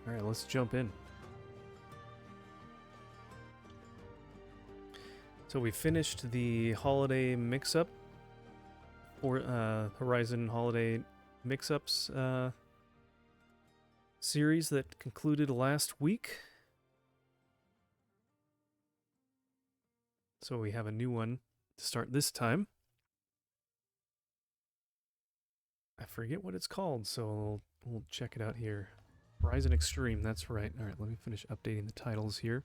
Alright, let's jump in. So we finished the holiday mix-up, or Horizon Holiday Mix-Ups series that concluded last week. So we have a new one to start this time. I forget what it's called, so we'll check it out here. Horizon Extreme, that's right. Alright, let me finish updating the titles here.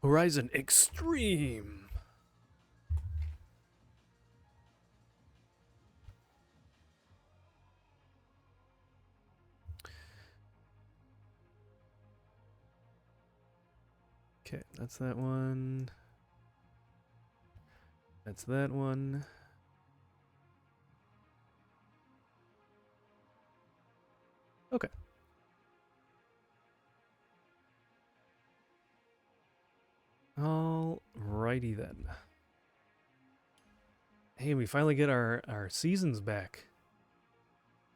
Horizon Extreme! Okay, that's that one. That's that one. Okay. Alrighty then. Hey, we finally get our seasons back.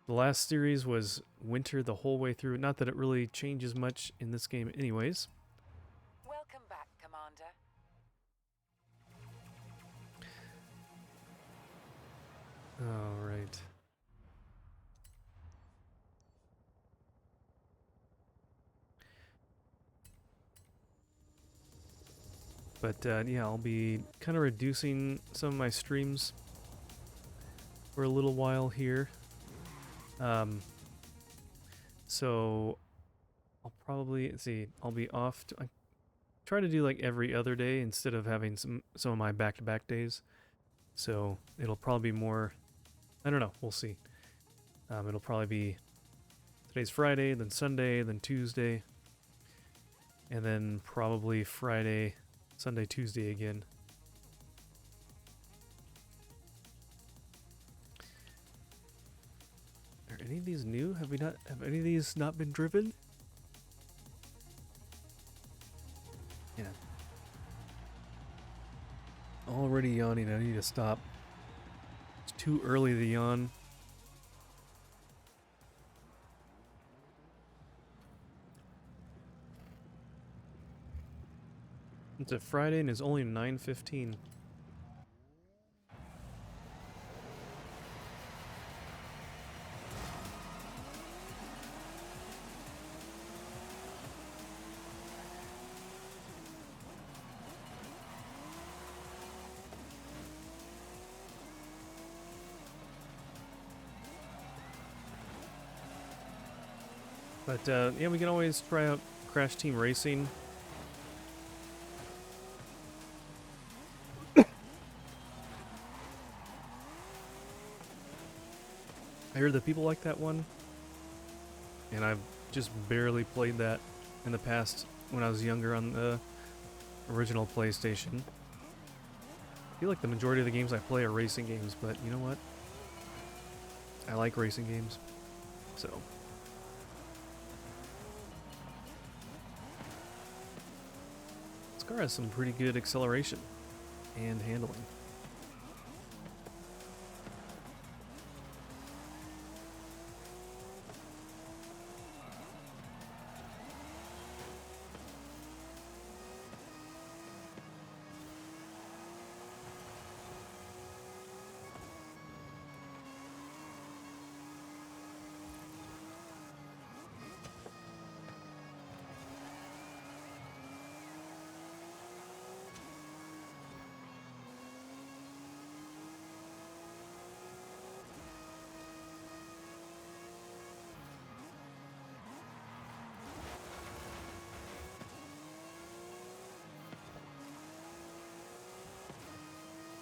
The last series was winter the whole way through. Not that it really changes much in this game anyways. Welcome back, Commander. Alright. But yeah, I'll be kind of reducing some of my streams for a little while here. So I'll probably, let's see, I'll be off. I try to do like every other day instead of having some of my back-to-back days. So it'll probably be more, I don't know, we'll see. It'll probably be, today's Friday, then Sunday, then Tuesday, and then probably Friday, Sunday, Tuesday again. Are any of these new? Have any of these not been driven? Yeah. Already yawning, I need to stop. It's too early to yawn. It's a Friday and it's only 9:15. But yeah, we can always try out Crash Team Racing. I heard that people like that one, and I've just barely played that in the past when I was younger on the original PlayStation. I feel like the majority of the games I play are racing games, but you know what? I like racing games, so. This car has some pretty good acceleration and handling.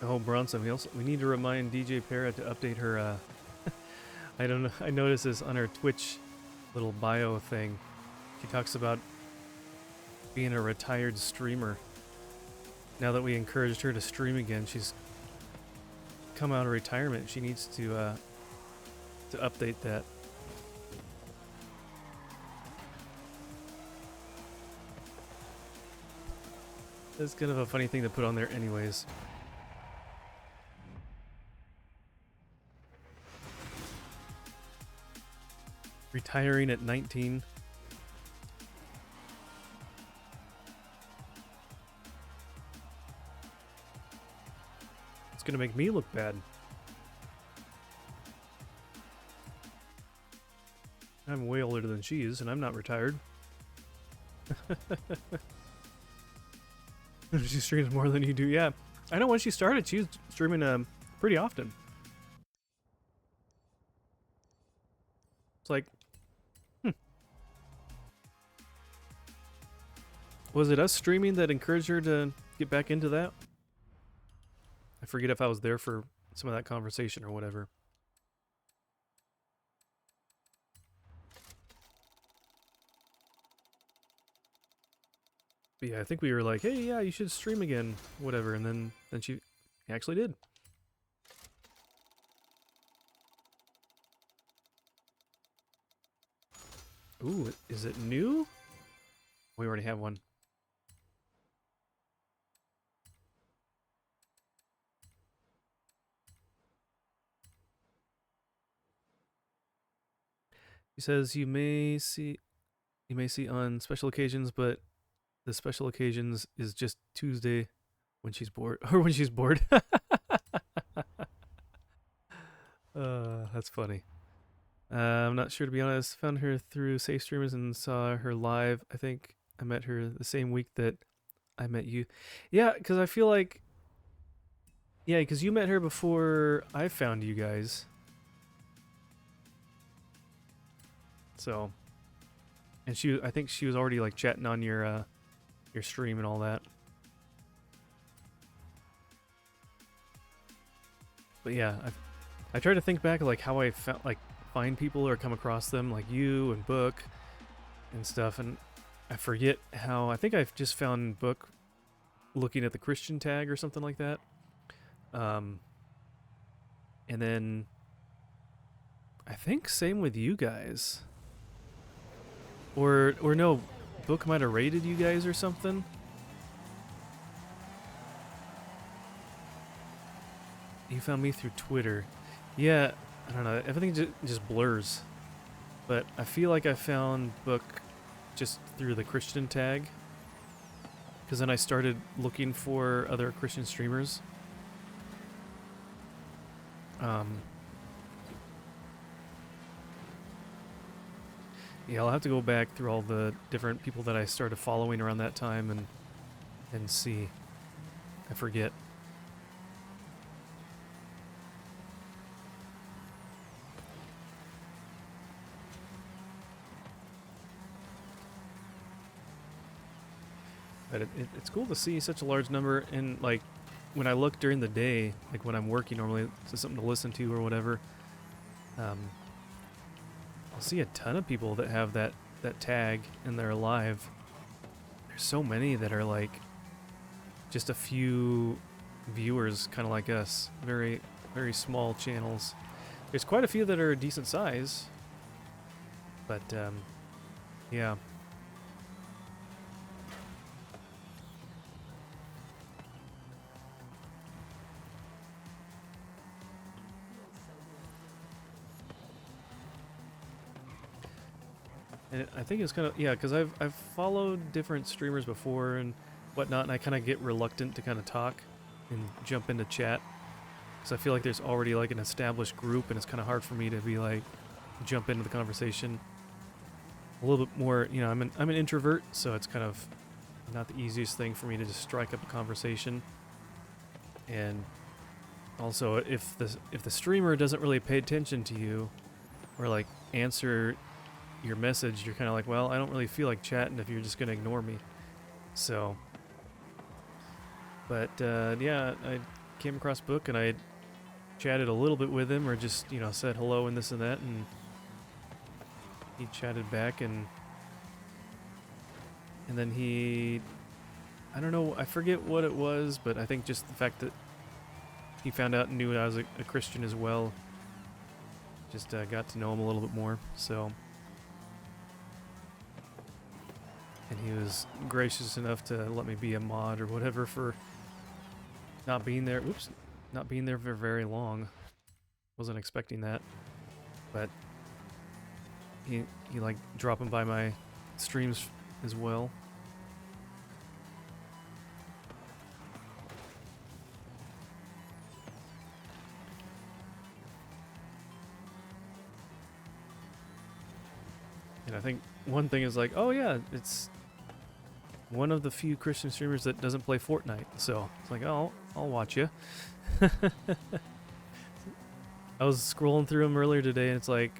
Oh, Bronson, we need to remind DJ Parrot to update her, I don't know, I noticed this on her Twitch little bio thing. She talks about being a retired streamer. Now that we encouraged her to stream again, she's come out of retirement. She needs to update that. That's kind of a funny thing to put on there anyways. Retiring at 19. It's gonna make me look bad. I'm way older than she is, and I'm not retired. She streams more than you do, yeah. I know when she started, she was streaming pretty often. It's like, was it us streaming that encouraged her to get back into that? I forget if I was there for some of that conversation or whatever. But yeah, I think we were like, hey, yeah, you should stream again, whatever, and then she actually did. Ooh, is it new? We already have one. He says you may see on special occasions, but the special occasions is just Tuesday when she's bored or when she's bored. That's funny. I'm not sure, to be honest. Found her through Safe Streamers and saw her live. I think I met her the same week that I met you. Yeah, because I feel like, yeah, because you met her before I found you guys. So, and I think she was already like chatting on your stream and all that. But yeah, I try to think back like how I found like find people or come across them, like you and Book and stuff, and I forget how. I think I've just found Book looking at the Christian tag or something like that. And then I think same with you guys. Or no, Book might have rated you guys or something. You found me through Twitter. Yeah, I don't know. Everything just blurs. But I feel like I found Book just through the Christian tag. Because then I started looking for other Christian streamers. Yeah, I'll have to go back through all the different people that I started following around that time and see. I forget. But it's cool to see such a large number, and like when I look during the day, like when I'm working normally, it's something to listen to or whatever. I'll see a ton of people that have that tag and they're alive. There's so many that are like just a few viewers, kind of like us, very small channels. There's quite a few that are decent size, but yeah. And I think it's kind of, yeah, because I've followed different streamers before and whatnot, and I kind of get reluctant to kind of talk and jump into chat because I feel like there's already like an established group, and it's kind of hard for me to be like jump into the conversation. A little bit more, you know, I'm an introvert, so it's kind of not the easiest thing for me to just strike up a conversation. And also, if the streamer doesn't really pay attention to you or like answer your message, you're kind of like, well, I don't really feel like chatting if you're just gonna ignore me. So, but yeah, I came across Book and I chatted a little bit with him, or just, you know, said hello and this and that, and he chatted back, and then he, I don't know, I forget what it was, but I think just the fact that he found out and knew I was a Christian as well, just got to know him a little bit more. So, and he was gracious enough to let me be a mod or whatever for not being there. Oops, not being there for very long. Wasn't expecting that, but he like dropping by my streams as well. And I think one thing is like, oh yeah, it's one of the few Christian streamers that doesn't play Fortnite. So it's like, oh, I'll watch you. I was scrolling through them earlier today, and it's like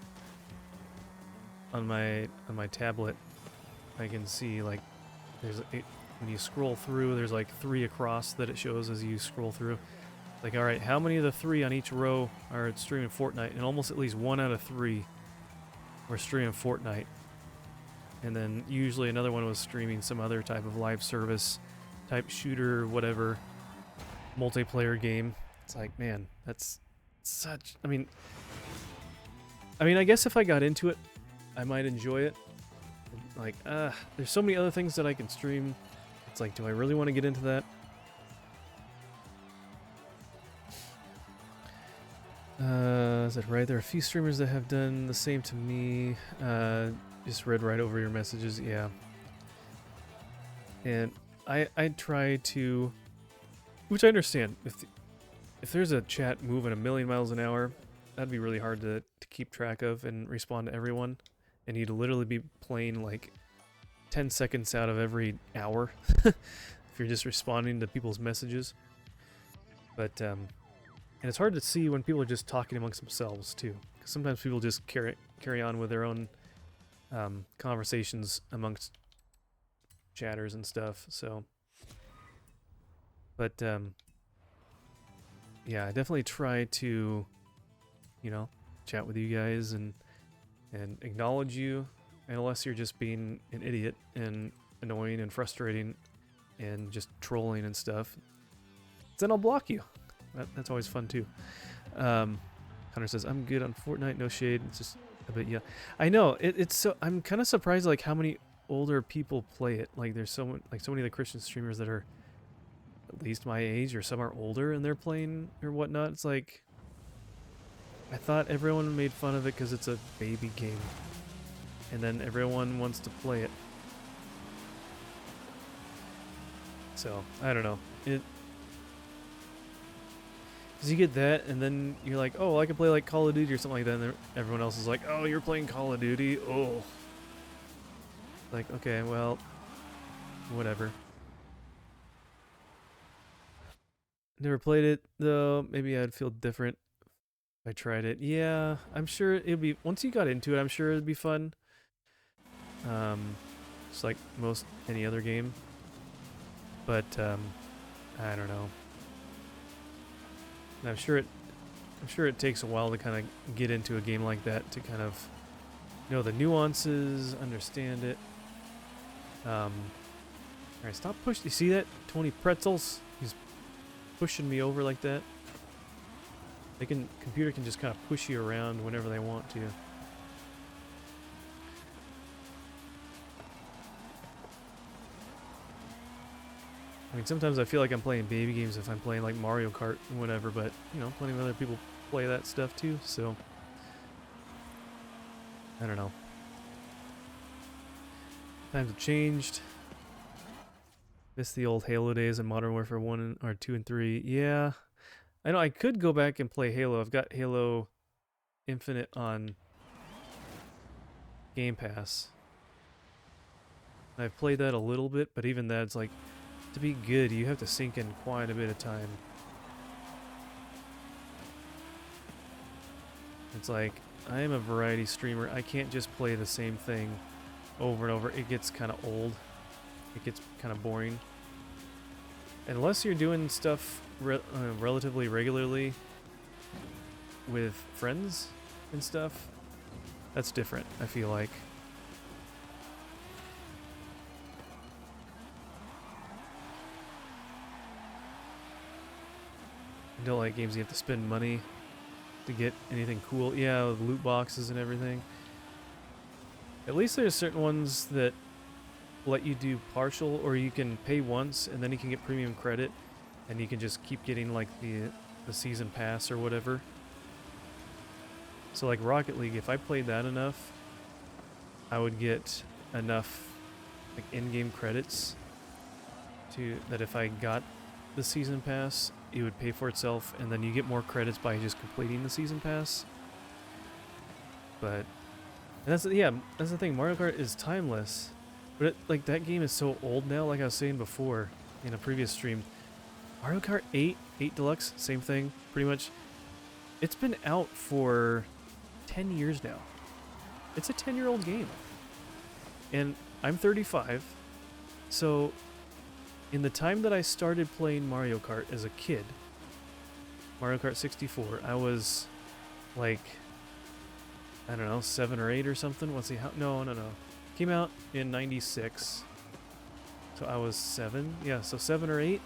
on my tablet, I can see like when you scroll through, there's like 3 across that it shows as you scroll through. Like, all right, how many of the 3 on each row are streaming Fortnite? And almost at least 1 out of 3 were streaming Fortnite. And then usually another one was streaming some other type of live service, type shooter, whatever, multiplayer game. It's like, man, that's such. I mean, I guess if I got into it, I might enjoy it. Like, there's so many other things that I can stream. It's like, do I really want to get into that? Is that right? There are a few streamers that have done the same to me. Just read right over your messages, yeah. And I try to, which I understand. If there's a chat moving a million miles an hour, that'd be really hard to keep track of and respond to everyone. And you'd literally be playing like 10 seconds out of every hour if you're just responding to people's messages. But and it's hard to see when people are just talking amongst themselves too, because sometimes people just carry on with their own conversations amongst chatters and stuff. So, but yeah, I definitely try to, chat with you guys and acknowledge you, unless you're just being an idiot and annoying and frustrating and just trolling and stuff. Then I'll block you. That's always fun too. Hunter says, I'm good on Fortnite, no shade. It's just a bit, yeah. I know, it's so, I'm kind of surprised like how many older people play it. Like there's so many of the Christian streamers that are at least my age, or some are older and they're playing or whatnot. It's like, I thought everyone made fun of it because it's a baby game. And then everyone wants to play it. So, I don't know. Because you get that, and then you're like, oh, I can play like Call of Duty or something like that, and then everyone else is like, oh, you're playing Call of Duty? Oh. Like, okay, well, whatever. Never played it, though. Maybe I'd feel different if I tried it. Yeah, I'm sure it'd be, once you got into it, I'm sure it'd be fun. Just like any other game. But, I don't know. And I'm sure it takes a while to kind of get into a game like that, to kind of know the nuances, understand it. Alright, stop pushing. You see that? 20 pretzels? He's pushing me over like that. Computer can just kind of push you around whenever they want to. I mean, sometimes I feel like I'm playing baby games if I'm playing like Mario Kart and whatever, but, plenty of other people play that stuff too, so I don't know. Times have changed. Miss the old Halo days and Modern Warfare 1 or 2 and 3. Yeah. I know I could go back and play Halo. I've got Halo Infinite on Game Pass. I've played that a little bit, but even that's like, to be good, you have to sink in quite a bit of time. It's like, I am a variety streamer. I can't just play the same thing over and over. It gets kind of old. It gets kind of boring. Unless you're doing stuff relatively regularly with friends and stuff, that's different, I feel like. I don't like games you have to spend money to get anything cool. Yeah, with loot boxes and everything. At least there's certain ones that let you do partial, or you can pay once and then you can get premium credit and you can just keep getting like the season pass or whatever. So like Rocket League, if I played that enough, I would get enough like in-game credits to that if I got the season pass, it would pay for itself, and then you get more credits by just completing the season pass. But that's that's the thing. Mario Kart is timeless, but like that game is so old now. Like I was saying before in a previous stream, Mario Kart 8 Deluxe, same thing, pretty much. It's been out for 10 years now. It's a 10-year-old game, and I'm 35, so in the time that I started playing Mario Kart as a kid, Mario Kart 64, I was like, I don't know, 7 or 8 or something. Let's see how. No. Came out in 96. So I was 7. Yeah, so 7 or 8.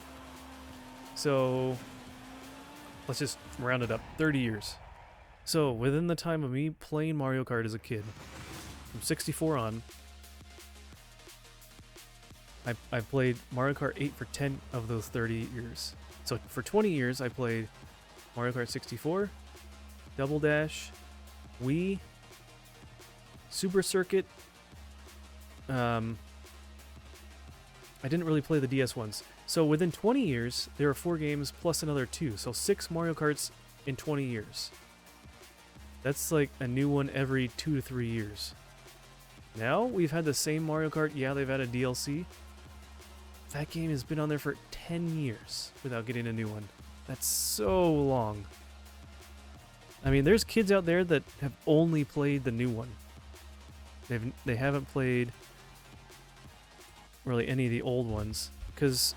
So let's just round it up. 30 years. So within the time of me playing Mario Kart as a kid, from 64 on, I played Mario Kart 8 for 10 of those 30 years. So for 20 years, I played Mario Kart 64, Double Dash, Wii, Super Circuit. I didn't really play the DS ones. So within 20 years, there are 4 games plus another 2. So 6 Mario Karts in 20 years. That's like a new one every 2 to 3 years. Now, we've had the same Mario Kart. Yeah, they've added DLC. That game has been on there for 10 years without getting a new one. That's so long. I mean, there's kids out there that have only played the new one. They haven't played really any of the old ones because,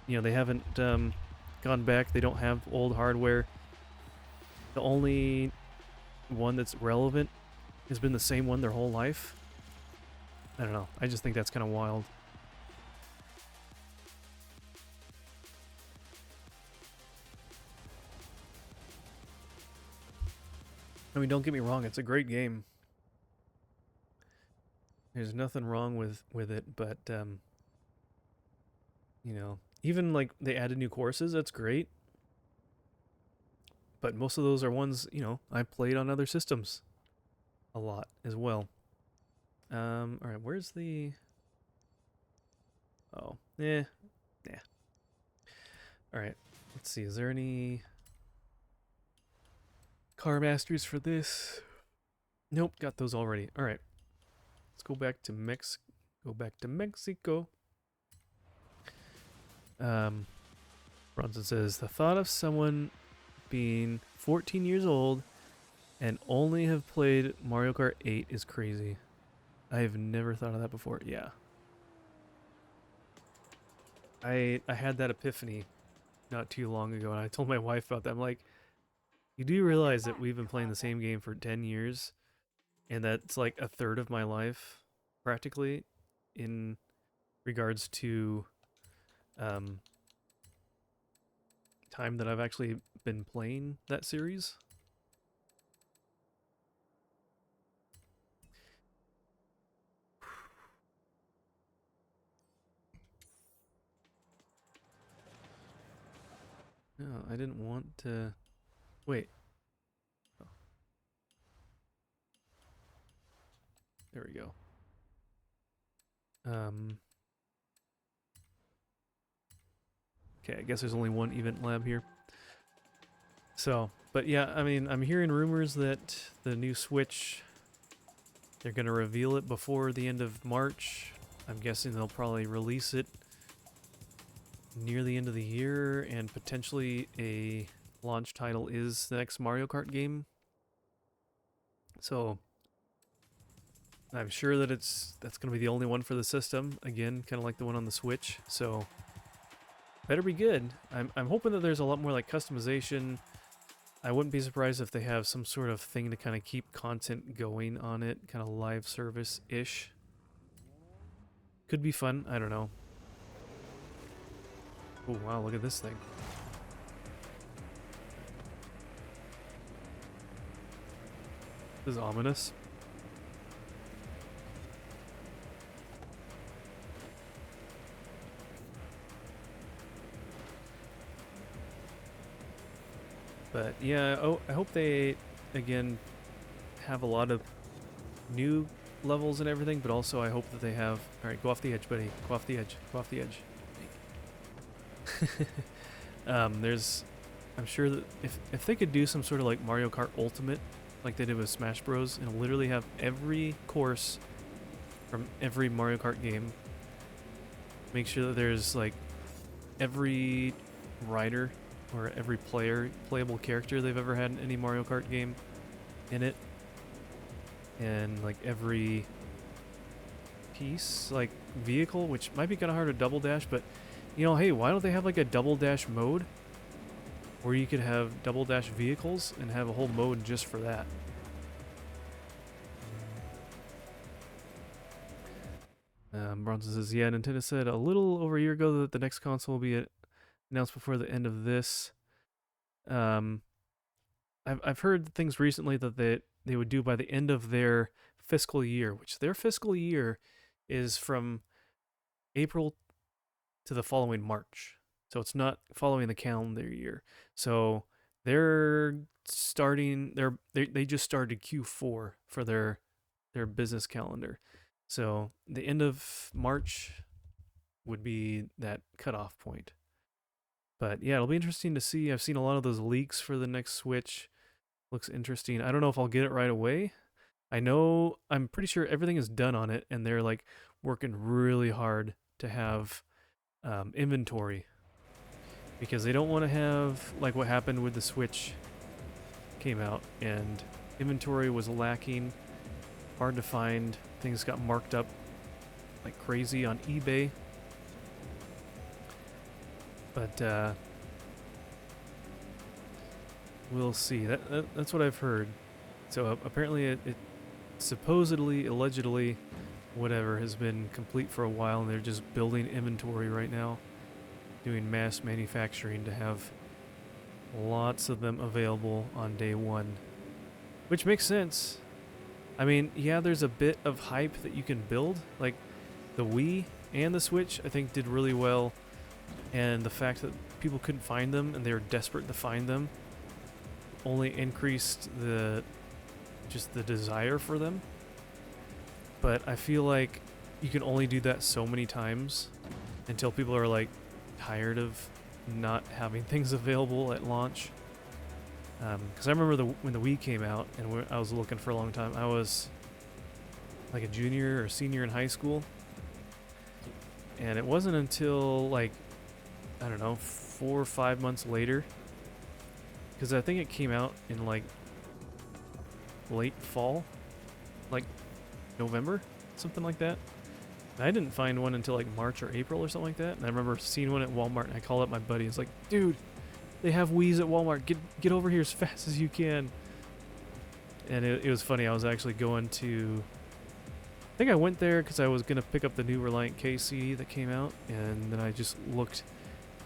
you know, they haven't gone back. They don't have old hardware. The only one that's relevant has been the same one their whole life. I don't know. I just think that's kind of wild. I mean, don't get me wrong. It's a great game. There's nothing wrong with it, but you know, even like they added new courses, that's great. But most of those are ones, you know, I played on other systems a lot as well. All right, where's the? Oh, yeah. All right, let's see. Is there any car masters for this? Nope, got those already. All right, let's go back to Mexico. Bronson says the thought of someone being 14 years old and only have played Mario Kart 8 is crazy. I have never thought of that before. Yeah. I had that epiphany not too long ago, and I told my wife about that. I'm like, you do realize that we've been playing the same game for 10 years, and that's like a third of my life, practically, in regards to time that I've actually been playing that series. No, I didn't want to... Wait. Oh. There we go. Okay, I guess there's only one event lab here. So, but yeah, I mean, I'm hearing rumors that the new Switch, they're going to reveal it before the end of March. I'm guessing they'll probably release it near the end of the year, and potentially a launch title is the next Mario Kart game. So, I'm sure that that's going to be the only one for the system. Again, kind of like the one on the Switch. So, better be good. I'm hoping that there's a lot more like customization. I wouldn't be surprised if they have some sort of thing to kind of keep content going on it, kind of live service-ish. Could be fun, I don't know. Oh wow, look at this thing. This is ominous. But yeah, oh, I hope they, again, have a lot of new levels and everything, but also I hope that they have. All right, go off the edge, buddy. Go off the edge. Go off the edge. There's, I'm sure that if they could do some sort of like Mario Kart Ultimate, like they did with Smash Bros, and literally have every course from every Mario Kart game. Make sure that there's like every rider or every playable character they've ever had in any Mario Kart game in it, and like every piece, like vehicle, which might be kind of hard to double dash, but you know, hey, why don't they have like a double dash mode where you could have double dash vehicles and have a whole mode just for that? Bronson says, yeah, Nintendo said a little over a year ago that the next console will be announced before the end of this. I've heard things recently that they would do by the end of their fiscal year, which their fiscal year is from April to the following March. So it's not following the calendar year. So they're starting they just started Q4 for their business calendar. So the end of March would be that cutoff point. But yeah, it'll be interesting to see. I've seen a lot of those leaks for the next Switch. Looks interesting. I don't know if I'll get it right away. I'm pretty sure everything is done on it, and they're like working really hard to have inventory, because they don't want to have like what happened with the Switch came out and inventory was lacking, hard to find. Things got marked up like crazy on eBay. But we'll see. That's what I've heard. So apparently it supposedly, allegedly, whatever, has been complete for a while, and they're just building inventory right now, doing mass manufacturing to have lots of them available on day one. Which makes sense. I mean, yeah, there's a bit of hype that you can build. Like, the Wii and the Switch, I think, did really well. And the fact that people couldn't find them and they were desperate to find them only increased the desire for them. But I feel like you can only do that so many times until people are like tired of not having things available at launch. Because I remember when the Wii came out and I was looking for a long time. I was like a junior or senior in high school, and it wasn't until like, I don't know, 4 or 5 months later, because I think it came out in like late fall, like November, something like that. And I didn't find one until like March or April or something like that. And I remember seeing one at Walmart, and I called up my buddy. It's like, dude, they have Wii's at Walmart. Get over here as fast as you can. And it was funny. I was actually going to, I think I went there because I was going to pick up the new Reliant KC that came out. And then I just looked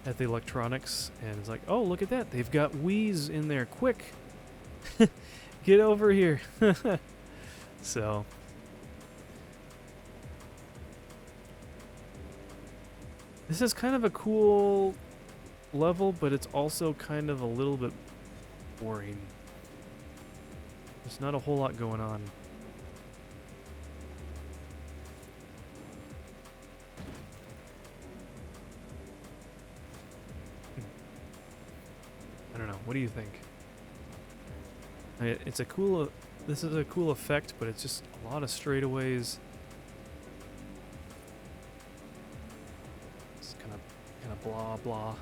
at the electronics, and it's like, oh, look at that. They've got Wii's in there. Quick. Get over here. So this is kind of a cool level, but it's also kind of a little bit boring. There's not a whole lot going on. I don't know. What do you think? It's a cool. This is a cool effect, but it's just a lot of straightaways. It's kind of blah blah.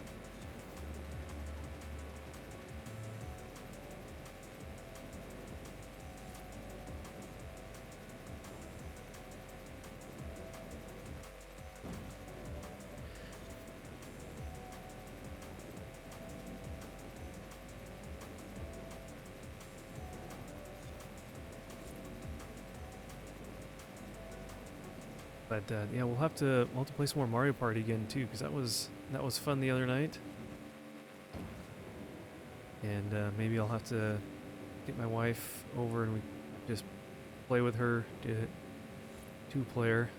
But yeah, we'll have to play some more Mario Party again too, because that was fun the other night. And maybe I'll have to get my wife over and we just play with her, do it 2-player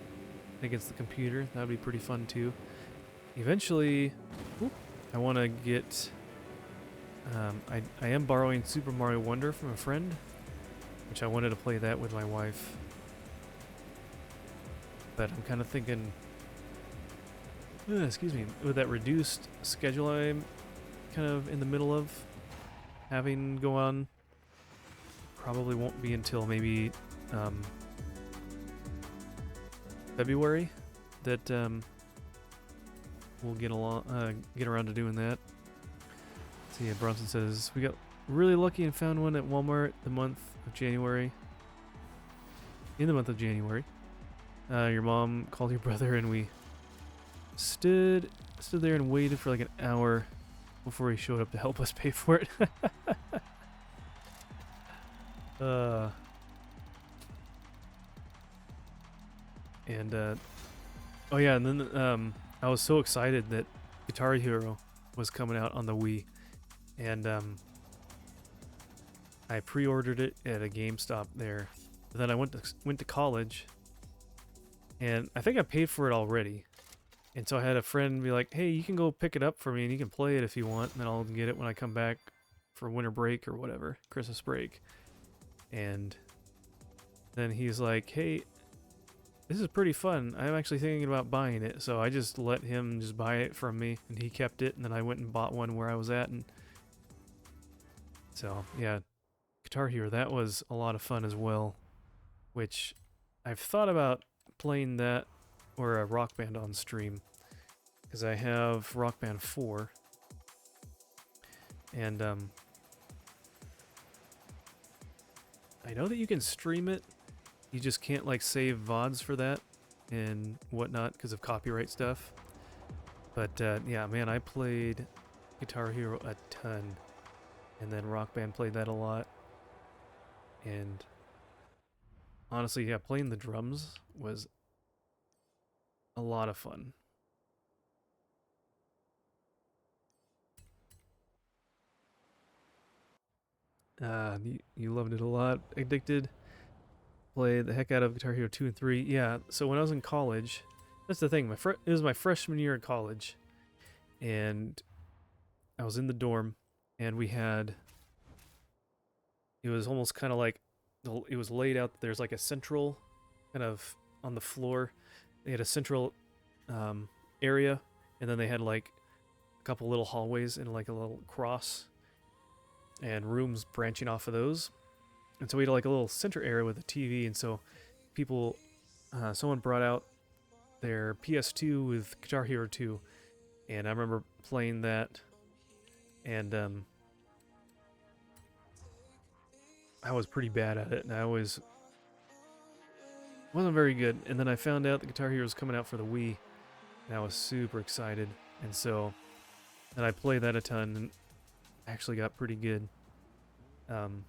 against the computer. That would be pretty fun too. Eventually, I want to get. I am borrowing Super Mario Wonder from a friend, which I wanted to play that with my wife. But I'm kind of thinking, excuse me, with that reduced schedule I'm kind of in the middle of having go on, probably won't be until maybe February that we'll get around to doing that. So yeah, Bronson says we got really lucky and found one at Walmart the month of January. In the month of January, your mom called your brother and we stood there and waited for like an hour before he showed up to help us pay for it. Oh yeah, and then I was so excited that Guitar Hero was coming out on the Wii, and I pre-ordered it at a GameStop there. But then I went to college, and I think I paid for it already. And so I had a friend be like, "Hey, you can go pick it up for me, and you can play it if you want, and then I'll get it when I come back for winter break or whatever, Christmas break." And then he's like, "Hey, this is pretty fun. I'm actually thinking about buying it." So I just let him just buy it from me, and he kept it, and then I went and bought one where I was at. And so, yeah, Guitar Hero, that was a lot of fun as well, which I've thought about playing that or a Rock Band on stream, because I have Rock Band 4, and I know that you can stream it. You just can't like save VODs for that and whatnot because of copyright stuff. But yeah, man, I played Guitar Hero a ton, and then Rock Band played that a lot. And honestly, yeah, playing the drums was a lot of fun. You loved it a lot. Addicted. Played the heck out of Guitar Hero 2 and 3. Yeah, so when I was in college, that's the thing. It was my freshman year in college, and I was in the dorm, and we had. It was almost kind of like, it was laid out. There's like a central, kind of on the floor. They had a central area, and then they had like a couple little hallways and like a little cross, and rooms branching off of those. And so we had like a little center area with a TV, and so people, someone brought out their PS2 with Guitar Hero 2, and I remember playing that, and I was pretty bad at it, and I wasn't very good. And then I found out that Guitar Hero was coming out for the Wii, and I was super excited, and so then I played that a ton, and actually got pretty good. Then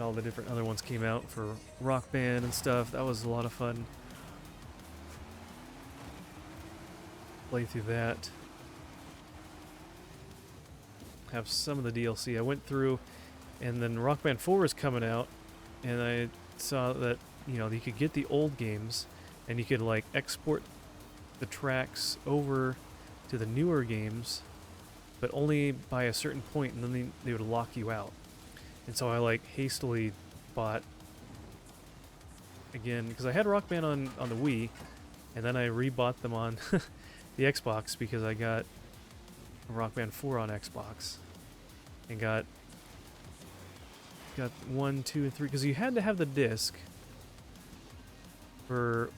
all the different other ones came out for Rock Band and stuff. That was a lot of fun. Play through that. Have some of the DLC. I went through, and then Rock Band 4 is coming out, and I saw that, you could get the old games, and you could like export the tracks over to the newer games, but only by a certain point, and then they would lock you out. And so I like hastily bought again, because I had Rock Band on the Wii, and then I rebought them on the Xbox because I got Rock Band 4 on Xbox, and got 1, 2, and 3, because you had to have the disc for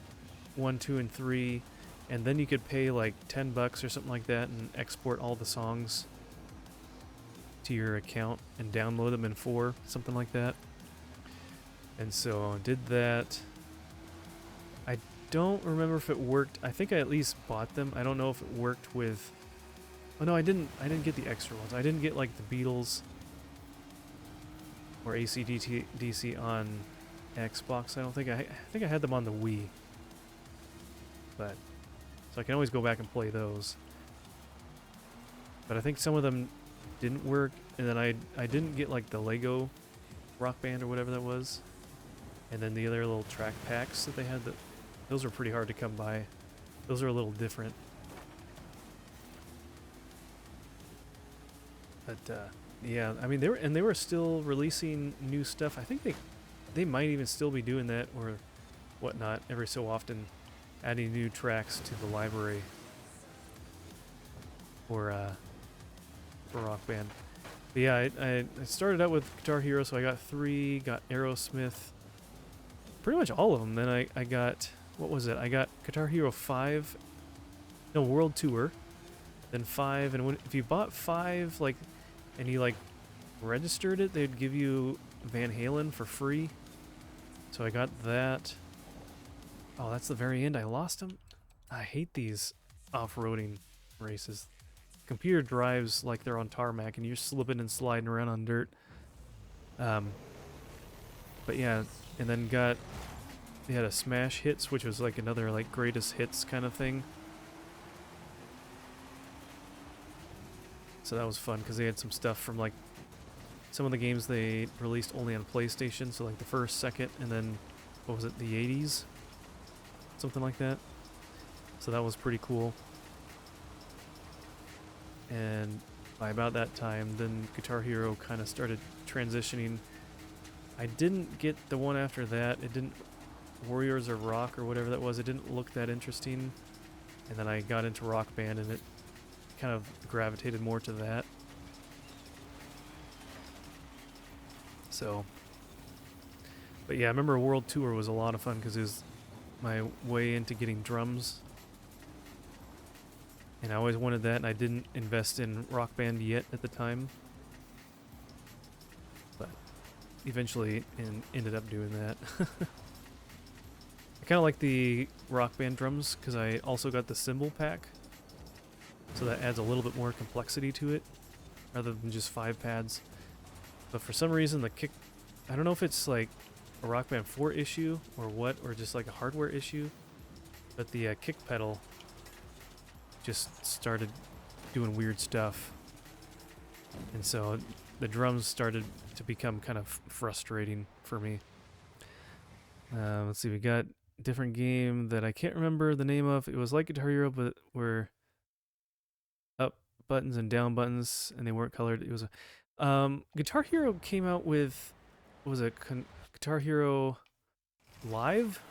1, 2, and 3, and then you could pay like $10 or something like that and export all the songs to your account and download them in 4, something like that. And so I did that. I don't remember if it worked. I think I at least bought them. I don't know if it worked with... Oh no, I didn't get the extra ones. I didn't get like the Beatles or AC/DC on Xbox. I think I had them on the Wii. But so I can always go back and play those. But I think some of them didn't work, and then I didn't get like the Lego Rock Band or whatever that was, and then the other little track packs that they had, those were pretty hard to come by. Those are a little different. But Yeah, I mean they were still releasing new stuff. I think they might even still be doing that or whatnot every so often, adding new tracks to the library for Rock Band. But yeah, I started out with Guitar Hero, so I got 3, got Aerosmith, pretty much all of them. Then I got, what was it? I got Guitar Hero 5, no, World Tour, then 5, and if you bought 5, like, and you like registered it, they'd give you Van Halen for free. So I got that. Oh, that's the very end. I lost him. I hate these off-roading races. Computer drives like they're on tarmac, and you're slipping and sliding around on dirt. But yeah, and then they had a Smash Hits, which was like another like greatest hits kind of thing. So that was fun because they had some stuff from like some of the games they released only on PlayStation. So like the first, second, and then what was it, the 80s? Something like that. So that was pretty cool. And by about that time, then Guitar Hero kind of started transitioning. I didn't get the one after that. It didn't, Warriors of Rock or whatever that was, it didn't look that interesting. And then I got into Rock Band and it kind of gravitated more to that. So, but yeah, I remember World Tour was a lot of fun because it was my way into getting drums. And I always wanted that, and I didn't invest in Rock Band yet at the time. But eventually ended up doing that. I kind of like the Rock Band drums because I also got the cymbal pack. So that adds a little bit more complexity to it rather than just 5 pads. But for some reason the kick, I don't know if it's like a Rock Band 4 issue or what, or just like a hardware issue, but the kick pedal just started doing weird stuff. And so the drums started to become kind of frustrating for me. Let's see, we got a different game that I can't remember the name of. It was like Guitar Hero, but were up buttons and down buttons, and they weren't colored. It was a Guitar Hero came out with, what was it, Guitar Hero Live,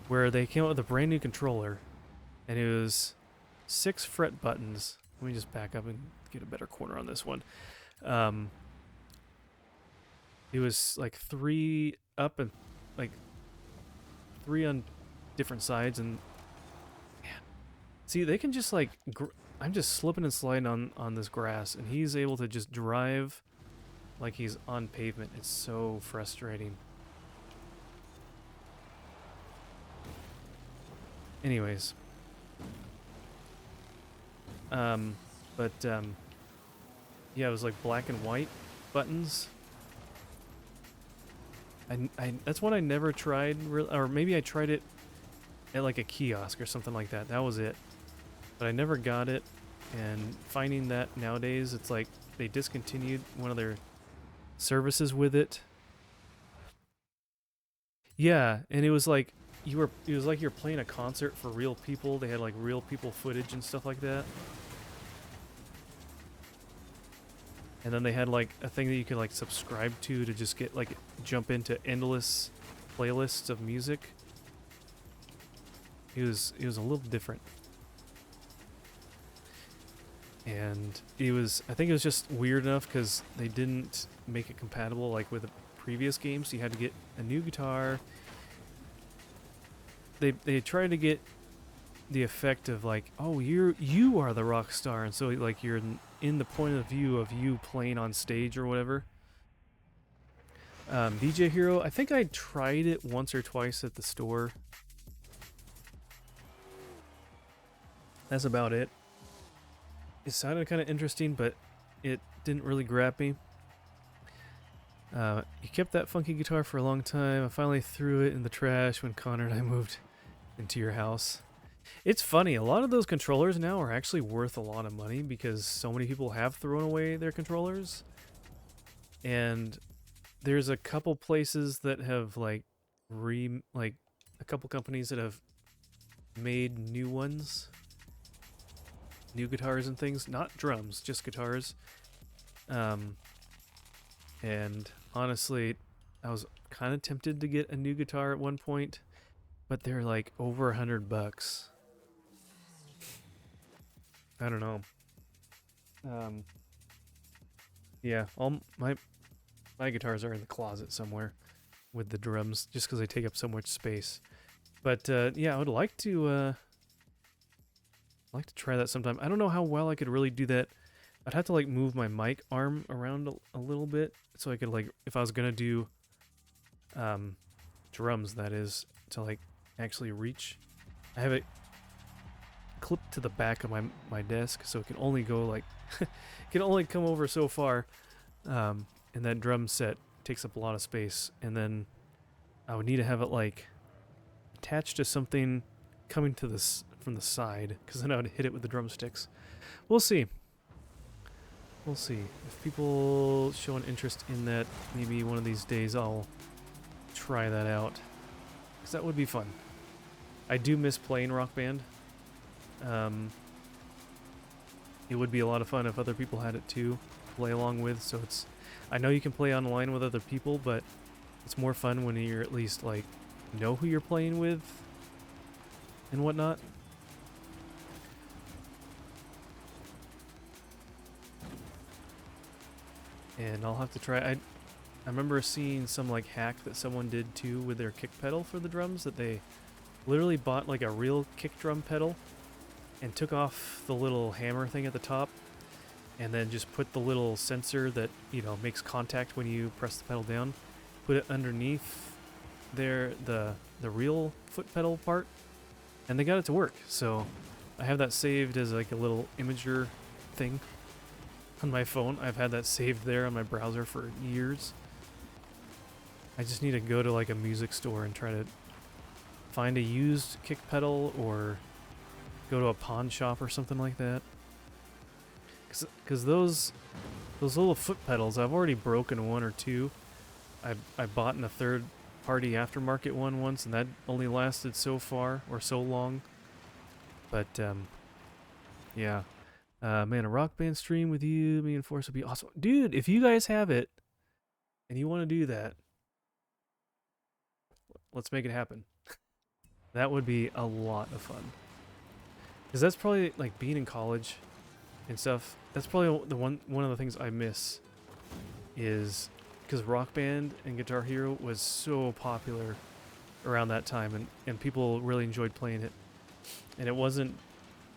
where they came out with a brand new controller, and it was 6 fret buttons. Let me just back up and get a better corner on this one. It was like 3 up and like 3 on different sides, and man, see, they can just like I'm just slipping and sliding on this grass, and he's able to just drive like he's on pavement. It's so frustrating. Anyways, yeah, it was like black and white buttons. I that's one I never tried, or maybe I tried it at like a kiosk or something like that. That was it. But I never got it, and finding that nowadays, it's like they discontinued one of their services with it. Yeah, and it was like it was like you're playing a concert for real people. They had like real people footage and stuff like that. And then they had like a thing that you could like subscribe to just get like jump into endless playlists of music. It was a little different. And it was, I think it was just weird enough because they didn't make it compatible like with the previous games. So you had to get a new guitar. They tried to get the effect of like, oh, you are the rock star, and so like you're in the point of view of you playing on stage or whatever. DJ Hero, I think I tried it once or twice at the store. That's about it. It sounded kind of interesting, but it didn't really grab me. You kept that funky guitar for a long time. I finally threw it in the trash when Connor and I moved into your house. It's funny, a lot of those controllers now are actually worth a lot of money because so many people have thrown away their controllers. And there's a couple places that have like a couple companies that have made new ones, new guitars and things, not drums, just guitars. Um, and honestly, I was kind of tempted to get a new guitar at one point, but they're like over $100. I don't know. Um, yeah, all my guitars are in the closet somewhere with the drums, just because they take up so much space. But yeah, I would like to try that sometime. I don't know how well I could really do that. I'd have to like move my mic arm around a little bit so I could like, if I was gonna do drums, that is, to like actually reach. I have it clipped to the back of my desk, so it can only go like it can only come over so far. And that drum set takes up a lot of space, and then I would need to have it like attached to something coming to this from the side, because then I would hit it with the drumsticks. We'll see. We'll see. If people show an interest in that, maybe one of these days I'll try that out, because that would be fun. I do miss playing Rock Band. It would be a lot of fun if other people had it too, to play along with. So it's, I know you can play online with other people, but it's more fun when you're at least like know who you're playing with and whatnot. And I'll have to try. I remember seeing some like hack that someone did too with their kick pedal for the drums, that they literally bought like a real kick drum pedal and took off the little hammer thing at the top, and then just put the little sensor that, you know, makes contact when you press the pedal down, put it underneath the real foot pedal part, and they got it to work. So I have that saved as like a little imager thing on my phone. I've had that saved there on my browser for years. I just need to go to like a music store and try to find a used kick pedal, or go to a pawn shop or something like that. Because those little foot pedals, I've already broken one or two. I bought in a third party aftermarket one once, and that only lasted so far, or so long. But yeah. Man, a Rock Band stream with you, me and Forza would be awesome. Dude, if you guys have it and you want to do that, let's make it happen. That would be a lot of fun. Because that's probably, like, being in college and stuff, that's probably the one of the things I miss, is because Rock Band and Guitar Hero was so popular around that time, and people really enjoyed playing it. And it wasn't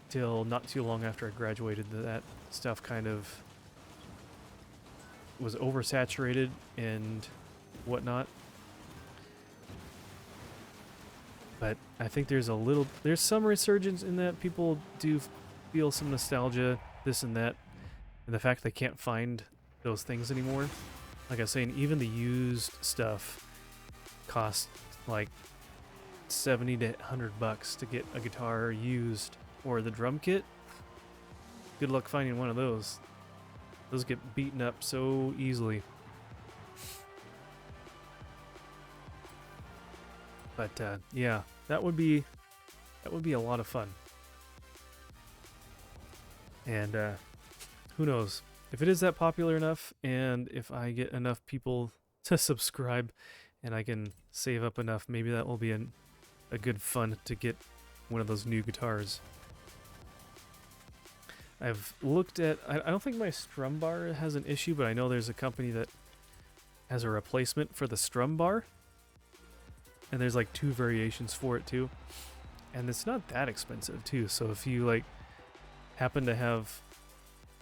till not too long after I graduated that stuff kind of was oversaturated and whatnot. But I think there's some resurgence in that. People do feel some nostalgia, this and that, and the fact they can't find those things anymore. Like I was saying, even the used stuff costs like $70 to $100 to get a guitar used, or the drum kit. Good luck finding one of those. Those get beaten up so easily. But yeah, that would be a lot of fun. And who knows, if it is that popular enough, and if I get enough people to subscribe, and I can save up enough, maybe that will be a good fun to get one of those new guitars. I've looked at, I don't think my strum bar has an issue, but I know there's a company that has a replacement for the strum bar. And there's like 2 variations for it too. And it's not that expensive too. So if you like happen to have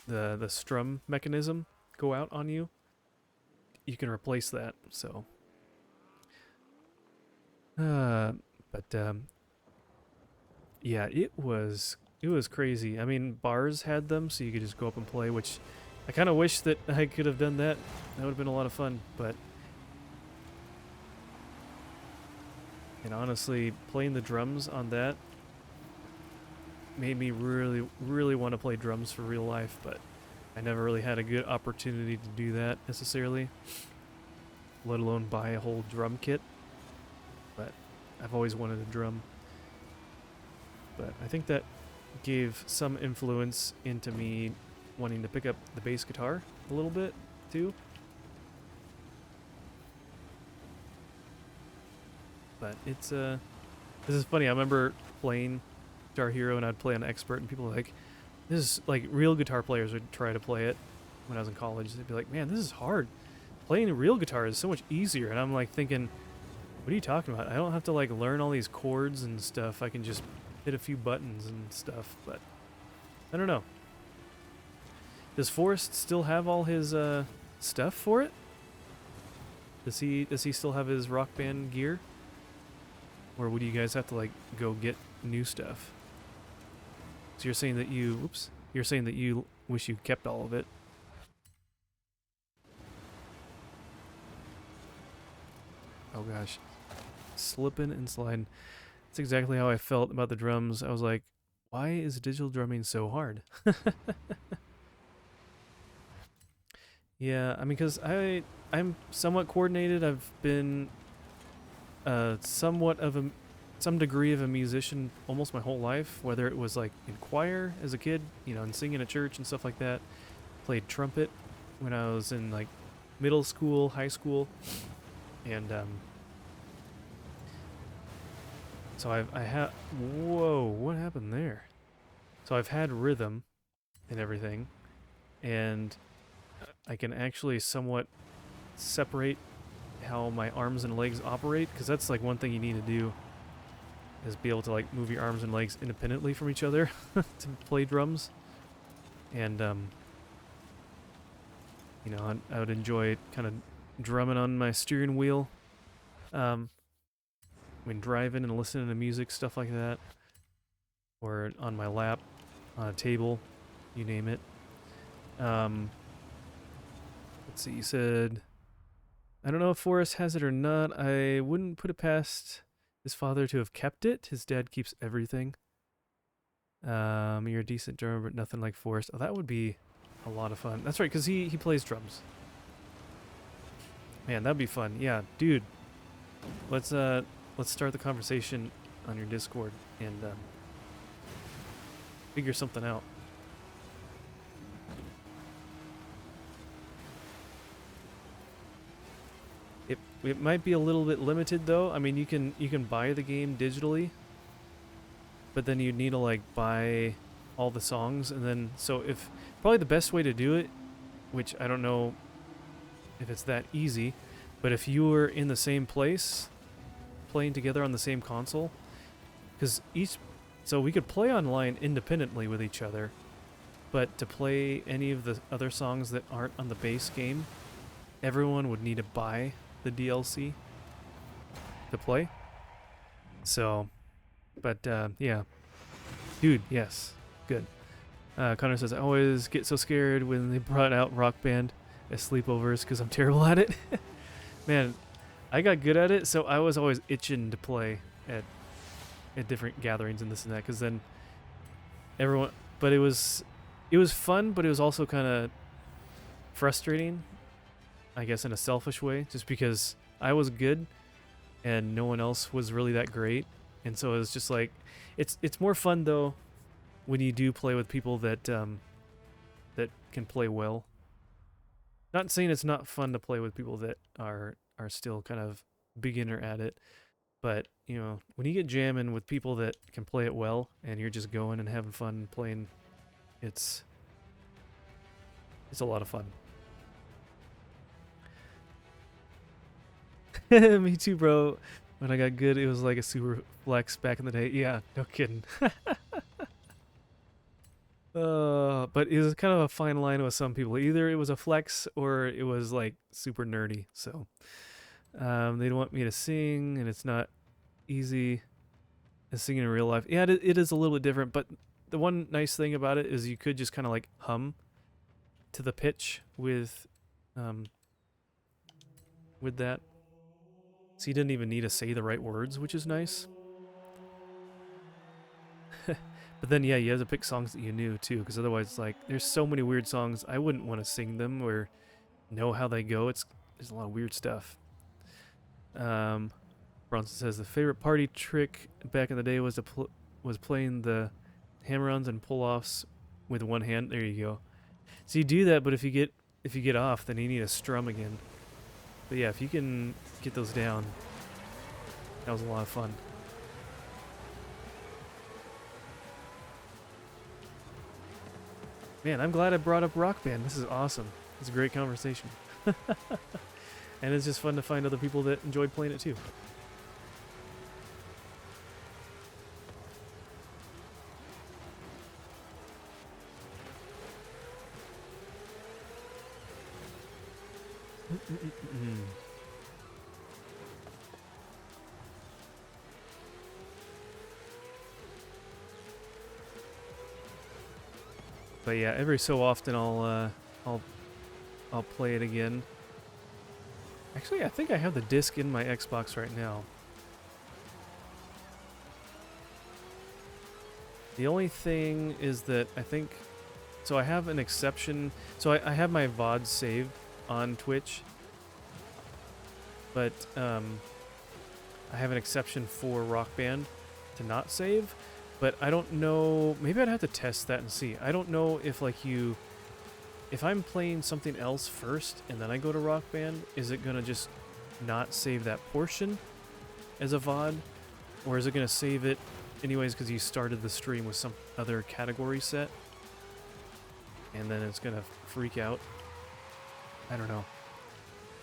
the strum mechanism go out on you, you can replace that. So yeah, it was crazy. I mean, bars had them, so you could just go up and play, which I kind of wish that I could have done that. That would have been a lot of fun, but... And honestly, playing the drums on that made me really, really want to play drums for real life, but I never really had a good opportunity to do that necessarily, let alone buy a whole drum kit. But I've always wanted a drum. But I think that gave some influence into me wanting to pick up the bass guitar a little bit too. But it's this is funny. I remember playing Guitar Hero and I'd play on expert and people were like, this is like real guitar players would try to play it when I was in college. They'd be like, man, this is hard. Playing a real guitar is so much easier. And I'm like thinking, what are you talking about? I don't have to like learn all these chords and stuff. I can just hit a few buttons and stuff. But I don't know. Does Forrest still have all his stuff for it? Does he still have his Rock Band gear? Or would you guys have to like go get new stuff? So you're saying that you're saying that you wish you kept all of it. Oh gosh. Slipping and sliding. That's exactly how I felt about the drums. I was like, why is digital drumming so hard? Yeah, I mean, because I'm somewhat coordinated. I've been somewhat of some degree of a musician almost my whole life, whether it was like in choir as a kid, you know, and singing at church and stuff like that. Played trumpet when I was in like middle school, high school, and so I have, whoa, what happened there? So I've had rhythm and everything, and I can actually somewhat separate how my arms and legs operate, because that's like one thing you need to do is be able to like move your arms and legs independently from each other to play drums. And you know, I would enjoy kind of drumming on my steering wheel when driving and listening to music, stuff like that, or on my lap, on a table, you name it. Let's see, you said, I don't know if Forrest has it or not. I wouldn't put it past his father to have kept it. His dad keeps everything. You're a decent drummer, but nothing like Forrest. Oh, that would be a lot of fun. That's right, because he plays drums. Man, that'd be fun. Yeah, dude. Let's start the conversation on your Discord and figure something out. It might be a little bit limited though. I mean, you can buy the game digitally, but then you'd need to like buy all the songs, and then so if probably the best way to do it, which I don't know if it's that easy, but if you were in the same place playing together on the same console, because so we could play online independently with each other, but to play any of the other songs that aren't on the base game, everyone would need to buy the DLC to play. So, but yeah, dude, yes, good. Connor says, I always get so scared when they brought out Rock Band at sleepovers because I'm terrible at it. Man, I got good at it, so I was always itching to play at different gatherings and this and that, because then everyone, but it was fun, but it was also kind of frustrating, I guess, in a selfish way, just because I was good and no one else was really that great. And so it was just like, it's more fun though when you do play with people that that can play well. Not saying it's not fun to play with people that are still kind of beginner at it, but you know, when you get jamming with people that can play it well and you're just going and having fun playing, it's a lot of fun. Me too, bro. When I got good, it was like a super flex back in the day. Yeah, no kidding. But it was kind of a fine line with some people. Either it was a flex or it was like super nerdy. So they don't want me to sing, and it's not easy as singing in real life. Yeah, it is a little bit different. But the one nice thing about it is you could just kind of like hum to the pitch with that. So you didn't even need to say the right words, which is nice. But then, yeah, you have to pick songs that you knew, too, because otherwise, like, there's so many weird songs, I wouldn't want to sing them or know how they go. There's a lot of weird stuff. Bronson says, the favorite party trick back in the day was was playing the hammer-ons and pull-offs with one hand. There you go. So you do that, but if you get off, then you need to strum again. But yeah, if you can get those down, that was a lot of fun. Man, I'm glad I brought up Rock Band. This is awesome. It's a great conversation. And it's just fun to find other people that enjoy playing it too. But yeah, every so often I'll play it again. Actually, I think I have the disc in my Xbox right now. The only thing is that I think, so I have an exception. So I have my VOD saved on Twitch, but I have an exception for Rock Band to not save. But I don't know, maybe I'd have to test that and see. I don't know if like if I'm playing something else first and then I go to Rock Band, is it gonna just not save that portion as a VOD? Or is it gonna save it anyways because you started the stream with some other category set? And then it's gonna freak out? I don't know.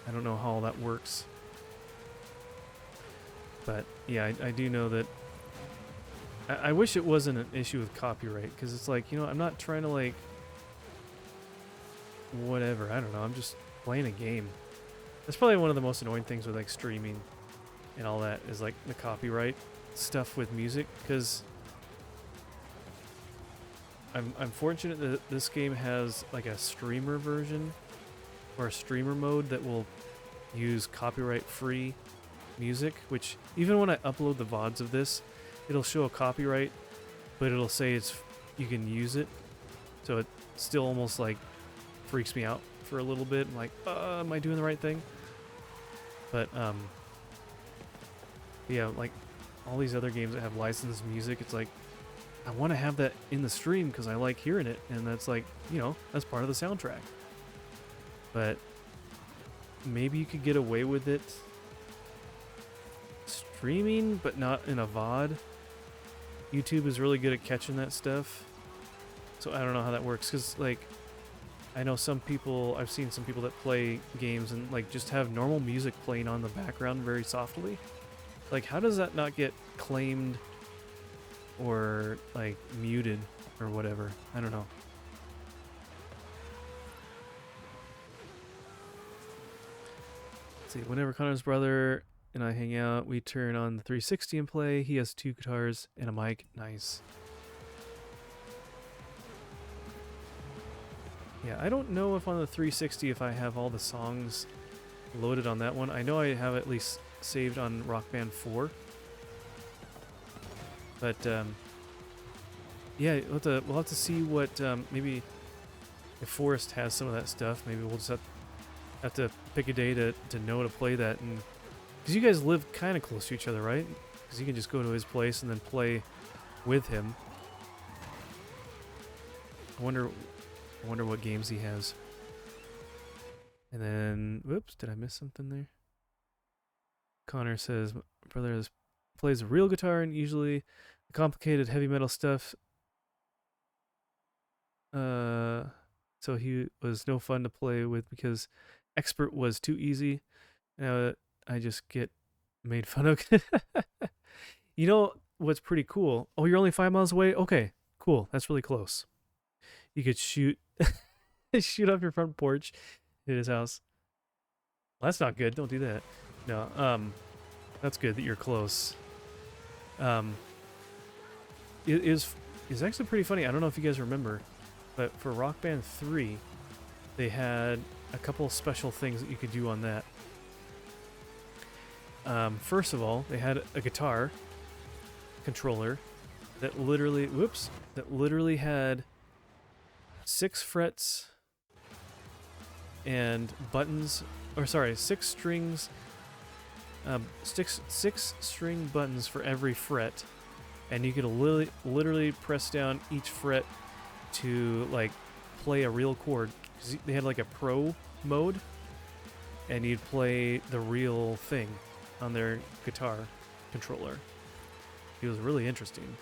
I don't know how all that works. But yeah, I do know that I wish it wasn't an issue with copyright, because it's like, you know, I'm not trying to like whatever, I don't know, I'm just playing a game. That's probably one of the most annoying things with like streaming and all that, is like the copyright stuff with music, because I'm fortunate that this game has like a streamer version or a streamer mode that will use copyright free music, which even when I upload the VODs of this, it'll show a copyright, but it'll say you can use it. So it still almost like freaks me out for a little bit. I'm like, am I doing the right thing? But yeah, like all these other games that have licensed music, it's like I want to have that in the stream because I like hearing it, and that's like, you know, that's part of the soundtrack. But maybe you could get away with it streaming, but not in a VOD. YouTube is really good at catching that stuff, so I don't know how that works, because like I know some people, I've seen some people that play games and like just have normal music playing on the background very softly. Like, how does that not get claimed or like muted or whatever? I don't know. Let's see, whenever Connor's brother and I hang out, we turn on the 360 and play. He has 2 guitars and a mic. Nice. Yeah, I don't know if on the 360 if I have all the songs loaded on that one. I know I have at least saved on Rock Band 4. But yeah, we'll have to see what maybe if Forrest has some of that stuff. Maybe we'll just have to pick a day to know to play that. And because you guys live kind of close to each other, right? Because you can just go to his place and then play with him. I wonder what games he has. And then, whoops, did I miss something there? Connor says, my brother plays a real guitar, and usually the complicated heavy metal stuff. So he was no fun to play with because expert was too easy. I just get made fun of. You know what's pretty cool? Oh, you're only 5 miles away? Okay, cool. That's really close. You could shoot shoot off your front porch at his house. Well, that's not good. Don't do that. No, that's good that you're close. It is actually pretty funny. I don't know if you guys remember, but for Rock Band 3, they had a couple special things that you could do on that. First of all, they had a guitar controller that literally had 6 frets and buttons, or sorry, 6 strings, 6 string buttons for every fret, and you could literally press down each fret to like play a real chord. 'Cause they had like a pro mode, and you'd play the real thing on their guitar controller. It was really interesting.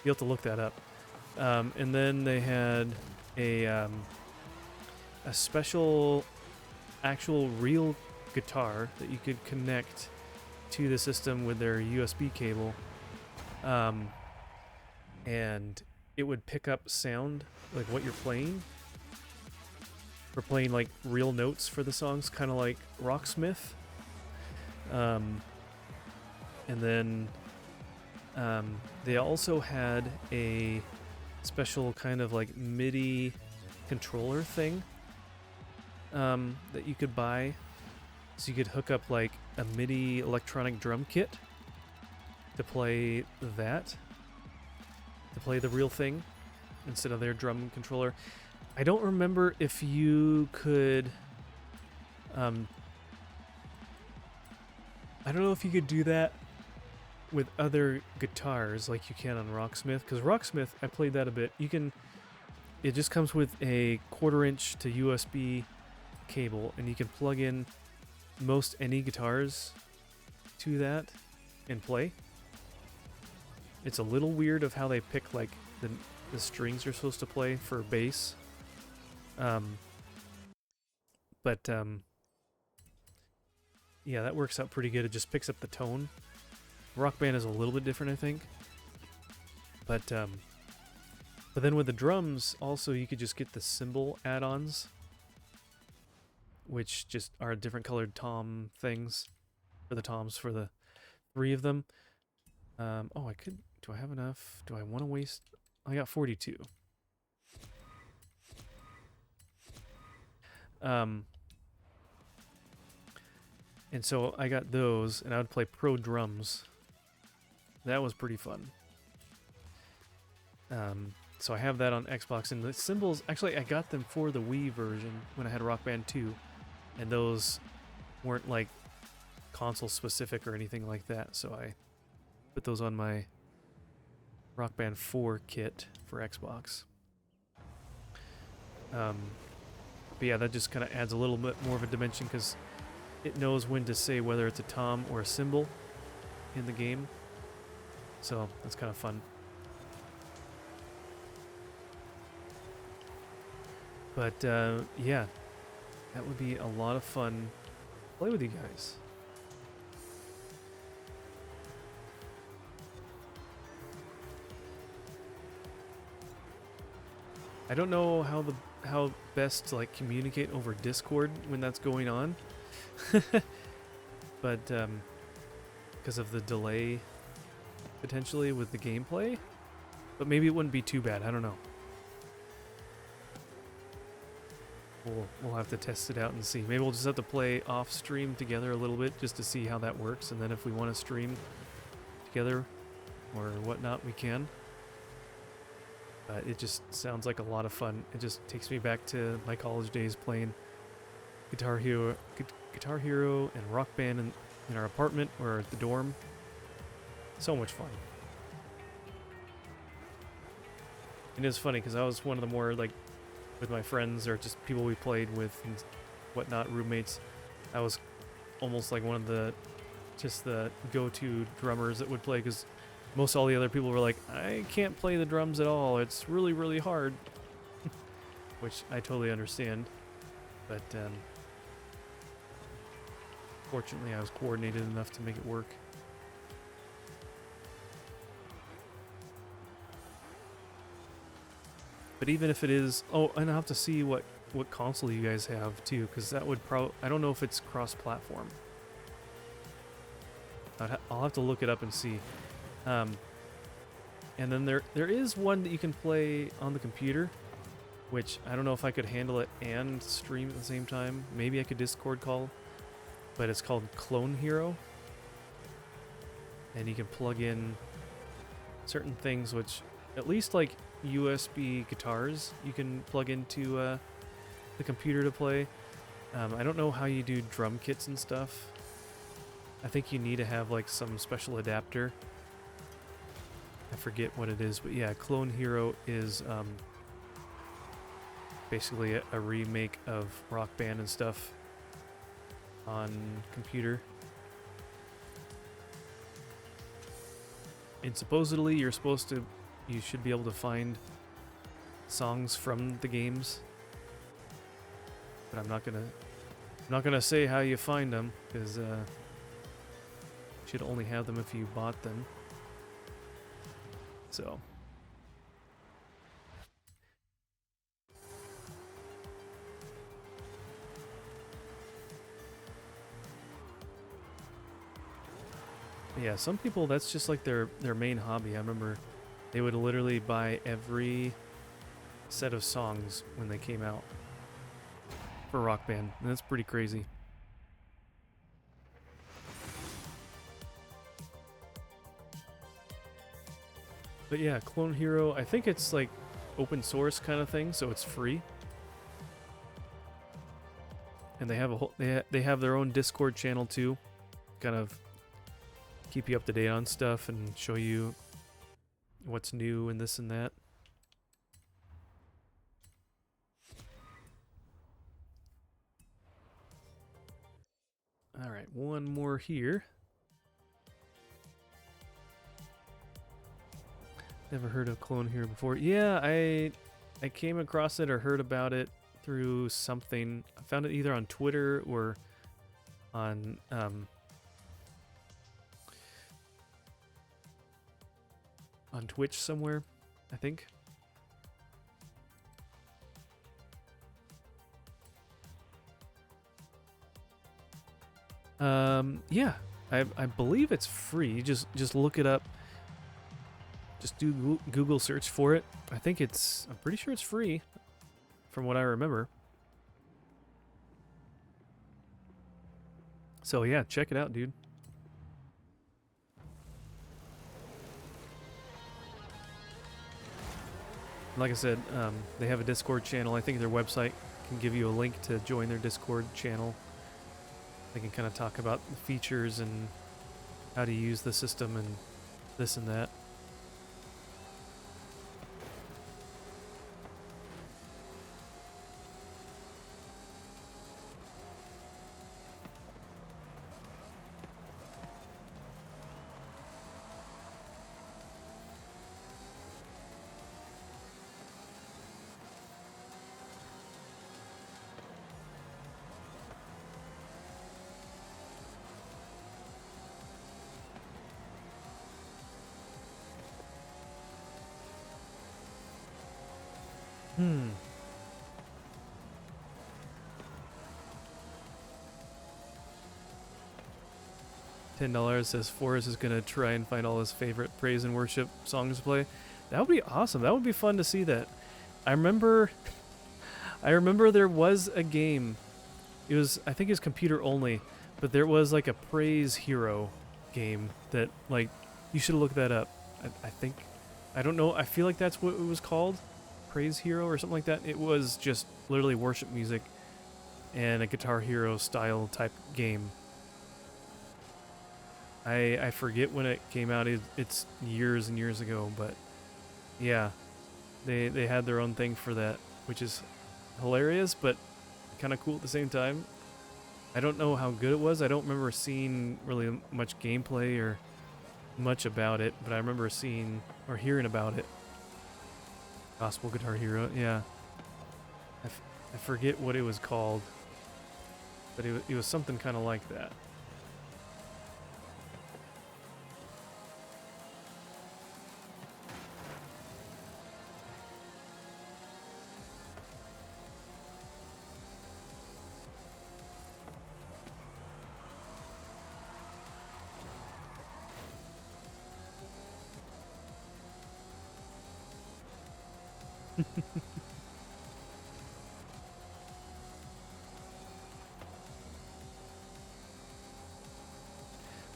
You'll have to look that up. And then they had a special, actual, real guitar that you could connect to the system with their USB cable, and it would pick up sound, like what you're playing. We're playing like real notes for the songs, kind of like Rocksmith. And then they also had a special kind of like MIDI controller thing that you could buy. So you could hook up like a MIDI electronic drum kit to play that, to play the real thing instead of their drum controller. I don't remember if you could, I don't know if you could do that with other guitars like you can on Rocksmith, because Rocksmith, I played that a bit. You can, it just comes with a 1/4" to USB cable, and you can plug in most any guitars to that and play. It's a little weird of how they pick like the strings you're supposed to play for bass. Yeah, that works out pretty good. It just picks up the tone. Rock Band is a little bit different, I think. But then with the drums, also you could just get the cymbal add-ons, which just are different colored tom things for the toms for the 3 of them. Oh, I could. Do I have enough? Do I want to waste? I got 42. And so I got those, and I would play pro drums. That was pretty fun. So I have that on Xbox, and the cymbals, actually I got them for the Wii version when I had Rock Band 2, and those weren't like console specific or anything like that, so I put those on my Rock Band 4 kit for Xbox. But yeah, that just kind of adds a little bit more of a dimension, because it knows when to say whether it's a tom or a cymbal in the game. So that's kind of fun. But yeah, that would be a lot of fun to play with you guys. I don't know how best to like communicate over Discord when that's going on. But because of the delay potentially with the gameplay, but maybe it wouldn't be too bad. I don't know. We'll have to test it out and see. Maybe we'll just have to play off stream together a little bit just to see how that works, and then if we want to stream together or whatnot, we can. It just sounds like a lot of fun. It just takes me back to my college days playing Guitar Hero and Rock Band in our apartment or at the dorm. So much fun. And it's funny because I was one of the more like with my friends or just people we played with and whatnot, roommates. I was almost like one of the go-to drummers that would play, because most all the other people were like, I can't play the drums at all. It's really, really hard. Which I totally understand. But fortunately, I was coordinated enough to make it work. But even if it is... Oh, and I'll have to see what console you guys have, too, because that would probably... I don't know if it's cross-platform. I'll have to look it up and see. And then there is one that you can play on the computer, which I don't know if I could handle it and stream at the same time. Maybe I could Discord call, but it's called Clone Hero. And you can plug in certain things, which at least like USB guitars you can plug into the computer to play. I don't know how you do drum kits and stuff. I think you need to have like some special adapter. I forget what it is, but yeah, Clone Hero is basically a remake of Rock Band and stuff on computer. And supposedly you should be able to find songs from the games. But I'm not gonna say how you find them, because you should only have them if you bought them. So. Yeah, some people, that's just like their main hobby. I remember they would literally buy every set of songs when they came out for Rock Band, and that's pretty crazy. But yeah, Clone Hero, I think it's like open source kind of thing, so it's free. And they have a whole they have their own Discord channel too, kind of keep you up to date on stuff and show you what's new and this and that. All right, one more here. Never heard of Clone Hero before. Yeah, I came across it or heard about it through something. I found it either on Twitter or on Twitch somewhere, I think. Yeah, I believe it's free. Just look it up. Just do Google search for it. I'm pretty sure it's free, from what I remember. So yeah, check it out, dude. Like I said, they have a Discord channel. I think their website can give you a link to join their Discord channel. They can kind of talk about the features and how to use the system and this and that. $10 says Forrest is gonna try and find all his favorite praise and worship songs to play. That would be awesome. That would be fun to see that. I remember there was a game. I think it was computer only, but there was like a praise hero game that, like, you should look that up. I think, I don't know. I feel like that's what it was called, Praise Hero or something like that. It was just literally worship music and a Guitar Hero style type game. I forget when it came out. It's years and years ago, but yeah, they had their own thing for that, which is hilarious, but kind of cool at the same time. I don't know how good it was. I don't remember seeing really much gameplay or much about it, but I remember seeing or hearing about it. Gospel Guitar Hero, yeah. I forget what it was called, but it was something kind of like that.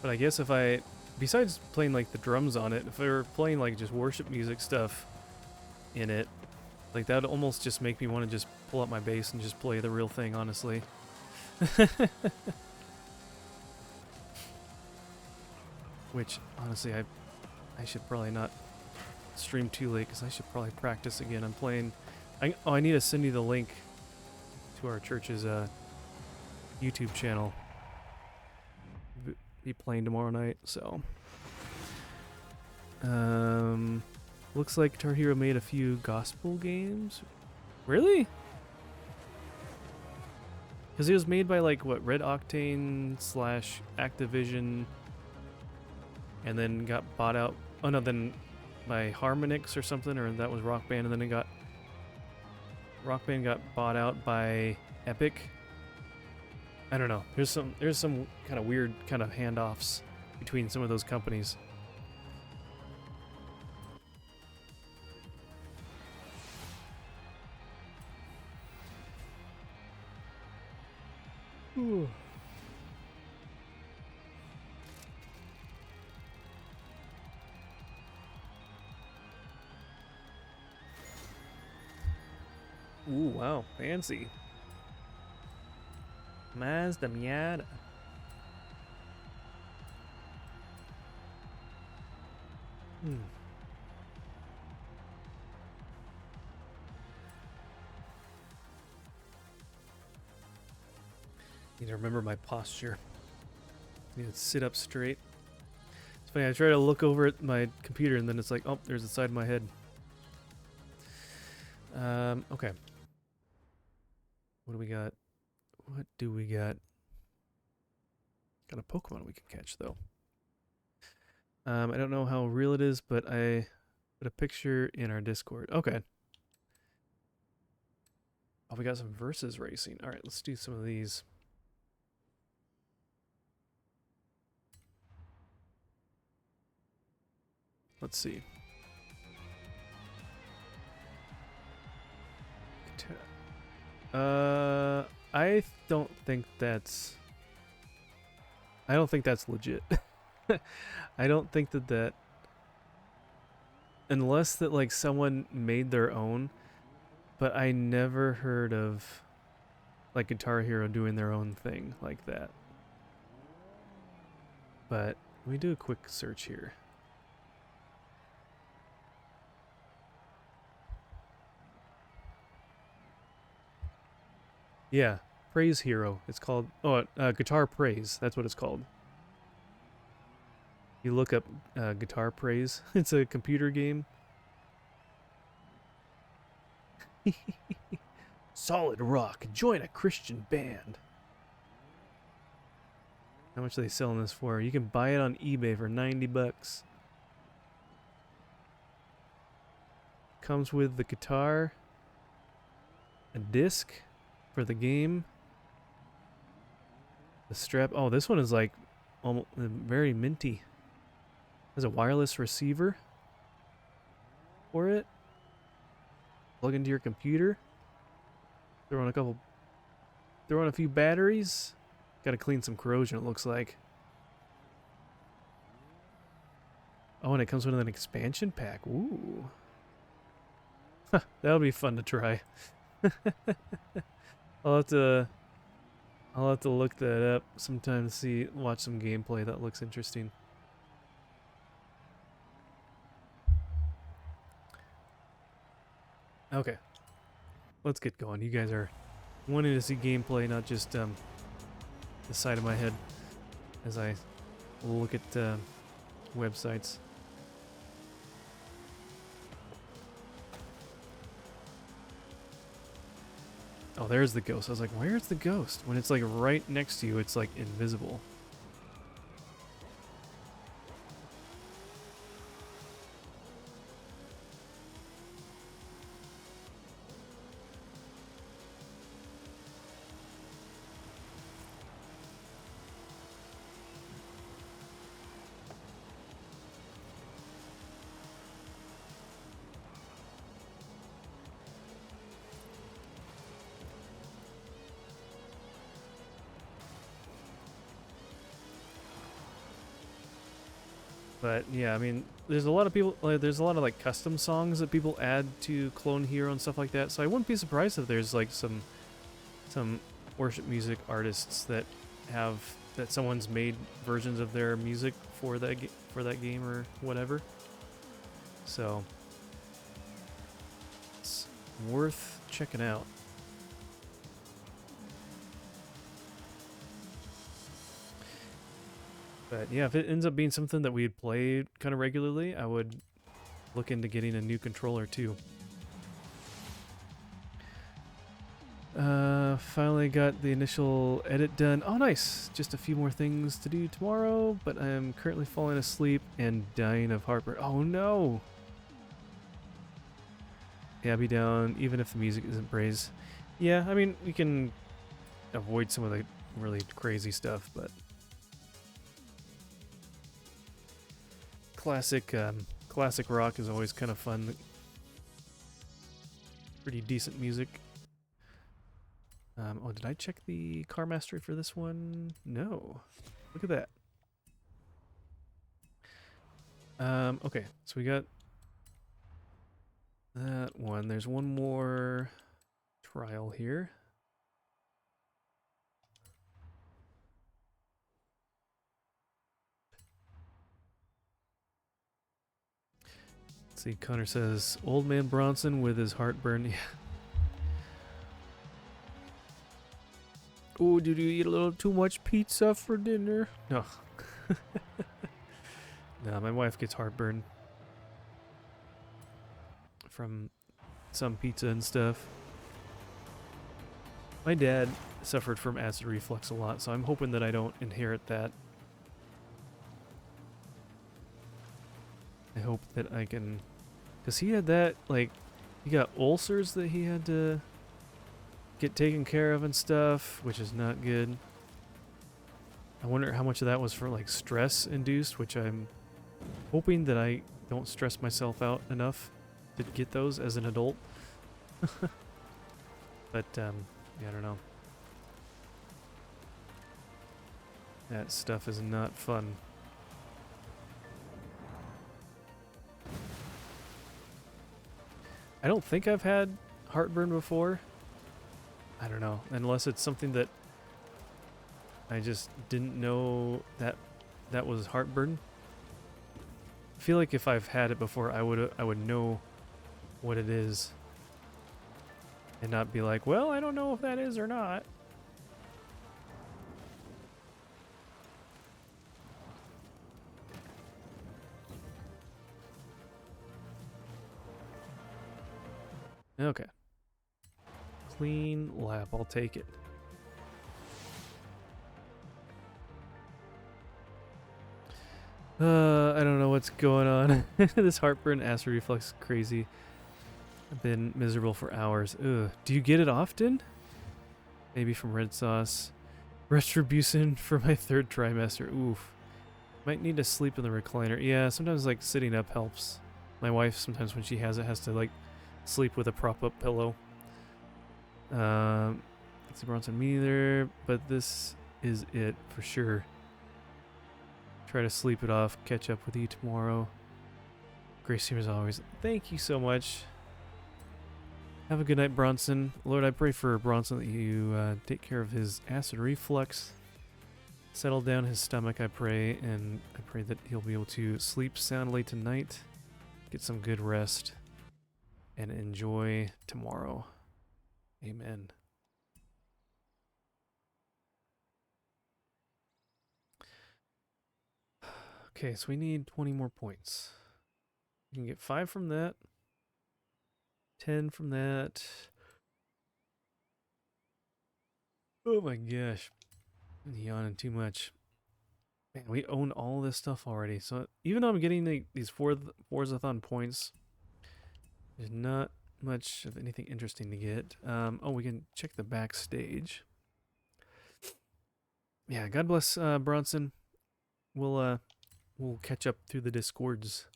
But I guess besides playing like the drums on it, if I were playing like just worship music stuff in it, like that would almost just make me want to just pull up my bass and just play the real thing, honestly. Which, honestly, I should probably not stream too late, because I should probably practice again. I'm playing I need to send you the link to our church's YouTube channel. Be playing tomorrow night, so. Looks like Guitar Hero made a few gospel games. Really? Because it was made by like what, Red Octane / Activision, and then got bought out. Oh no, then by Harmonix or something, or that was Rock Band, and then it got Rock Band got bought out by Epic. I don't know. There's some kind of weird kind of handoffs between some of those companies. Ooh. Ooh, wow, fancy. Mazda Miata. Need to remember my posture. Need to sit up straight. It's funny, I try to look over at my computer and then it's like, oh, there's the side of my head. Okay. What do we got? What do we got? Got a Pokemon we can catch, though. I don't know how real it is, but I put a picture in our Discord. Okay. Oh, we got some versus racing. All right, let's do some of these. Let's see. I don't think that's... I don't think that's legit. I don't think that... Unless that, like, someone made their own, but I never heard of, like, Guitar Hero doing their own thing like that. But let me do a quick search here. Yeah, Praise Hero. It's called... Oh, Guitar Praise. That's what it's called. You look up Guitar Praise. It's a computer game. Solid rock. Join a Christian band. How much are they selling this for? You can buy it on eBay for 90 bucks. Comes with the guitar, a disc for the game, the strap. Oh, this one is like almost very minty. Has a wireless receiver for it. Plug into your computer. Throw in a few batteries. Got to clean some corrosion, it looks like. Oh, and it comes with an expansion pack. Ooh. That'll be fun to try. I'll have to look that up sometime to watch some gameplay. That looks interesting. Okay. Let's get going. You guys are wanting to see gameplay, not just the side of my head as I look at websites. Oh, there's the ghost. I was like, where's the ghost? When it's like right next to you, it's like invisible. But yeah, I mean, there's a lot of people, there's a lot of like custom songs that people add to Clone Hero and stuff like that. So I wouldn't be surprised if there's like some worship music artists that someone's made versions of their music for that game or whatever. So worth checking out. But yeah, if it ends up being something that we'd play kind of regularly, I would look into getting a new controller too. Finally got the initial edit done. Oh, nice! Just a few more things to do tomorrow, but I am currently falling asleep and dying of heartburn. Oh no! Yeah, I'll be down even if the music isn't praised. Yeah, I mean, we can avoid some of the really crazy stuff, but classic rock is always kind of fun. Pretty decent music. Oh, did I check the car mastery for this one? No. Look at that. Okay, so we got that one. There's one more trial here. Let's see, Connor says, Old Man Bronson with his heartburn. Yeah. Oh, did you eat a little too much pizza for dinner? No. No, my wife gets heartburn from some pizza and stuff. My dad suffered from acid reflux a lot, so I'm hoping that I don't inherit that. I hope that I can... Because he had that, like, he got ulcers that he had to get taken care of and stuff, which is not good. I wonder how much of that was for, like, stress induced, which I'm hoping that I don't stress myself out enough to get those as an adult. But, yeah, I don't know. That stuff is not fun. I don't think I've had heartburn before. I don't know, unless it's something that I just didn't know that was heartburn. I feel like if I've had it before, I would know what it is and not be like, well, I don't know if that is or not. Okay. Clean lap, I'll take it. I don't know what's going on. This heartburn, acid reflux, crazy. I've been miserable for hours. Ugh. Do you get it often? Maybe from red sauce. Retribution for my third trimester. Oof. Might need to sleep in the recliner. Yeah, sometimes like sitting up helps. My wife sometimes when she has it has to like sleep with a prop up pillow. It's Bronson me either, but this is it for sure. Try to sleep it off, catch up with you tomorrow. Grace here as always. Thank you so much. Have a good night, Bronson. Lord, I pray for Bronson that you take care of his acid reflux. Settle down his stomach, I pray, and I pray that he'll be able to sleep soundly tonight, get some good rest, and enjoy tomorrow. Amen. Okay, so we need 20 more points. We can get 5 from that, 10 from that. Oh my gosh. I'm yawning too much. Man, we own all this stuff already. So even though I'm getting these Forzathon points, there's not much of anything interesting to get. Oh, we can check the backstage. Yeah, God bless Bronson. We'll catch up through the Discords.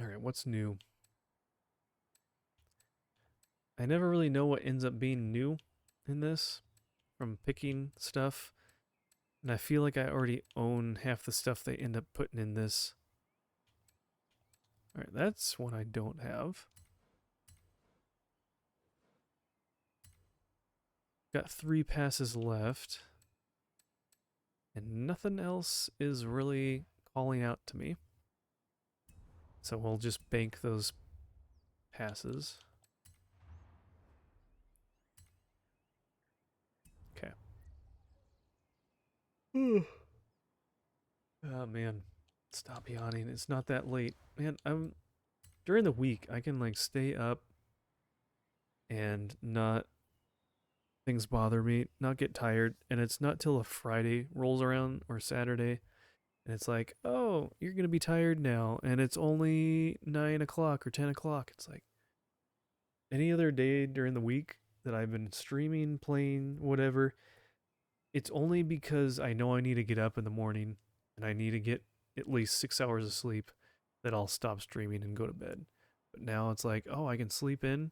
All right, what's new? I never really know what ends up being new in this from picking stuff. And I feel like I already own half the stuff they end up putting in this. All right, that's one I don't have. Got 3 passes left. And nothing else is really calling out to me. So we'll just bank those passes. Okay. Oh man, stop yawning. It's not that late. Man, I'm during the week I can like stay up and not things bother me, not get tired, and it's not till a Friday rolls around or Saturday and it's like, oh, you're gonna be tired now, and it's only 9 o'clock or 10 o'clock. It's like any other day during the week that I've been streaming, playing, whatever. It's only because I know I need to get up in the morning and I need to get at least 6 hours of sleep that I'll stop streaming and go to bed. But now it's like, oh, I can sleep in.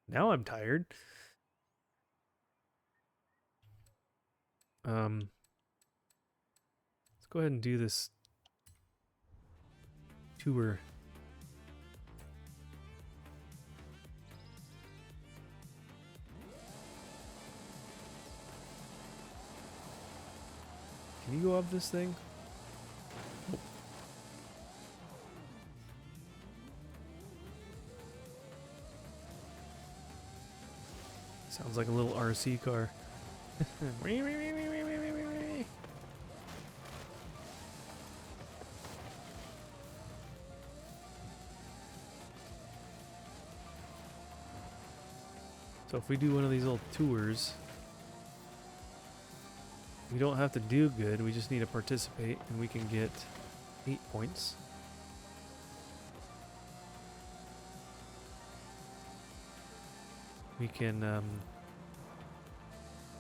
Now I'm tired. Let's go ahead and do this tour. Can you go up this thing? Sounds like a little RC car. So if we do one of these little tours, we don't have to do good, we just need to participate, and we can get 8 points. We can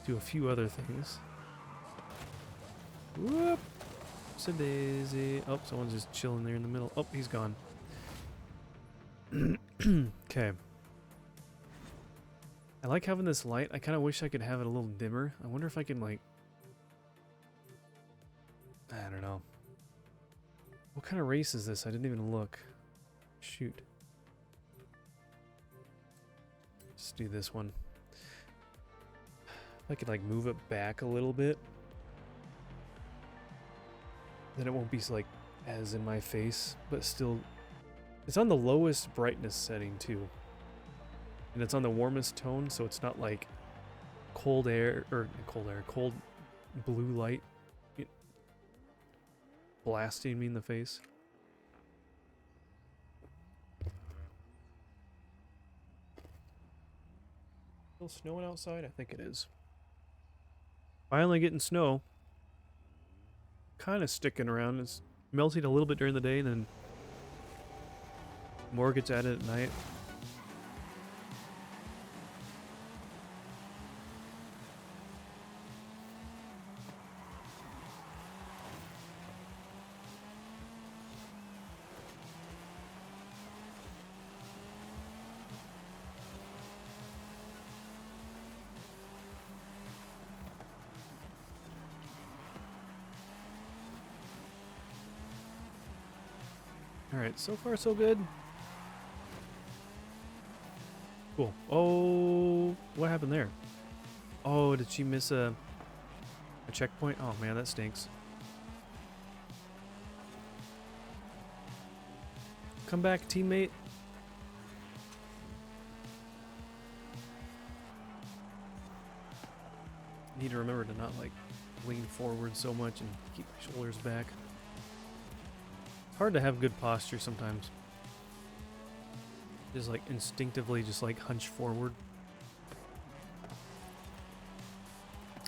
do a few other things. Whoop! So daisy. Oh, someone's just chilling there in the middle. Oh, he's gone. Okay. I like having this light. I kind of wish I could have it a little dimmer. I wonder if I can, like... I don't know. What kind of race is this? I didn't even look. Shoot. Let's do this one. If I could, like, move it back a little bit, then it won't be, like, as in my face, but still... It's on the lowest brightness setting, too. And it's on the warmest tone, so it's not, like, cold blue light blasting me in the face. Still snowing outside? I think it is. Finally getting snow. Kind of sticking around. It's melting a little bit during the day, and then more gets added at night. Alright, so far so good. Cool. Oh, what happened there? Oh, did she miss a checkpoint? Oh man, that stinks. Come back, teammate. Need to remember to not, like, lean forward so much and keep my shoulders back. It's hard to have good posture sometimes. Just, like, instinctively just, like, hunch forward.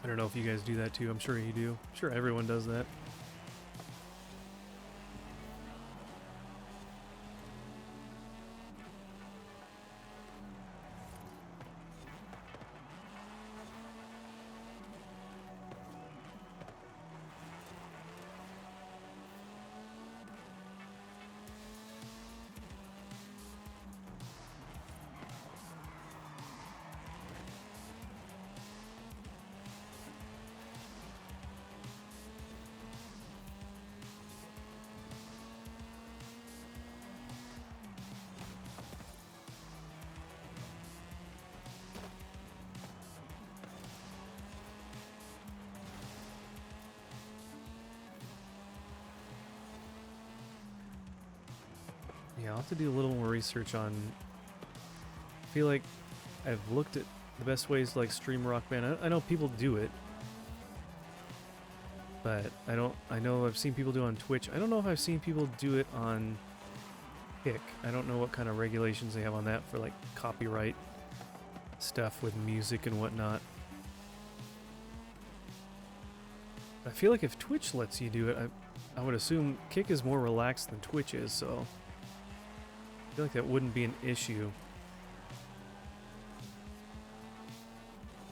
I don't know if you guys do that too. I'm sure you do. I'm sure everyone does that. Yeah, I'll have to do a little more research on. I feel like I've looked at the best ways to like stream Rock Band. I know people do it, but I don't. I know I've seen people do it on Twitch. I don't know if I've seen people do it on Kick. I don't know what kind of regulations they have on that for like copyright stuff with music and whatnot. I feel like if Twitch lets you do it, I would assume Kick is more relaxed than Twitch is, so I feel like that wouldn't be an issue.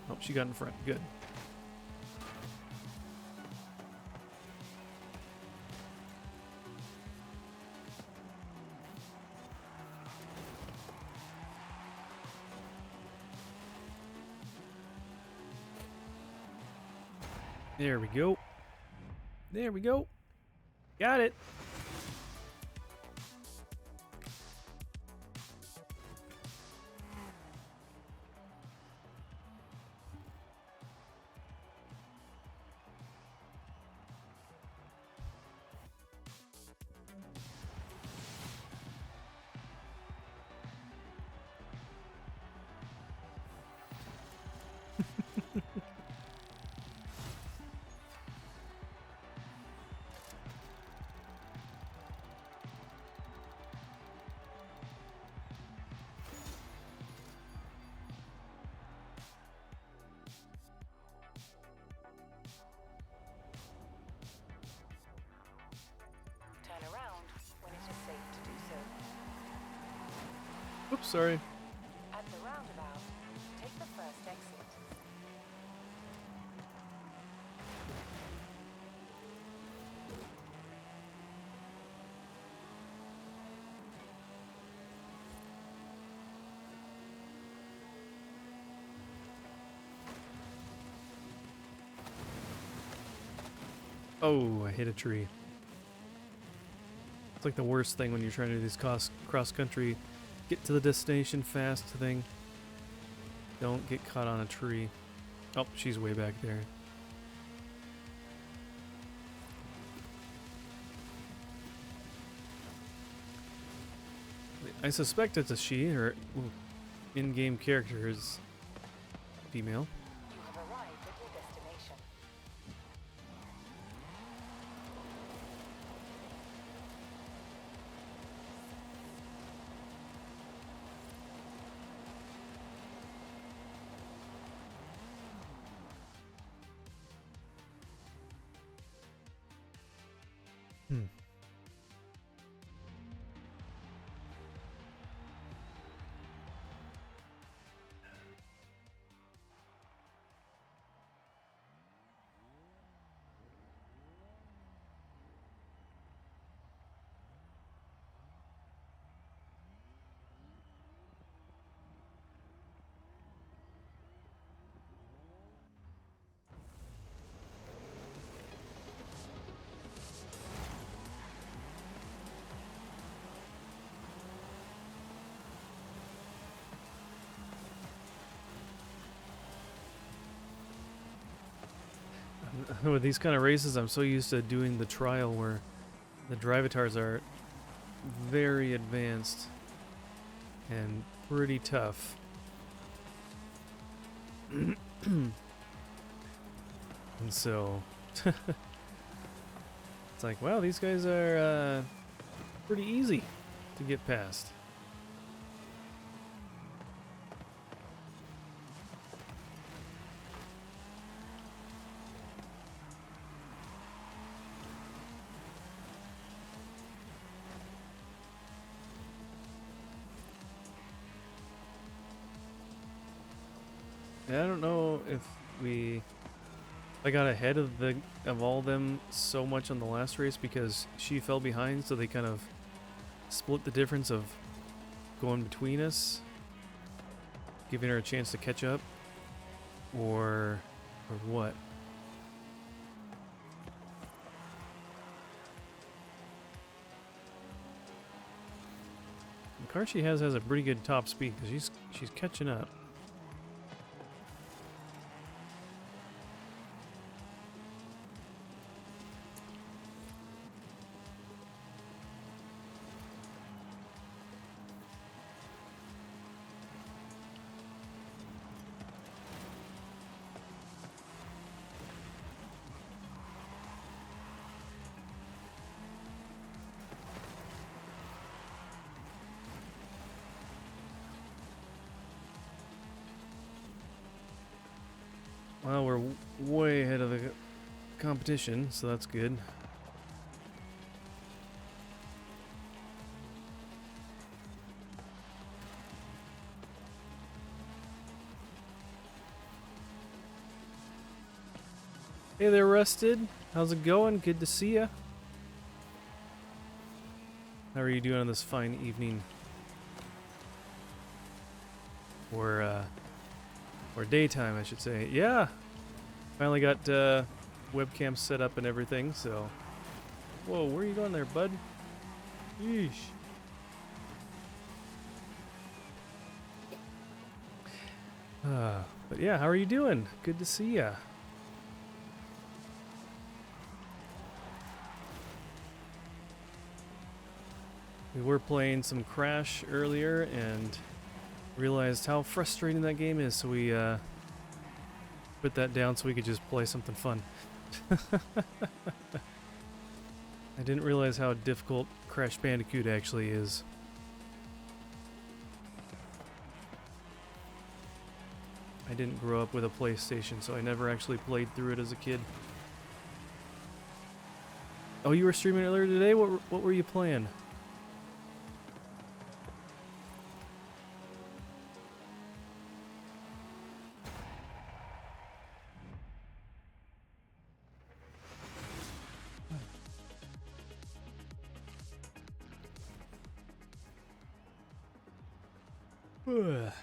Oh, she got in front. Good. There we go. There we go. Got it. Turn around when it is safe to do so. Oops, sorry. At the roundabout, take the first exit. Oh, I hit a tree. It's like the worst thing when you're trying to do this cross-country, get to the destination fast thing. Don't get caught on a tree. Oh, she's way back there. I suspect it's a she. Her in-game character is female. You have arrived at your destination. Hmm. With these kind of races, I'm so used to doing the trial where the drivatars are very advanced and pretty tough. And so it's like, wow, these guys are pretty easy to get past. I don't know if I got ahead of all them so much on the last race because she fell behind, so they kind of split the difference of going between us, giving her a chance to catch up, or what. The car she has a pretty good top speed because she's catching up. Well, we're way ahead of the competition, so that's good. Hey there, Rusted. How's it going? Good to see ya. How are you doing on this fine evening? Or daytime, I should say. Yeah, finally got webcam set up and everything. So, whoa, where are you going there, bud? Yeesh. But yeah, how are you doing? Good to see ya. We were playing some Crash earlier and realized how frustrating that game is, so we put that down so we could just play something fun. I didn't realize how difficult Crash Bandicoot actually is. I didn't grow up with a PlayStation, so I never actually played through it as a kid. Oh, you were streaming earlier today? What were you playing? Ugh.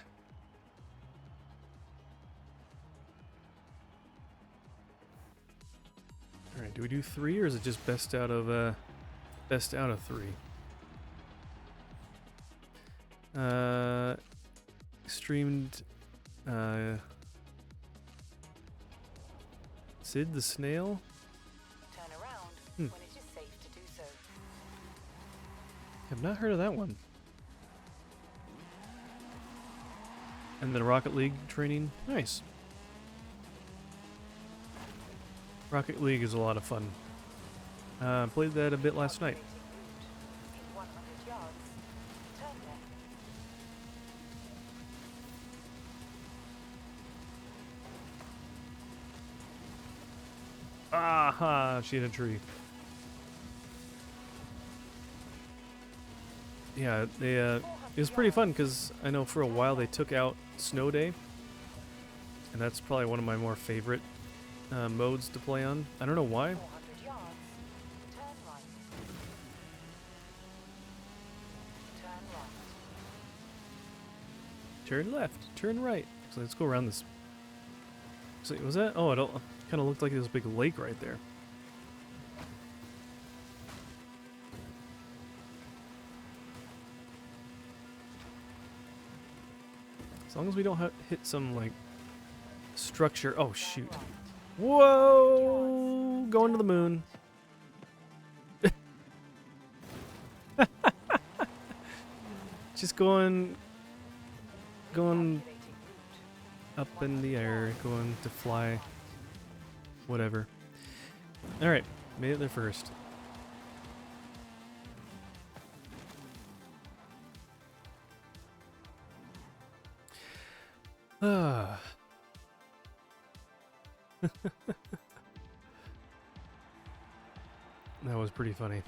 Alright, do we do 3 or is it just best out of 3? Streamed Sid the Snail? Turn around Hmm. when it is safe to do so. Have not heard of that one. And then Rocket League training? Nice. Rocket League is a lot of fun. Played that a bit last night. In 100 yards, turn left. Aha! She hit a tree. Yeah, they it was pretty fun because I know for a while they took out Snow Day, and that's probably one of my more favorite modes to play on. I don't know why. 400 yards, turn right. Turn left. Turn left, turn right. So let's go around this. So was that? Oh, it kind of looked like this big lake right there. As long as we don't hit some like structure. Oh shoot! Whoa! Going to the moon. Just going Calculating route. up in the air, going to fly. Whatever. All right, made it there first. Ah. That was pretty funny.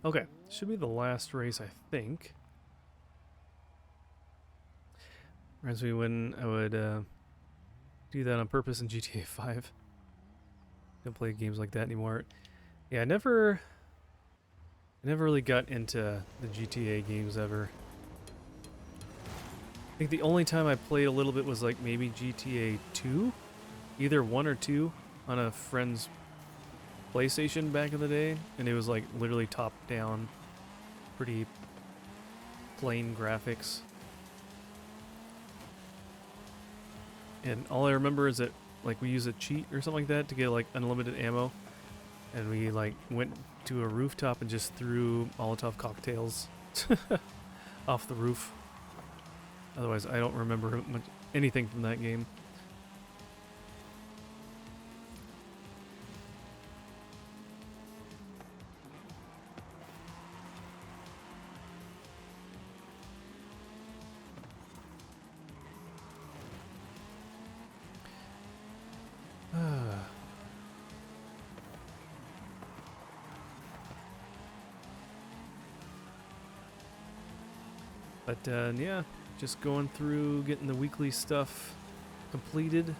Okay, should be the last race, I think. Reminds me when I would do that on purpose in GTA 5. Don't play games like that anymore. Yeah, I never really got into the GTA games ever. I think the only time I played a little bit was like maybe GTA 2, either 1 or 2 on a friend's PlayStation back in the day, and it was like literally top down, pretty plain graphics. And all I remember is that like we used a cheat or something like that to get like unlimited ammo, and we like went to a rooftop and just threw Molotov cocktails off the roof. Otherwise, I don't remember anything from that game. But yeah, just going through getting the weekly stuff completed.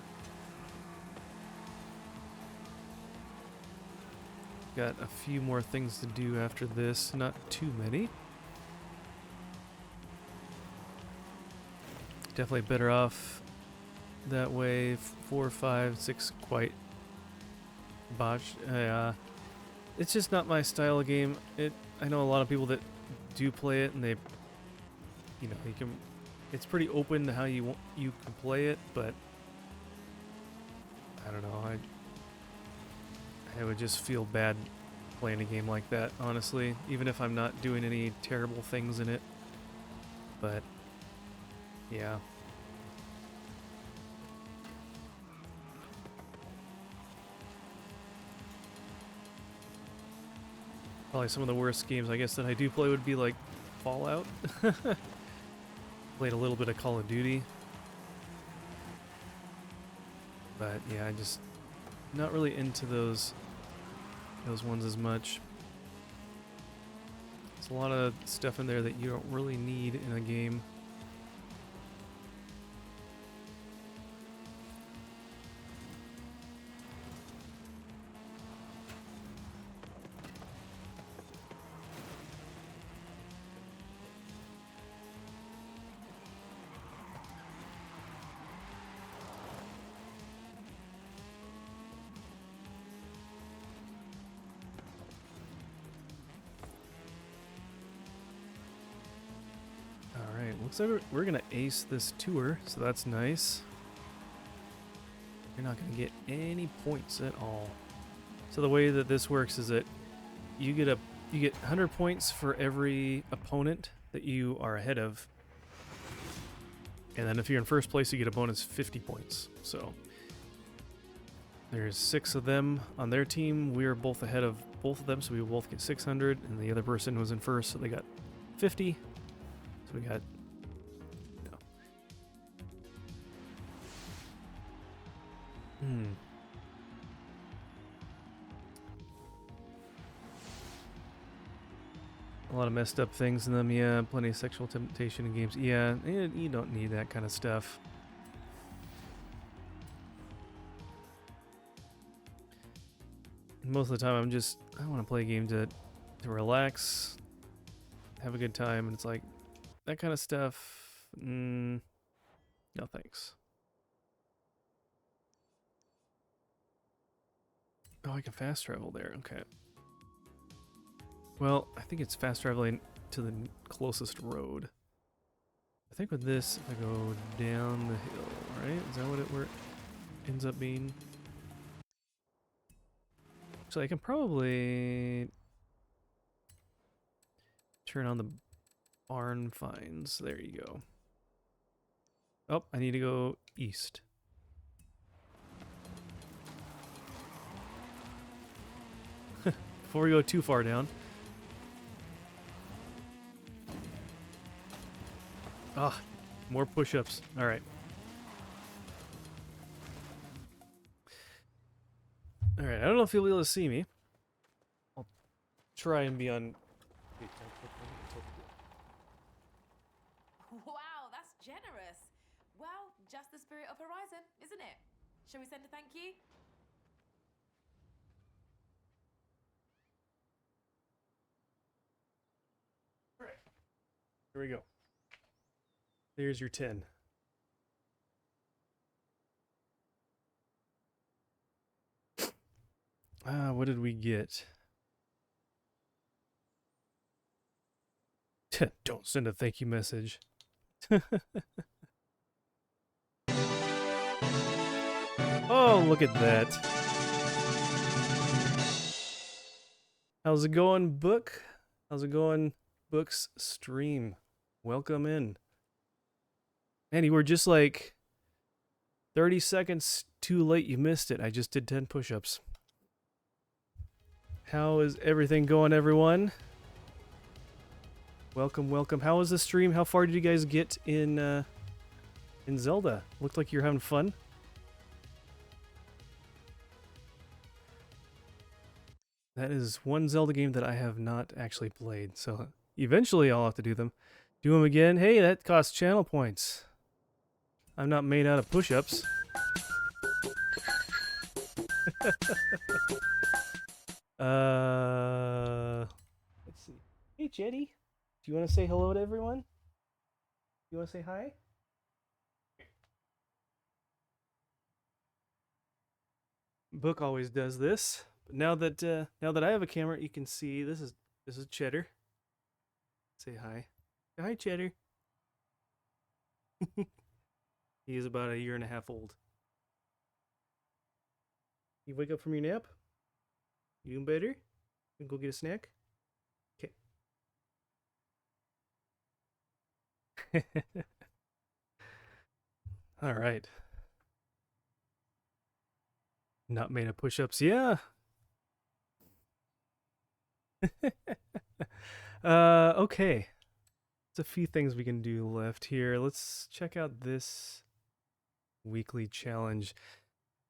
Got a few more things to do after this, not too many. Definitely better off that way. 4, 5, 6 quite botched. It's just not my style of game. I know a lot of people that do play it, and they, you know, you can. It's pretty open to how you can play it, but I don't know. I would just feel bad playing a game like that, honestly, even if I'm not doing any terrible things in it. But yeah. Probably some of the worst games I guess that I do play would be like Fallout. Played a little bit of Call of Duty. But yeah, I just not really into those ones as much. There's a lot of stuff in there that you don't really need in a game. Alright, looks like we're gonna ace this tour, so that's nice. You're not gonna get any points at all. So the way that this works is that you get 100 points for every opponent that you are ahead of. And then if you're in first place, you get a bonus 50 points. So there's 6 of them on their team. We're both ahead of both of them, so we will both get 600. And the other person was in first, so they got 50. So we got, you know. A lot of messed up things in them, yeah. Plenty of sexual temptation in games. Yeah, you don't need that kind of stuff. Most of the time, I want to play a game to relax, have a good time, and it's like, that kind of stuff, no thanks. Oh, I can fast travel there, okay. Well, I think it's fast traveling to the closest road. I think with this, if I go down the hill, right? Is that what it ends up being? So I can probably turn on the barn finds. There you go. Oh, I need to go east. Before we go too far down. Ah, more push-ups. All right. All right, I don't know if you'll be able to see me. I'll try and be on... Wow, that's generous. Well, just the spirit of Horizon, isn't it? Shall we send a thank you? All right. Here we go. There's your 10. What did we get? Don't send a thank you message. Oh, look at that. How's it going, Book? How's it going, Book's stream? Welcome in. Man, you were just like 30 seconds too late. You missed it. I just did 10 push-ups. How is everything going, everyone? Welcome, welcome. How was the stream? How far did you guys get in Zelda? Looked like you're having fun. That is one Zelda game that I have not actually played, so eventually I'll have to do them. Do them again. Hey, that costs channel points. I'm not made out of push-ups. Let's see. Hey, Jetty. Do you want to say hello to everyone? You want to say hi? Book always does this, but now that I have a camera, you can see this is Cheddar. Say hi. Hi, Cheddar. He is about a year and a half old. You wake up from your nap? You doing better? You can go get a snack? Okay. All right. Not made of push-ups. Yeah. Okay. There's a few things we can do left here. Let's check out this weekly challenge.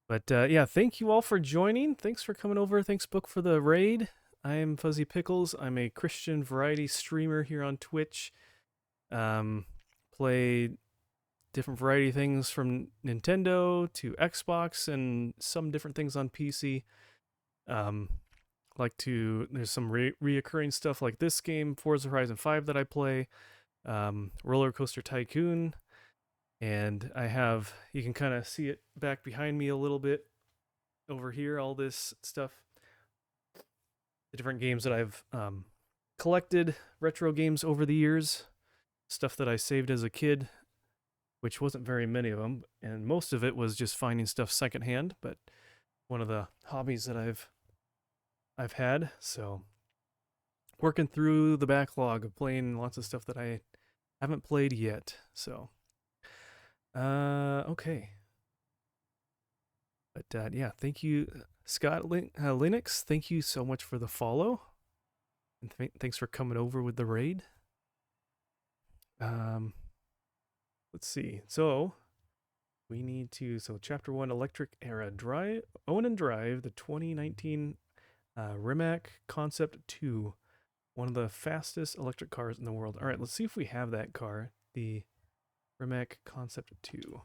But yeah, thank you all for joining. Thanks for coming over. Thanks, Book, for the raid. I am Fuzzy Pickles. I'm a Christian variety streamer here on Twitch. Play different variety things from Nintendo to Xbox and some different things on PC. There's some reoccurring stuff like this game, Forza Horizon 5 that I play, Roller Coaster Tycoon, and you can kind of see it back behind me a little bit over here, all this stuff. The different games that I've collected, retro games over the years, stuff that I saved as a kid, which wasn't very many of them, and most of it was just finding stuff secondhand, but one of the hobbies that I've had, so working through the backlog of playing lots of stuff that I haven't played yet. So okay. But yeah, thank you, Scott Linux. Thank you so much for the follow, and thanks for coming over with the raid. Let's see. So we need to chapter 1, electric era, own and drive the 2019 Rimac Concept 2, one of the fastest electric cars in the world. All right, let's see if we have that car, the Rimac Concept 2.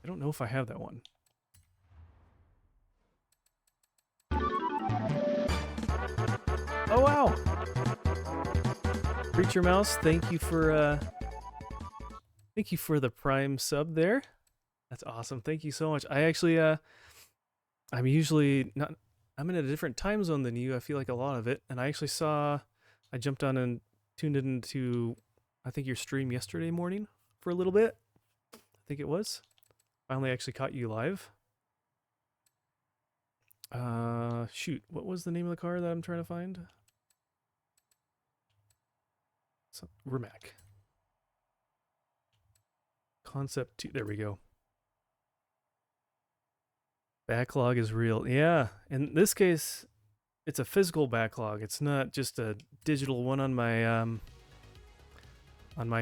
I don't know if I have that one. Oh wow! Preacher Mouse, thank you for the Prime sub there. That's awesome. Thank you so much. I actually I'm usually not I'm in a different time zone than you. I feel like a lot of it. And I jumped on and tuned into, I think, your stream yesterday morning for a little bit. I think it was. Finally actually caught you live. Shoot. What was the name of the car that I'm trying to find? Rimac. Concept 2. There we go. Backlog is real. Yeah. In this case, it's a physical backlog. It's not just a digital one on my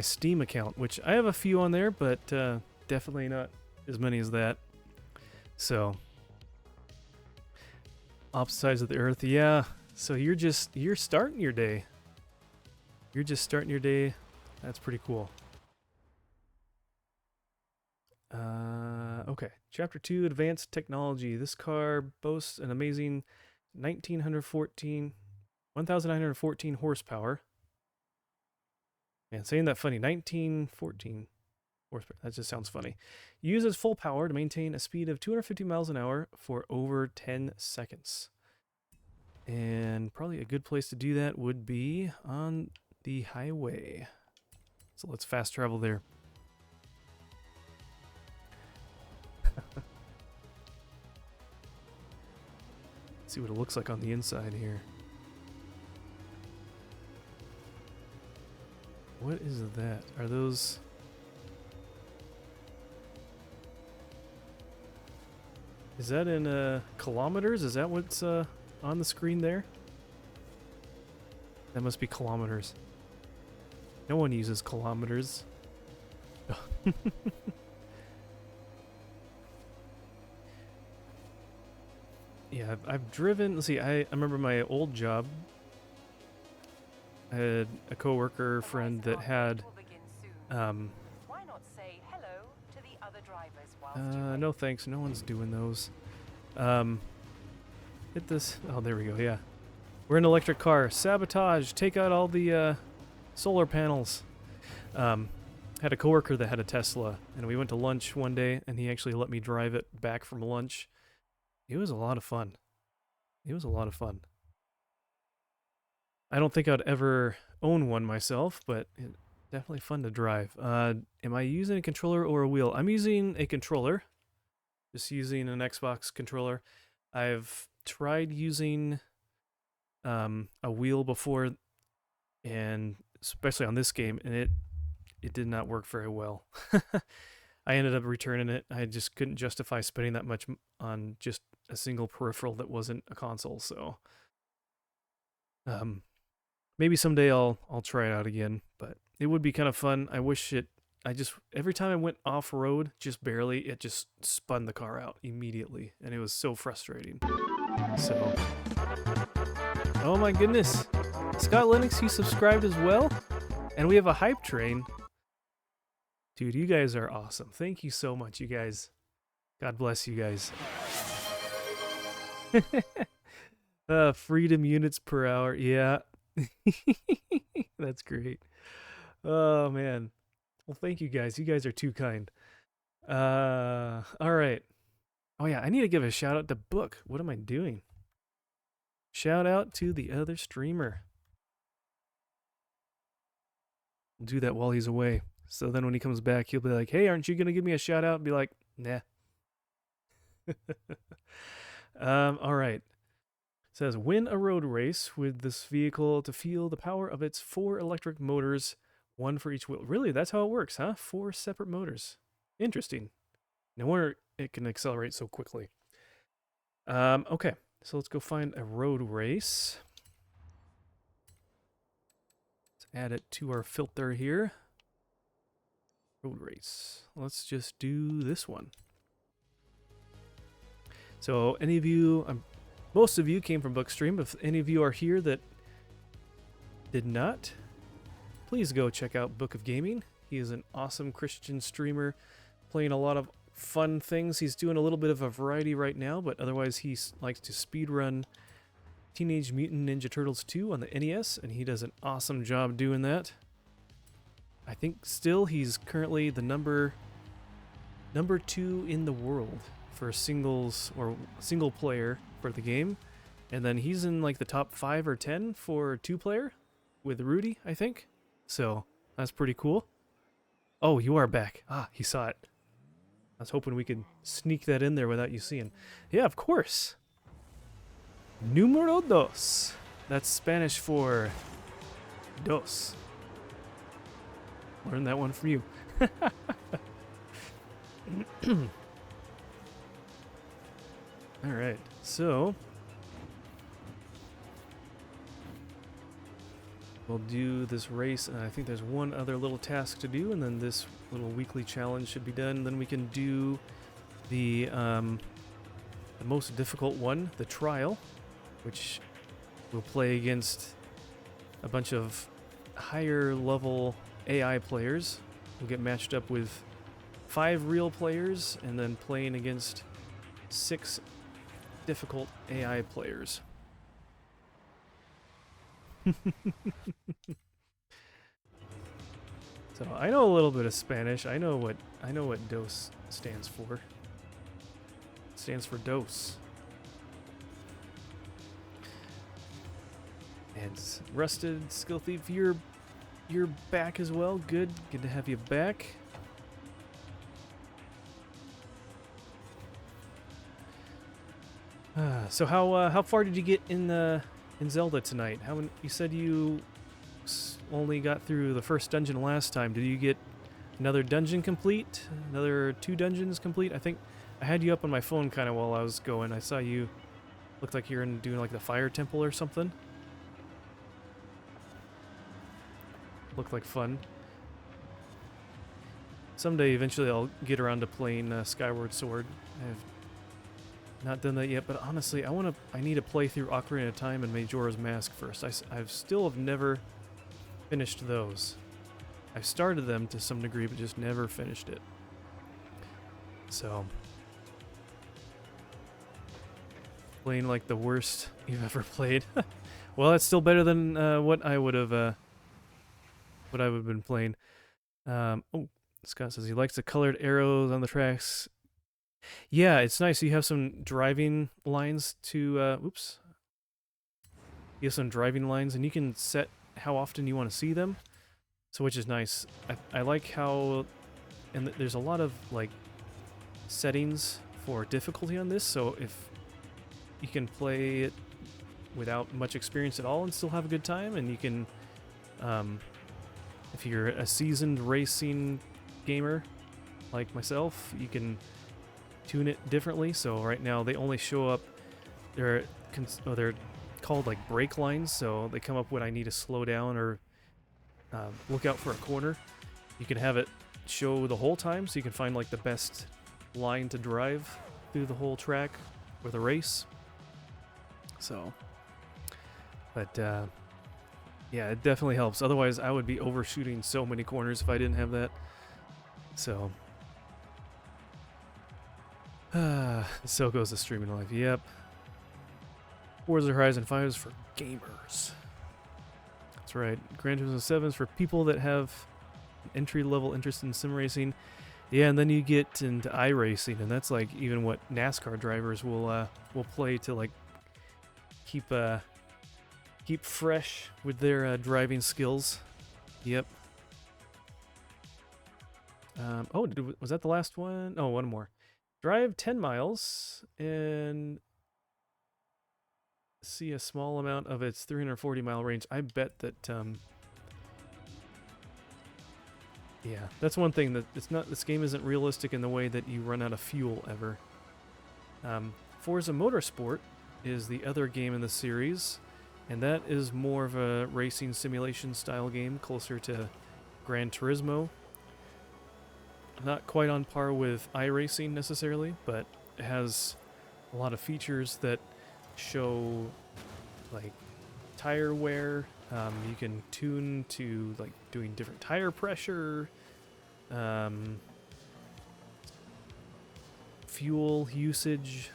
Steam account, which I have a few on there, but definitely not as many as that. So, opposite sides of the earth. Yeah. So you're starting your day. You're just starting your day. That's pretty cool. Okay. Chapter 2, Advanced Technology. This car boasts an amazing 1,914 horsepower. Man, saying that funny. 1914 horsepower. That just sounds funny. Uses full power to maintain a speed of 250 miles an hour for over 10 seconds. And probably a good place to do that would be on the highway. So let's fast travel there. See what it looks like on the inside here. What is that? Are those... Is that in kilometers? Is that what's on the screen there? That must be kilometers. No one uses kilometers. Yeah, I've driven... Let's see, I remember my old job. I had a coworker The rice friend that car break had will begin soon. um, Why not say hello to the other drivers whilst you wait? no thanks, no one's doing those. Um, hit this. Oh, there we go. Yeah, we're an electric car. Sabotage. Take out all the solar panels. Had a coworker that had a Tesla, and we went to lunch one day, and he actually let me drive it back from lunch. It was a lot of fun. It was a lot of fun. I don't think I'd ever own one myself, but it, definitely fun to drive. Am I using a controller or a wheel? I'm using a controller. Just using an Xbox controller. I've tried using a wheel before, and especially on this game, and it did not work very well. I ended up returning it. I just couldn't justify spending that much on just a single peripheral that wasn't a console. So, maybe someday I'll try it out again. But it would be kind of fun. I wish it. I just every time I went off road, just barely, it just spun the car out immediately, and it was so frustrating. So, oh my goodness, Scott Lennox, he subscribed as well, and we have a hype train. Dude, you guys are awesome. Thank you so much, you guys. God bless you guys. Freedom units per hour. Yeah. That's great. Oh, man. Well, thank you guys. You guys are too kind. All right. Oh, yeah. I need to give a shout out to Book. What am I doing? Shout out to the other streamer. I'll do that while he's away. So then when he comes back, he'll be like, hey, aren't you going to give me a shout out? And be like, nah. All right. It says, win a road race with this vehicle to feel the power of its 4 electric motors, one for each wheel. Really? That's how it works, huh? 4 separate motors. Interesting. No wonder it can accelerate so quickly. Okay. So let's go find a road race. Let's add it to our filter here. Road race. Let's just do this one. So any of you, most of you came from Bookstream. If any of you are here that did not, please go check out Book of Gaming. He is an awesome Christian streamer playing a lot of fun things. He's doing a little bit of a variety right now, but otherwise he likes to speedrun Teenage Mutant Ninja Turtles 2 on the NES, and he does an awesome job doing that. I think still he's currently the number 2 in the world for singles or single player for the game. And then he's in like the top 5 or 10 for 2-player with Rudy, I think. So that's pretty cool. Oh, you are back. Ah, he saw it. I was hoping we could sneak that in there without you seeing. Yeah, of course. Número dos. That's Spanish for dos. Learned that one from you. All right, so we'll do this race, and I think there's one other little task to do, and then this little weekly challenge should be done. Then we can do the most difficult one, the trial, which we'll play against a bunch of higher level AI players. We'll get matched up with 5 real players, and then playing against 6 difficult AI players. So I know a little bit of Spanish. I know what dos stands for. It stands for dos. And Rusted Skill Thief, you're back as well. Good to have you back. So how far did you get in Zelda tonight? You said you only got through the first dungeon last time. Did you get another dungeon complete? Another 2 dungeons complete? I think I had you up on my phone kind of while I was going. I saw you looked like you're doing like the fire temple or something. Looked like fun. Someday, eventually, I'll get around to playing Skyward Sword. I've not done that yet, but honestly, I need to play through Ocarina of Time and Majora's Mask first. I've still have never finished those. I started them to some degree, but just never finished it. So, playing like the worst you've ever played. Well, that's still better than what I would have been playing. Oh, Scott says he likes the colored arrows on the tracks. Yeah, it's nice. You have some driving lines to. Oops. You have some driving lines, and you can set how often you want to see them. So, which is nice. I like how, and there's a lot of like settings for difficulty on this. So if you can play it without much experience at all and still have a good time, and you can, if you're a seasoned racing gamer like myself, you can tune it differently. So right now they only show up, they're called like brake lines, so they come up when I need to slow down or look out for a corner. You can have it show the whole time, so you can find like the best line to drive through the whole track or the race. So, but yeah, it definitely helps. Otherwise, I would be overshooting so many corners if I didn't have that. So, so goes the streaming life. Yep. Forza Horizon 5 is for gamers. That's right. Gran Turismo 7 is for people that have entry-level interest in sim racing. Yeah, and then you get into iRacing, and that's like even what NASCAR drivers will play to like keep fresh with their driving skills. Yep. Oh, was that the last one? Oh, one more. Drive 10 miles and see a small amount of its 340-mile range. I bet that yeah, that's one thing that this game isn't realistic in the way that you run out of fuel ever. Forza Motorsport is the other game in the series, and that is more of a racing simulation style game, closer to Gran Turismo. Not quite on par with iRacing necessarily, but it has a lot of features that show like tire wear. You can tune to like doing different tire pressure, fuel usage,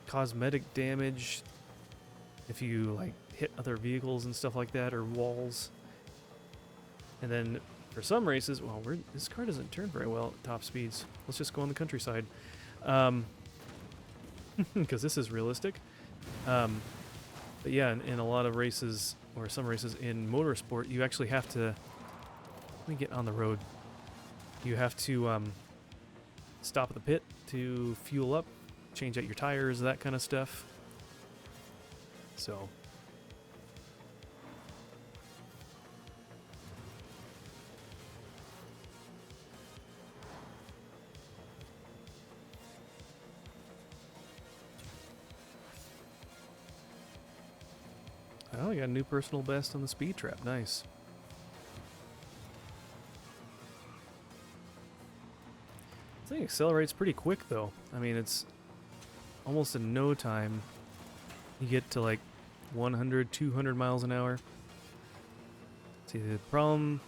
cosmetic damage if you like hit other vehicles and stuff like that, or walls. And then for some races, well, this car doesn't turn very well at top speeds. Let's just go on the countryside, because this is realistic. But yeah, in a lot of races, or some races in motorsport, you actually have to, let me get on the road. You have to stop at the pit to fuel up, change out your tires, that kind of stuff. So oh, I got a new personal best on the speed trap. Nice. This thing accelerates pretty quick, though. I mean, it's almost in no time. You get to like 100, 200 miles an hour. See, the problem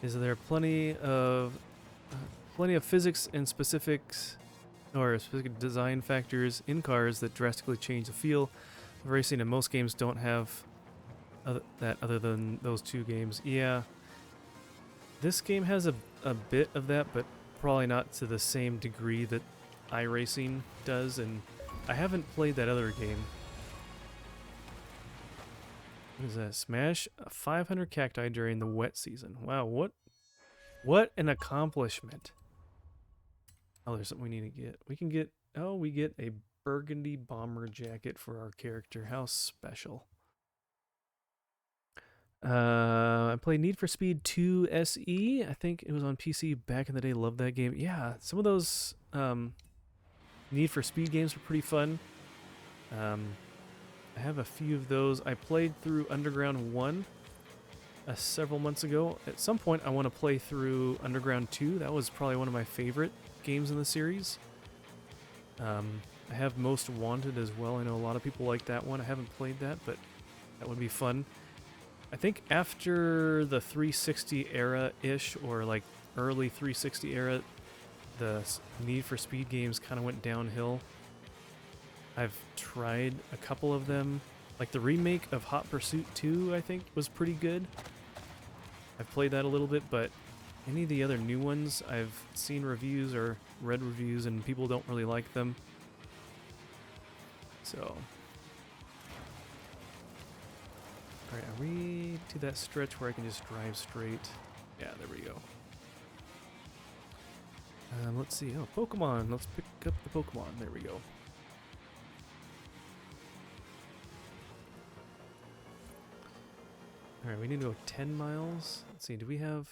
is there are plenty of physics and specifics, or specific design factors in cars that drastically change the feel of racing, and most games don't have that other than those two games. Yeah, this game has a bit of that, but probably not to the same degree that iRacing does, and I haven't played that other game. What is that? Smash 500 cacti during the wet season. Wow, what an accomplishment. Oh, there's something we need to get. We can get, oh, we get a burgundy bomber jacket for our character. How special. I played Need for Speed 2 SE. I think it was on PC back in the day. Loved that game. Yeah, some of those Need for Speed games were pretty fun. I have a few of those. I played through Underground 1 several months ago. At some point, I want to play through Underground 2. That was probably one of my favorite games in the series. I have Most Wanted as well. I know a lot of people like that one. I haven't played that, but that would be fun. I think after the 360 era-ish, or like early 360 era, the Need for Speed games kind of went downhill. I've tried a couple of them. Like the remake of Hot Pursuit 2, I think, was pretty good. I've played that a little bit, but any of the other new ones, I've seen reviews or read reviews, and people don't really like them. So... Alright, are we to that stretch where I can just drive straight? Yeah, there we go. Let's see. Oh, Pokemon. Let's pick up the Pokemon. There we go. Alright, we need to go 10 miles. Let's see, do we have...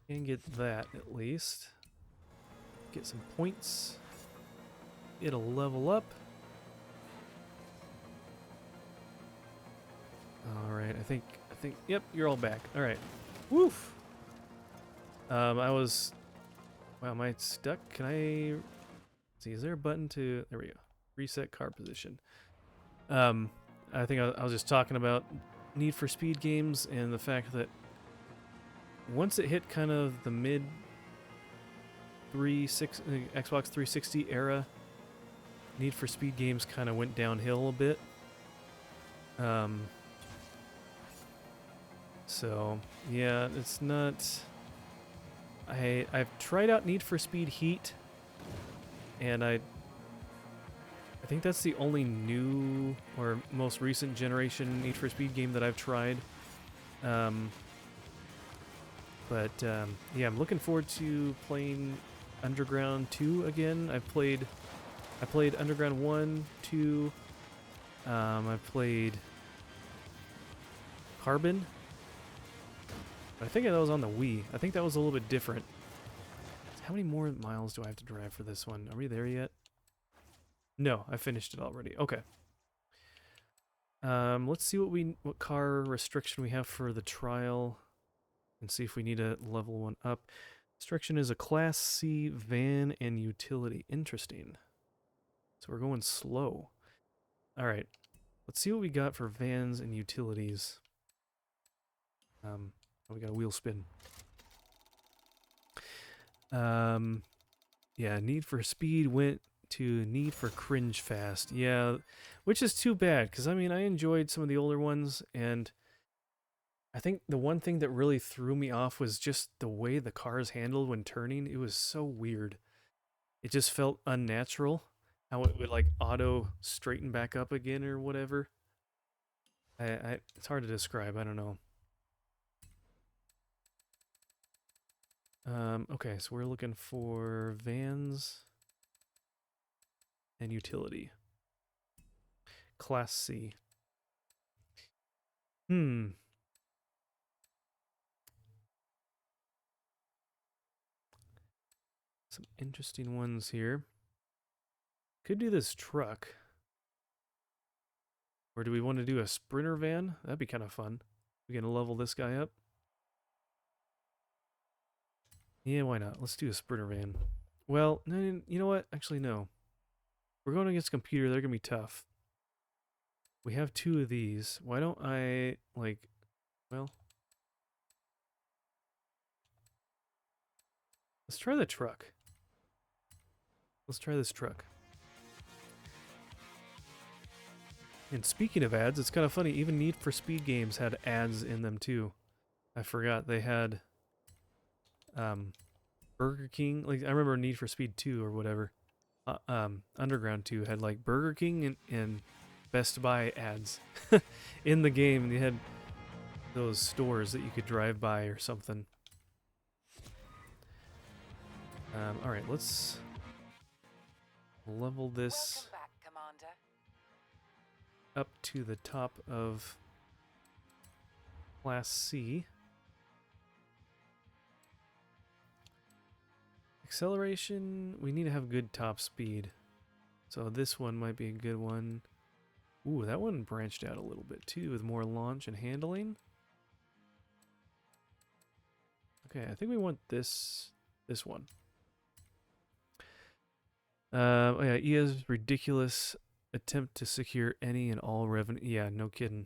Can get that, at least. Get some points. Get a level up. Alright, I think, yep, you're all back. Alright. Woof! I was... Wow, am I stuck? Can I... Let's see, is there a button to... There we go. Reset car position. I think I was just talking about Need for Speed games and the fact that once it hit kind of the mid Xbox 360 era, Need for Speed games kind of went downhill a bit. So yeah, it's not. I've tried out Need for Speed Heat, and I think that's the only new or most recent generation Need for Speed game that I've tried. Yeah, I'm looking forward to playing Underground 2 again. I played Underground 1, 2. I've played Carbon. But I think that was on the Wii. I think that was a little bit different. How many more miles do I have to drive for this one? Are we there yet? No, I finished it already. Okay. Let's see what car restriction we have for the trial, and see if we need to level one up. Restriction is a Class C van and utility. Interesting. So we're going slow. All right. Let's see what we got for vans and utilities. Oh, we got a wheel spin. Yeah, Need for Speed went to Need for Cringe Fast. Yeah, which is too bad, because I mean, I enjoyed some of the older ones, and I think the one thing that really threw me off was just the way the cars handled when turning. It was so weird. It just felt unnatural, how it would like auto straighten back up again or whatever. It's hard to describe. I don't know. Okay, so we're looking for vans and utility. Class C. Some interesting ones here. Could do this truck. Or do we want to do a sprinter van? That'd be kind of fun. We're going to level this guy up. Yeah, why not? Let's do a sprinter van. Well, no, you know what? Actually, no. We're going against a computer. They're going to be tough. We have two of these. Why don't I, like, well... Let's try the truck. Let's try this truck. And speaking of ads, it's kind of funny. Even Need for Speed games had ads in them, too. I forgot. They had... Burger King, like I remember Need for Speed 2 or whatever. Underground 2 had like Burger King and Best Buy ads in the game. They had those stores that you could drive by or something. All right, let's level this Welcome back, Commander. up to the top of Class C. Acceleration, we need to have good top speed. So this one might be a good one. Ooh, that one branched out a little bit too with more launch and handling. Okay, I think we want this one. Oh yeah, EA's ridiculous attempt to secure any and all revenue. Yeah, no kidding.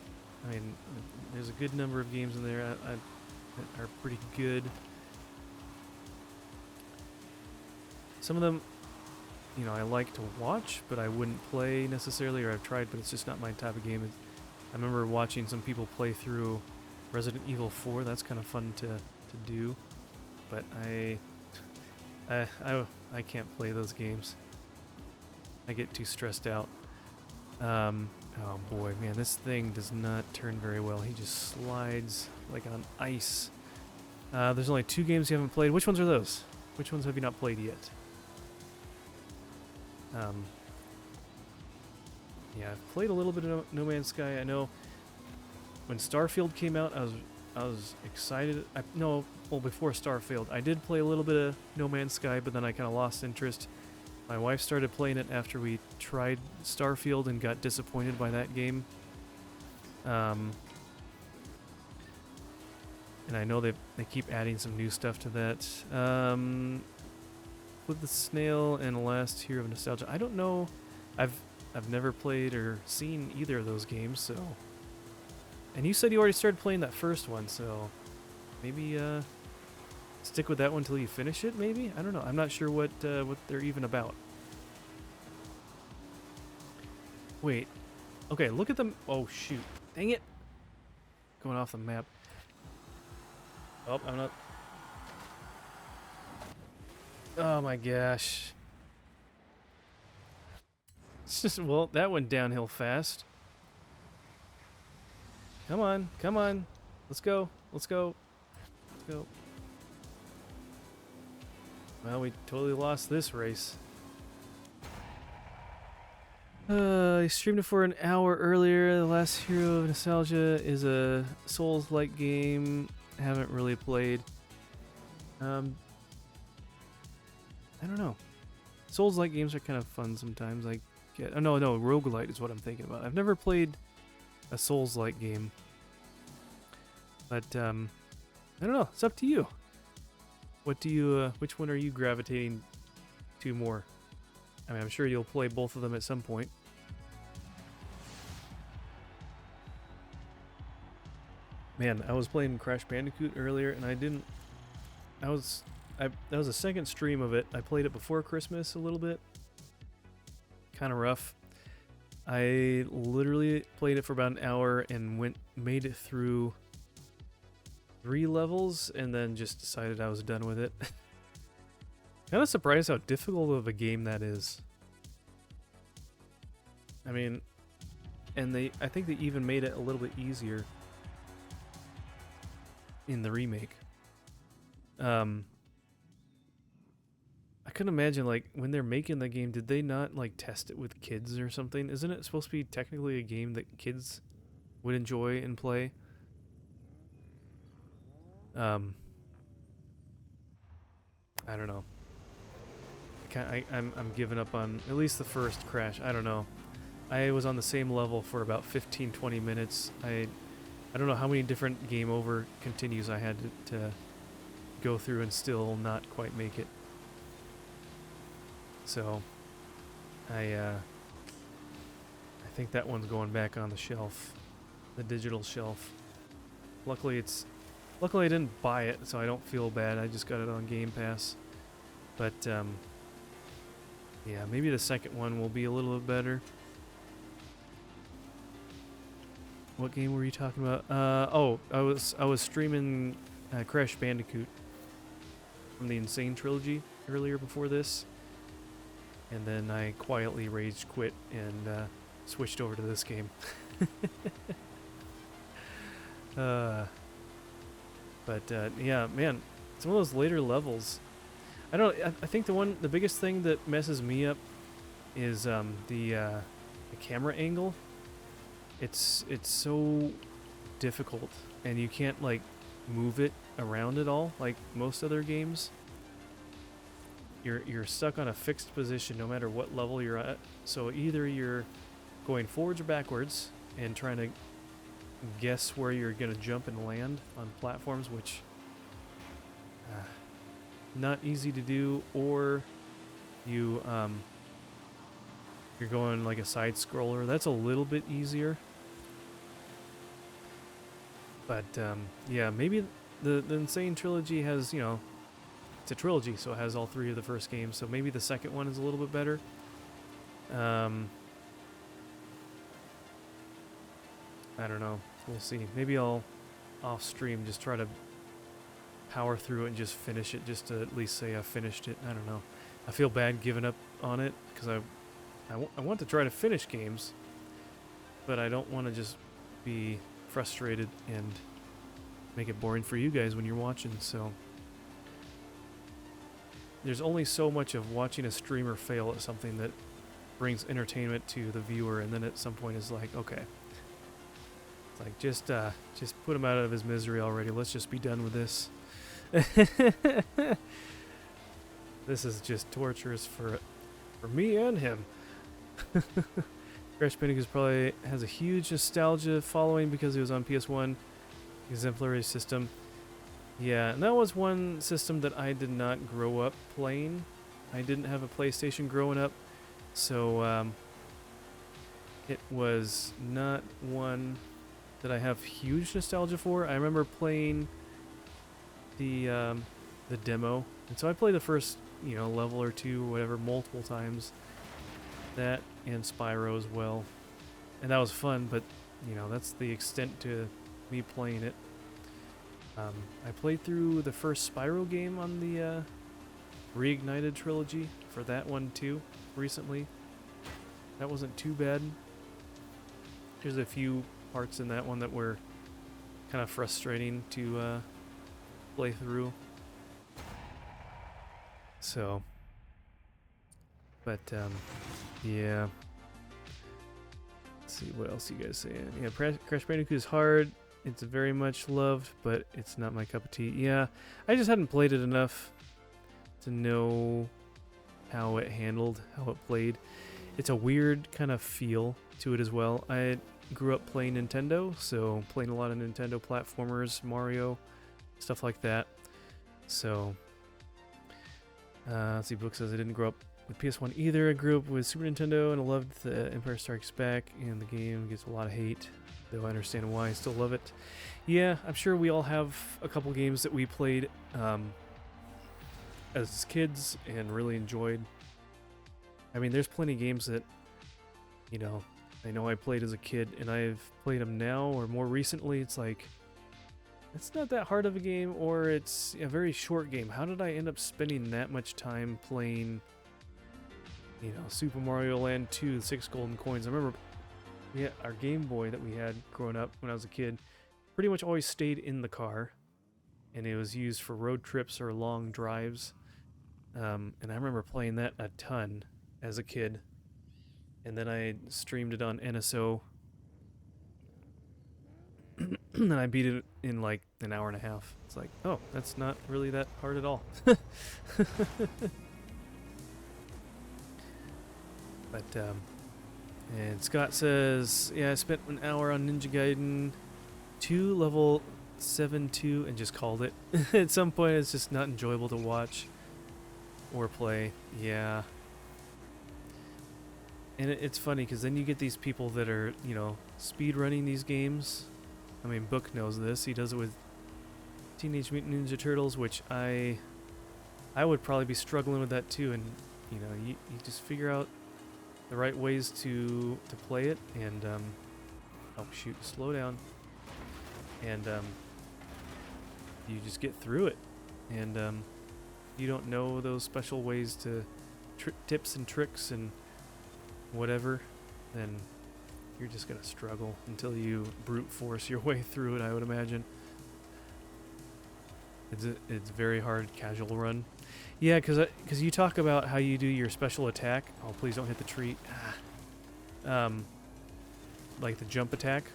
I mean, there's a good number of games in there that are pretty good. Some of them, you know, I like to watch, but I wouldn't play necessarily, or I've tried, but it's just not my type of game. I remember watching some people play through Resident Evil 4. That's kind of fun to do, but I can't play those games. I get too stressed out. Oh boy, man, this thing does not turn very well. He just slides like on ice. There's only 2 games you haven't played. Which ones are those? Which ones have you not played yet? Yeah, I've played a little bit of No Man's Sky. I know when Starfield came out, I was excited. Well, before Starfield, I did play a little bit of No Man's Sky, but then I kind of lost interest. My wife started playing it after we tried Starfield and got disappointed by that game. And I know they keep adding some new stuff to that. With the Snail and Last Hero of Nostalgia, I don't know. I've never played or seen either of those games, so. And you said you already started playing that first one, so maybe stick with that one till you finish it. Maybe, I don't know. I'm not sure what they're even about. Wait. Okay, look at them. Oh shoot! Dang it! Going off the map. Oh, I'm not. Oh my gosh. It's just, well, that went downhill fast. Come on, come on. Let's go, let's go, let's go. Well, we totally lost this race. I streamed it for an hour earlier. The Last Hero of Nostalgia is a Souls-like game. Haven't really played. I don't know. Souls-like games are kind of fun sometimes. Like, oh no, roguelite is what I'm thinking about. I've never played a Souls-like game, but I don't know. It's up to you. What do you? Which one are you gravitating to more? I mean, I'm sure you'll play both of them at some point. Man, I was playing Crash Bandicoot earlier, and I didn't. That was a second stream of it. I played it before Christmas a little bit. Kind of rough. I literally played it for about an hour and made it through 3 levels, and then just decided I was done with it. Kind of surprised how difficult of a game that is. I mean, and I think they even made it a little bit easier in the remake. I couldn't imagine, like, when they're making the game, did they not, like, test it with kids or something? Isn't it supposed to be technically a game that kids would enjoy and play? I don't know. I'm giving up on at least the first Crash. I don't know. I was on the same level for about 15-20 minutes. I don't know how many different game over continues I had to go through and still not quite make it. So I think that one's going back on the shelf, the digital shelf. Luckily I didn't buy it, so I don't feel bad. I just got it on Game Pass. But yeah, maybe the second one will be a little bit better. What game were you talking about? I was streaming Crash Bandicoot from the Insane Trilogy earlier before this, and then I quietly rage quit and switched over to this game. Yeah, man, some of those later levels. I think the biggest thing that messes me up is the camera angle. It's so difficult, and you can't like move it around at all like most other games. You're stuck on a fixed position no matter what level you're at. So either you're going forwards or backwards and trying to guess where you're gonna jump and land on platforms, which not easy to do, or you're going like a side scroller. That's a little bit easier. But yeah, maybe the Insane trilogy has, you know, it's a trilogy, so it has all three of the first games. So maybe the second one is a little bit better. I don't know. We'll see. Maybe I'll off stream just try to power through it and just finish it, just to at least say I finished it. I don't know. I feel bad giving up on it because I want to try to finish games, but I don't want to just be frustrated and make it boring for you guys when you're watching. So there's only so much of watching a streamer fail at something that brings entertainment to the viewer, and then at some point is like, okay, it's like just put him out of his misery already. Let's just be done with this. This is just torturous for me and him. Crash Bandicoot probably has a huge nostalgia following because it was on PS1, exemplary system. Yeah, and that was one system that I did not grow up playing. I didn't have a PlayStation growing up, so it was not one that I have huge nostalgia for. I remember playing the demo, and so I played the first, you know, level or two or whatever multiple times. That and Spyro as well, and that was fun. But you know, that's the extent to me playing it. I played through the first Spyro game on the Reignited trilogy for that one too recently. That wasn't too bad. There's a few parts in that one that were kind of frustrating to play through. So, but yeah. Let's see what else you guys saying. Yeah, Crash Bandicoot is hard. It's very much loved, but it's not my cup of tea. Yeah, I just hadn't played it enough to know how it handled, how it played. It's a weird kind of feel to it as well. I grew up playing Nintendo, so playing a lot of Nintendo platformers, Mario, stuff like that. So, let's see, Book says I didn't grow up with PS1 either. I grew up with Super Nintendo and I loved the Empire Strikes Back, and the game gets a lot of hate, though I understand why. I still love it. Yeah, I'm sure we all have a couple games that we played as kids and really enjoyed. I mean, there's plenty of games that, you know I played as a kid, and I've played them now or more recently. It's like, it's not that hard of a game, or it's a very short game. How did I end up spending that much time playing, Super Mario Land 2, the 6 golden coins? I remember our Game Boy that we had growing up when I was a kid pretty much always stayed in the car, and it was used for road trips or long drives. And I remember playing that a ton as a kid, and then I streamed it on NSO, and I beat it in like an hour and a half. It's like, oh, that's not really that hard at all. But and Scott says, yeah, I spent an hour on Ninja Gaiden 2 level 7-2 and just called it. At some point it's just not enjoyable to watch or play. Yeah. And it's funny because then you get these people that are, speed running these games. I mean, Book knows this. He does it with Teenage Mutant Ninja Turtles, which I would probably be struggling with that too. And you just figure out the right ways to play it, and oh shoot, slow down, and you just get through it. And you don't know those special ways to tips and tricks and whatever, then you're just gonna struggle until you brute force your way through it, I would imagine. It's very hard casual run. Yeah, because you talk about how you do your special attack. Oh, please don't hit the tree. Like the jump attack.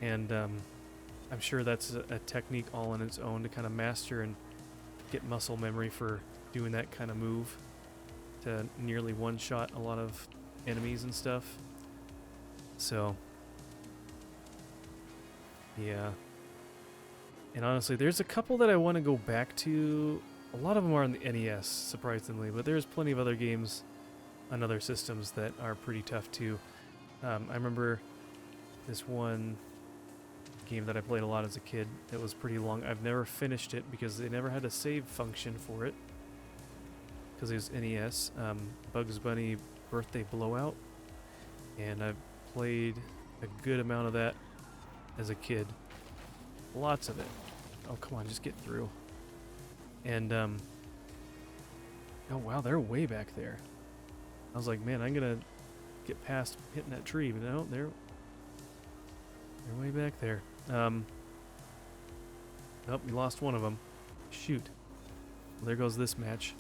And I'm sure that's a technique all on its own to kind of master and get muscle memory for doing that kind of move to nearly one-shot a lot of enemies and stuff. So, yeah. And honestly, there's a couple that I want to go back to. A lot of them are on the NES, surprisingly, but there's plenty of other games on other systems that are pretty tough too. I remember this one game that I played a lot as a kid. It was pretty long. I've never finished it because they never had a save function for it. Because it was NES. Bugs Bunny Birthday Blowout. And I've played a good amount of that as a kid. Lots of it. Oh, come on, just get through. And, oh wow, they're way back there. I was like, man, I'm gonna get past hitting that tree, but no, they're way back there. Oh, we lost one of them. Shoot. Well, there goes this match.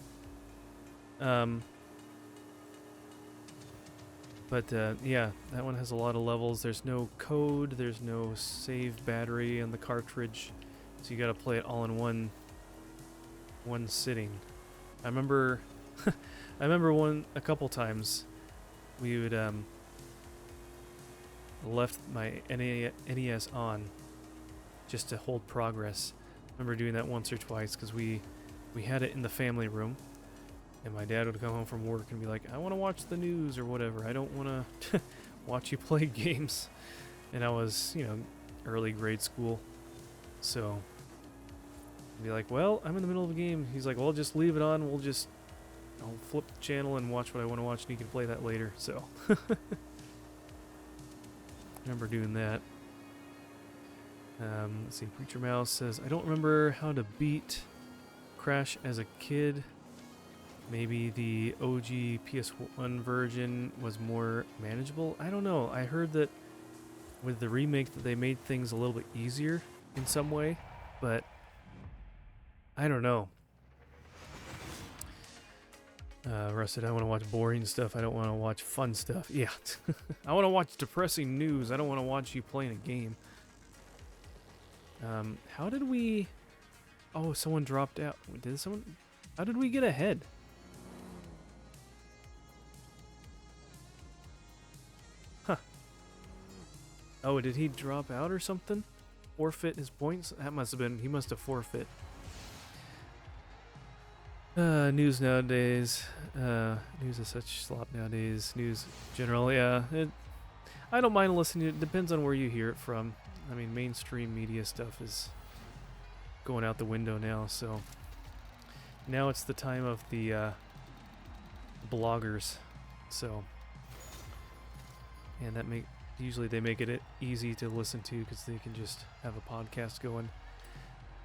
Yeah, that one has a lot of levels. There's no code, there's no save battery on the cartridge, so you gotta play it all in one sitting. I remember a couple times we would left my NES on just to hold progress. I remember doing that once or twice because we had it in the family room, and my dad would come home from work and be like, I want to watch the news or whatever. I don't want to watch you play games. And I was, early grade school, so I'd be like, well, I'm in the middle of a game. He's like, well, just leave it on. I'll flip the channel and watch what I want to watch, and you can play that later. So I remember doing that. Let's see, Preacher Mouse says, I don't remember how to beat Crash as a kid. Maybe the OG PS1 version was more manageable. I don't know. I heard that with the remake that they made things a little bit easier in some way, but I don't know. Russ said, I want to watch boring stuff. I don't want to watch fun stuff. Yeah. I want to watch depressing news. I don't want to watch you playing a game. How did we... Oh, someone dropped out. Did someone... How did we get ahead? Huh. Oh, did he drop out or something? Forfeit his points? That must have been... He must have forfeit. News nowadays. News is such slop nowadays. News general, yeah. I don't mind listening. It depends on where you hear it from. I mean, mainstream media stuff is going out the window now, so now it's the time of the bloggers. So, and usually they make it easy to listen to because they can just have a podcast going.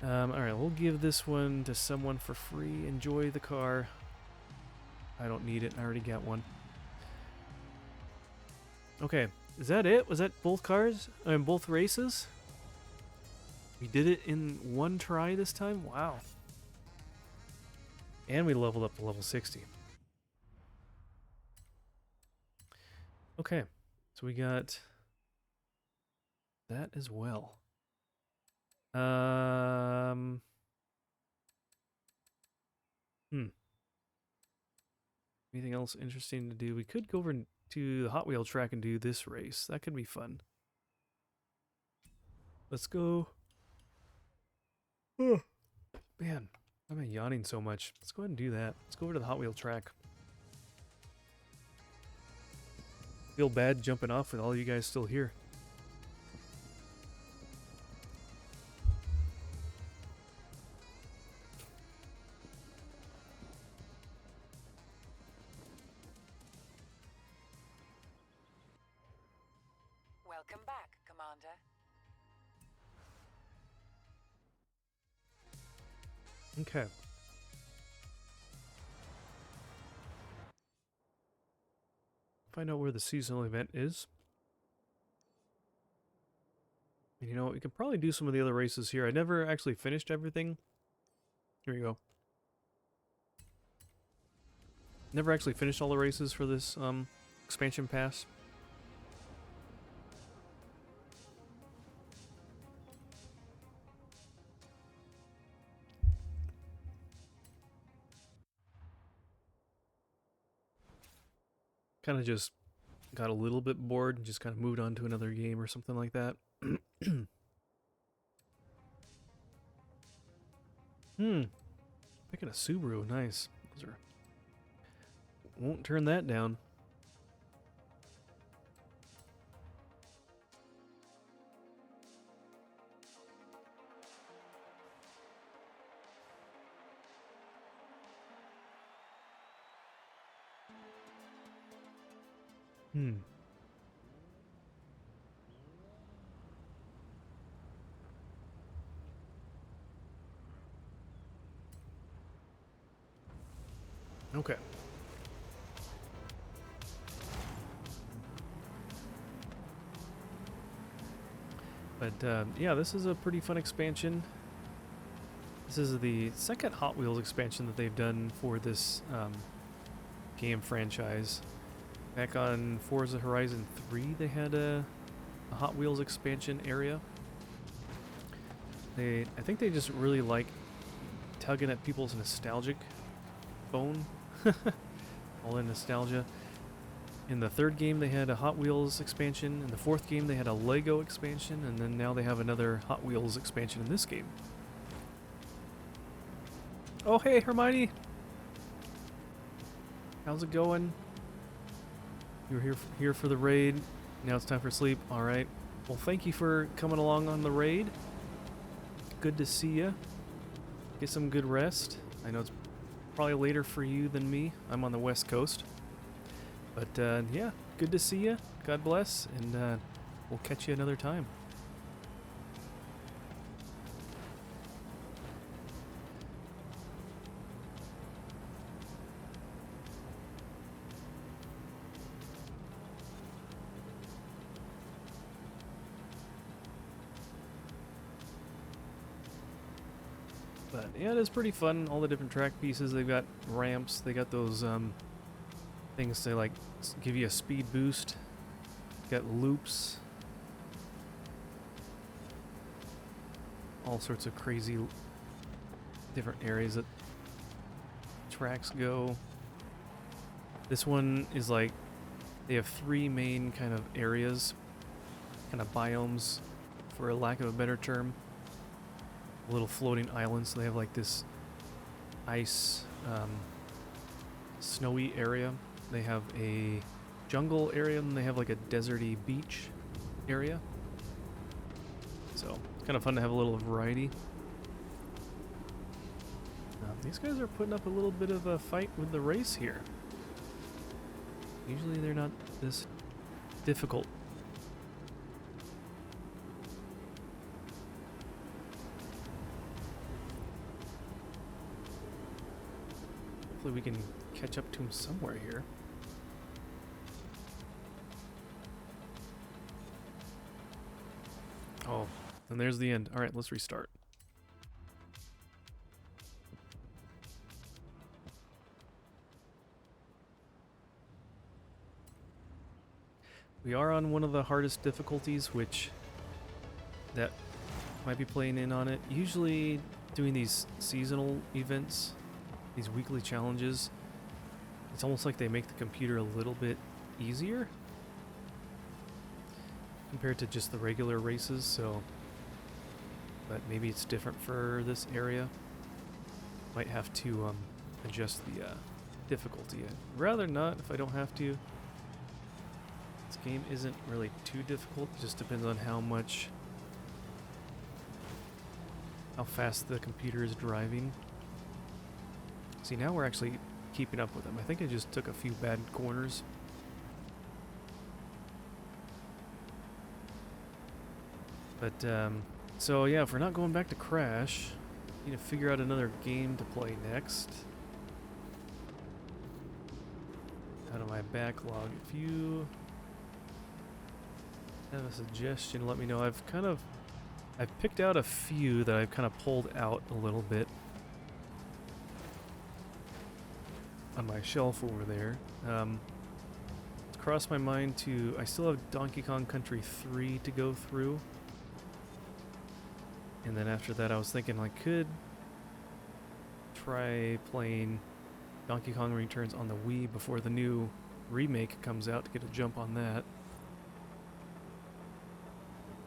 All right, we'll give this one to someone for free. Enjoy the car. I don't need it. I already got one. Okay, is that it? Was that both cars? I mean, both races? We did it in one try this time? Wow. And we leveled up to level 60. Okay, so we got that as well. Anything else interesting to do? We could go over to the Hot Wheel track and do this race. That could be fun. Let's go. Oh, man, why am I yawning so much? Let's go ahead and do that. Let's go over to the Hot Wheel track. Feel bad jumping off with all you guys still here. Welcome back, Commander. Okay. Find out where the seasonal event is. And you know, we could probably do some of the other races here. I never actually finished everything. Here we go. Never actually finished all the races for this expansion pass. Kind of just got a little bit bored and just kind of moved on to another game or something like that. Picking a Subaru, nice. Those are... Won't turn that down. Hmm. Okay. But yeah, this is a pretty fun expansion. This is the second Hot Wheels expansion that they've done for this game franchise. Back on Forza Horizon 3, they had a Hot Wheels expansion area. I think they just really like tugging at people's nostalgic bone. All in nostalgia. In the third game, they had a Hot Wheels expansion. In the fourth game, they had a Lego expansion. And then now they have another Hot Wheels expansion in this game. Oh, hey, Hermione! How's it going? You were here for the raid. Now it's time for sleep. All right. Well, thank you for coming along on the raid. Good to see you. Get some good rest. I know it's probably later for you than me. I'm on the West Coast. But yeah, good to see you. God bless, and we'll catch you another time. But yeah, it is pretty fun. All the different track pieces. They've got ramps. They got those things to like give you a speed boost. Got loops. All sorts of crazy different areas that tracks go. This one is like they have three main kind of areas, kind of biomes, for a lack of a better term. Little floating islands. So they have like this ice, snowy area. They have a jungle area, and they have like a deserty beach area. So it's kind of fun to have a little variety. These guys are putting up a little bit of a fight with the race here. Usually they're not this difficult. Hopefully we can catch up to him somewhere here. Oh, and there's the end. All right, let's restart. We are on one of the hardest difficulties, which that might be playing in on it. Usually doing these seasonal events, these weekly challenges, it's almost like they make the computer a little bit easier compared to just the regular races, so but maybe it's different for this area. Might have to adjust the difficulty. I'd rather not if I don't have to. This game isn't really too difficult, it just depends on how fast the computer is driving. See, now we're actually keeping up with them. I think I just took a few bad corners. But, so yeah, if we're not going back to Crash, need to figure out another game to play next. Out of my backlog. If you have a suggestion, let me know. I've picked out a few that I've kind of pulled out a little bit on my shelf over there. It's crossed my mind I still have Donkey Kong Country 3 to go through. And then after that I was thinking I could try playing Donkey Kong Returns on the Wii before the new remake comes out to get a jump on that.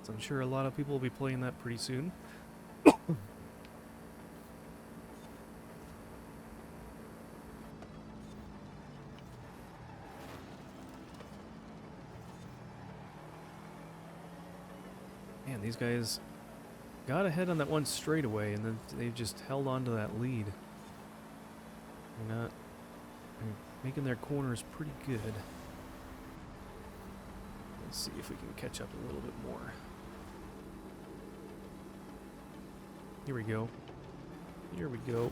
So I'm sure a lot of people will be playing that pretty soon. Man, these guys got ahead on that one straightaway, and then they just held on to that lead. They're making their corners pretty good. Let's see if we can catch up a little bit more. Here we go. Here we go.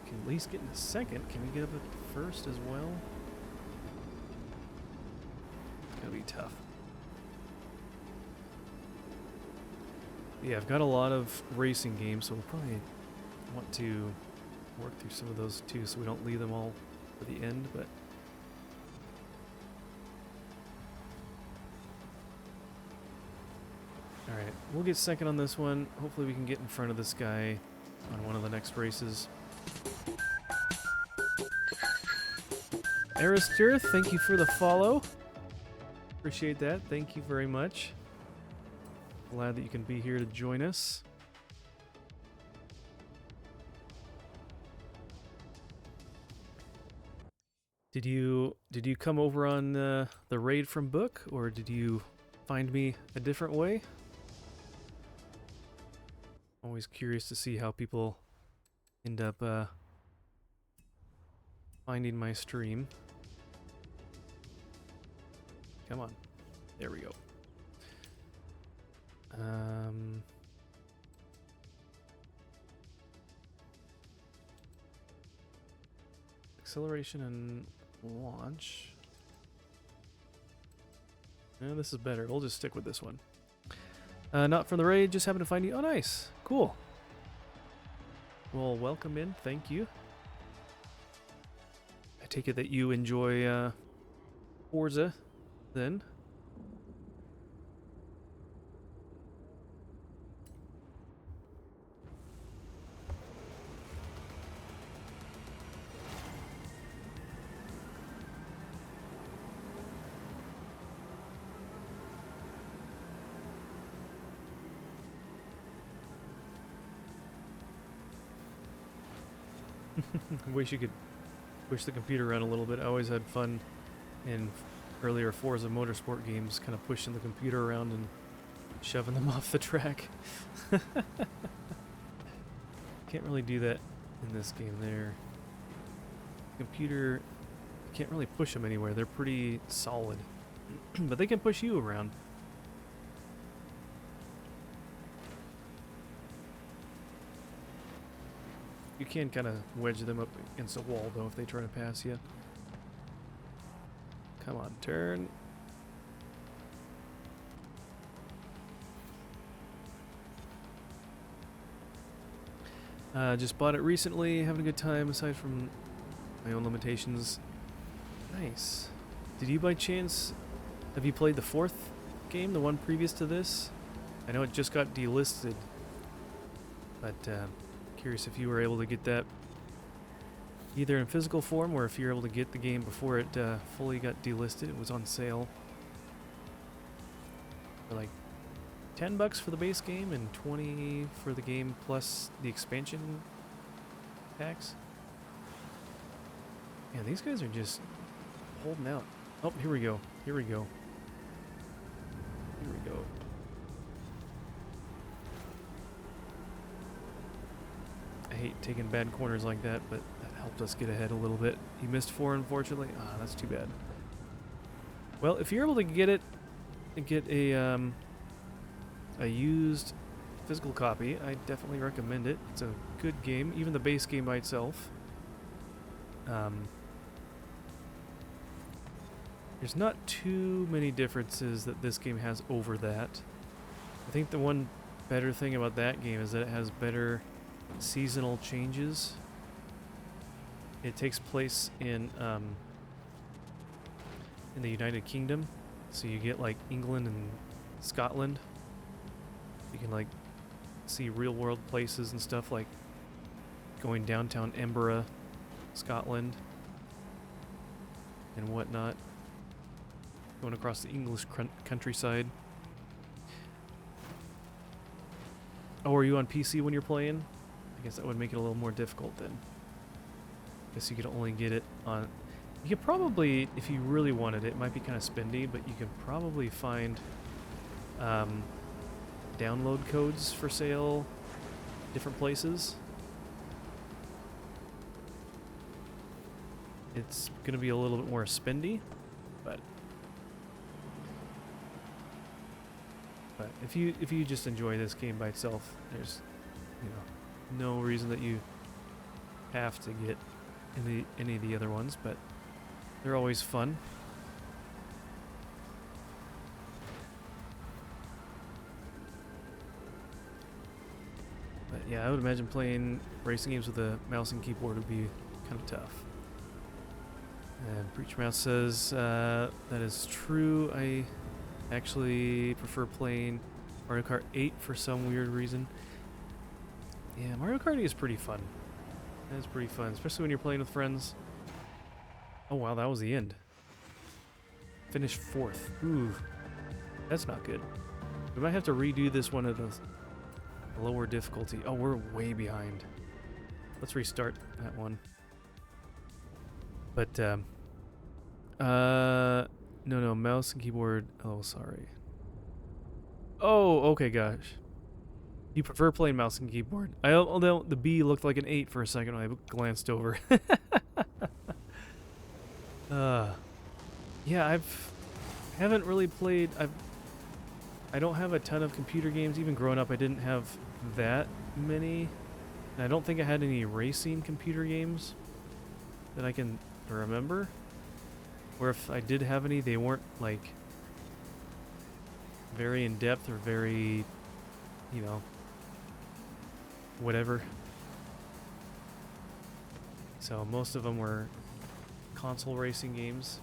Can at least get in a second. Can we get up at first as well? It's gonna be tough. Yeah, I've got a lot of racing games, so we'll probably want to work through some of those too, so we don't leave them all for the end, but alright, we'll get second on this one. Hopefully we can get in front of this guy on one of the next races. Arister, thank you for the follow. Appreciate that. Thank you very much. Glad that you can be here to join us. Did you come over on the raid from Book, or did you find me a different way? Always curious to see how people end up finding my stream. Come on. There we go. Acceleration and launch. Yeah, this is better. We'll just stick with this one. Not from the raid, just happened to find you. Oh, nice. Cool. Well, welcome in. Thank you. I take it that you enjoy Forza, then. Wish you could push the computer around a little bit. I always had fun in earlier Forza Motorsport games, kind of pushing the computer around and shoving them off the track. Can't really do that in this game there. Computer, can't really push them anywhere. They're pretty solid. But they can push you around. You can kind of wedge them up against a wall, though, if they try to pass you. Come on, turn. Just bought it recently, having a good time, aside from my own limitations. Nice. Did you, by chance, have you played the fourth game, the one previous to this? I know it just got delisted, but curious if you were able to get that either in physical form or if you were able to get the game before it fully got delisted. It was on sale for like $10 for the base game and $20 for the game plus the expansion packs. Yeah, these guys are just holding out. Oh, here we go. Here we go. Here we go. I hate taking bad corners like that, but that helped us get ahead a little bit. He missed 4, unfortunately. Ah, that's too bad. Well, if you're able to get it, get a used physical copy, I definitely recommend it. It's a good game, even the base game by itself. There's not too many differences that this game has over that. I think the one better thing about that game is that it has better seasonal changes. It takes place in the United Kingdom, so you get like England and Scotland. You can like see real world places and stuff, like going downtown Edinburgh, Scotland, and whatnot. Going across the English countryside. Oh, are you on PC when you're playing? I guess that would make it a little more difficult then. Guess you could only get it on... You could probably, if you really wanted it, it might be kind of spendy, but you could probably find download codes for sale different places. It's gonna be a little bit more spendy, but if you just enjoy this game by itself, there's no reason that you have to get any of the other ones, but they're always fun. But yeah, I would imagine playing racing games with a mouse and keyboard would be kind of tough. And Preacher Mouse says that is true. I actually prefer playing Mario Kart 8 for some weird reason. Yeah, Mario Kart 8 is pretty fun. It's pretty fun, especially when you're playing with friends. Oh wow, that was the end. Finished 4th. Ooh, that's not good. We might have to redo this one at a lower difficulty. Oh, we're way behind. Let's restart that one. But, no, mouse and keyboard. Oh, sorry. Oh, okay, gosh. You prefer playing mouse and keyboard. Although the B looked like an 8 for a second when I glanced over. Yeah, haven't really played. I don't have a ton of computer games. Even growing up, I didn't have that many. And I don't think I had any racing computer games that I can remember. Or if I did have any, they weren't like very in depth or very, whatever. So most of them were console racing games.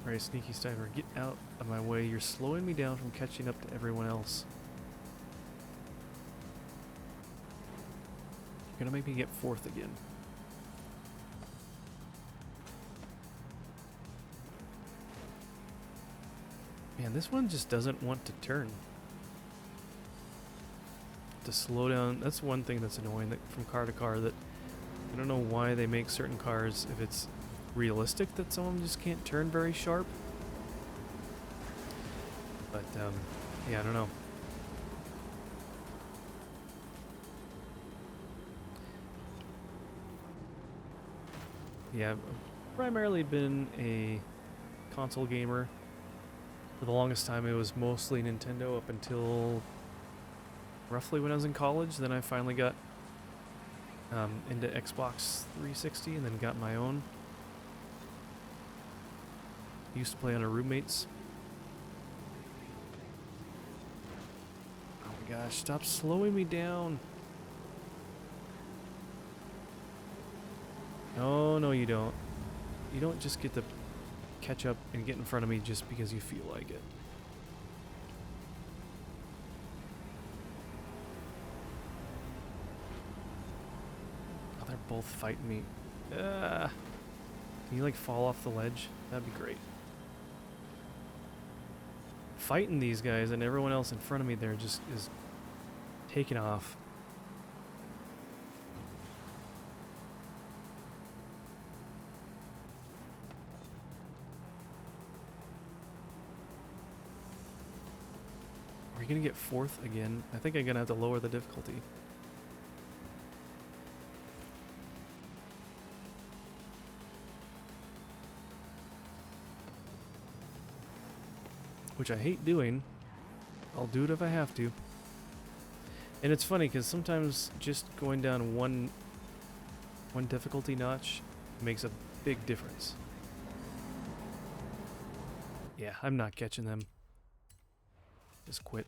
Alright, Sneaky Stiver, get out of my way. You're slowing me down from catching up to everyone else. You're gonna make me get 4th again. Man, this one just doesn't want to turn. To slow down, that's one thing that's annoying from car to car, that I don't know why they make certain cars, if it's realistic that some of them just can't turn very sharp. But, yeah, I don't know. Yeah, I've primarily been a console gamer. For the longest time, it was mostly Nintendo up until roughly when I was in college. Then I finally got into Xbox 360 and then got my own. Used to play on a roommate's. Oh my gosh, stop slowing me down. No, you don't. You don't just get to catch up and get in front of me just because you feel like it. Oh, they're both fighting me. Can you like fall off the ledge? That'd be great. Fighting these guys and everyone else in front of me there just is taking off. Are you gonna get 4th again? I think I'm gonna have to lower the difficulty. Which I hate doing. I'll do it if I have to. And it's funny because sometimes just going down one difficulty notch makes a big difference. Yeah, I'm not catching them. Just quit.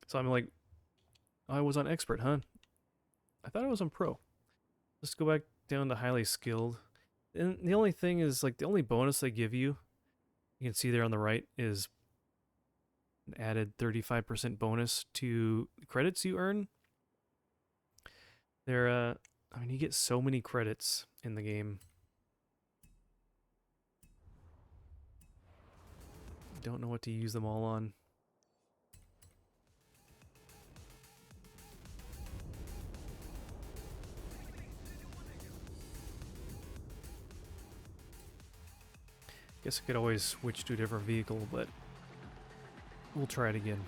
So I'm like, oh, I was on expert, huh? I thought I was on pro. Let's go back down to highly skilled. And the only thing is, like, the only bonus they give you, you can see there on the right, is an added 35% bonus to credits you earn. I mean, you get so many credits in the game. Don't know what to use them all on. Guess I could always switch to a different vehicle, but we'll try it again.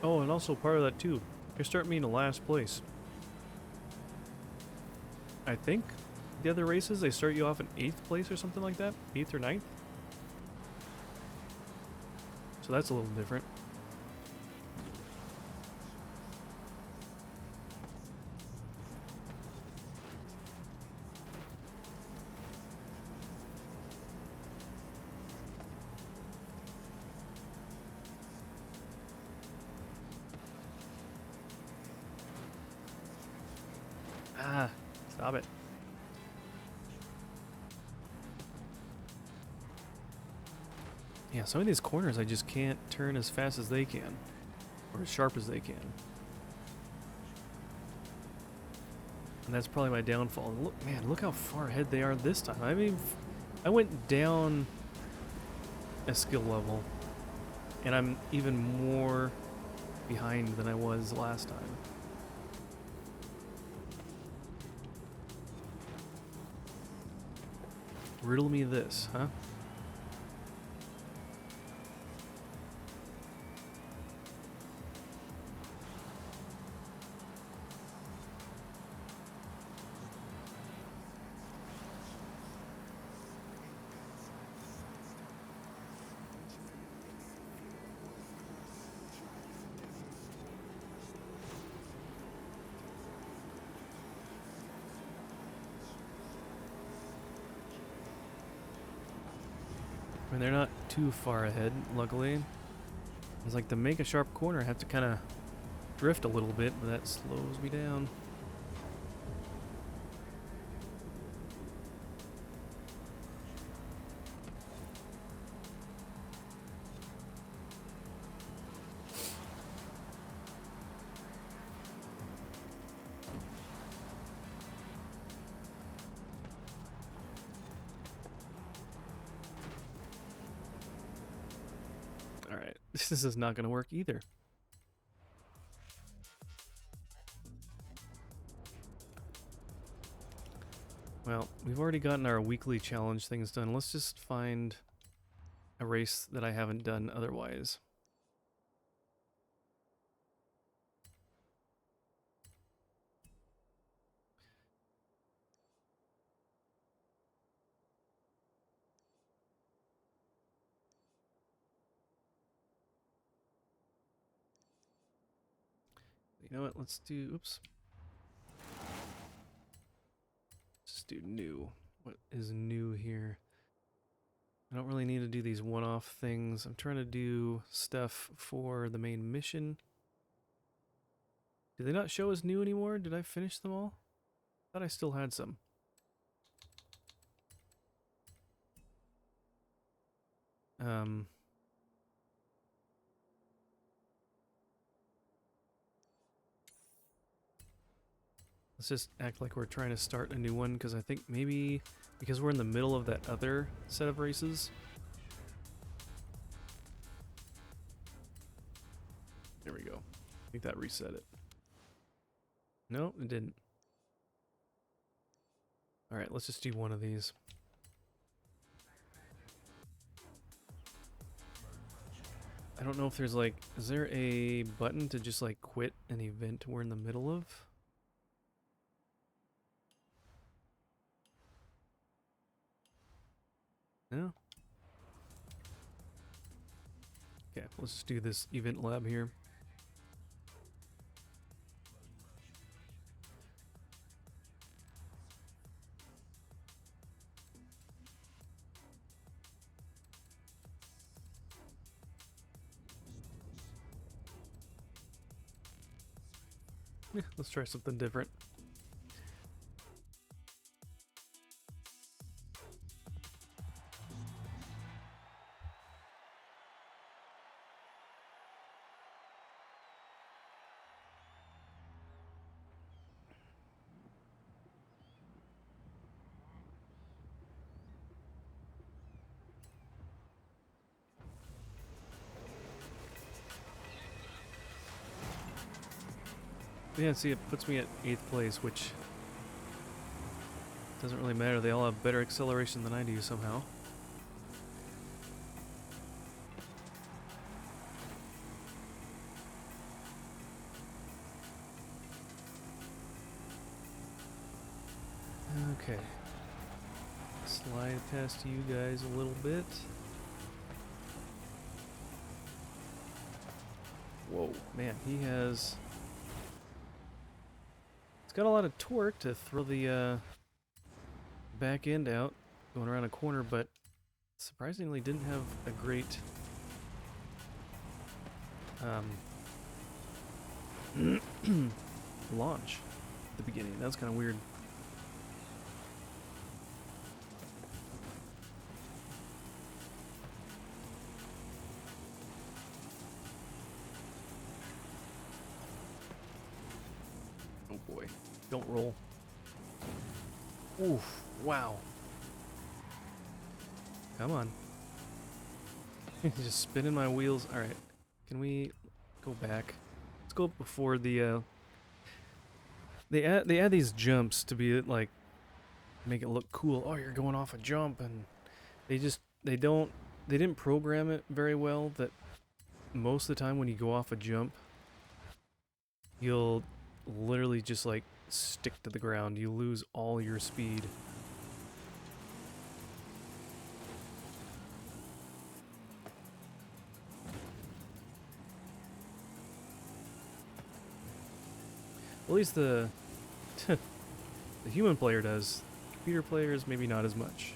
Oh, and also part of that too, you're starting me in the last place. I think the other races, they start you off in 8th place or something like that? 8th or 9th? So that's a little different. Ah, stop it. Yeah, some of these corners I just can't turn as fast as they can. Or as sharp as they can. And that's probably my downfall. And look, man, look how far ahead they are this time. I mean, I went down a skill level. And I'm even more behind than I was last time. Riddle me this, huh? I mean, they're not too far ahead, luckily. It's like to make a sharp corner, I have to kind of drift a little bit, but that slows me down. Alright, this is not going to work either. Well, we've already gotten our weekly challenge things done. Let's just find a race that I haven't done otherwise. You know what? Let's do... Oops. Let's do new. What is new here? I don't really need to do these one-off things. I'm trying to do stuff for the main mission. Do they not show as new anymore? Did I finish them all? I thought I still had some. Let's just act like we're trying to start a new one, because I think maybe because we're in the middle of that other set of races. There we go. I think that reset it. No, it didn't. Alright, let's just do one of these. I don't know if there's like, is there a button to just like quit an event we're in the middle of? No? Okay, let's just do this event lab here. Yeah, let's try something different. yeah, see, it puts me at 8th place, which doesn't really matter. They all have better acceleration than I do somehow. Okay. Slide past you guys a little bit. Whoa, man, he has... It's got a lot of torque to throw the back end out going around a corner, but surprisingly didn't have a great launch at the beginning. That was kind of weird. Oh boy. Don't roll. Oof. Wow. Come on. Just spinning my wheels. Alright. Can we go back? Let's go before the they add these jumps to be like make it look cool. Oh, you're going off a jump, and they didn't program it very well that most of the time when you go off a jump you'll literally just like stick to the ground. You lose all your speed. At least the the human player does. Computer players maybe not as much.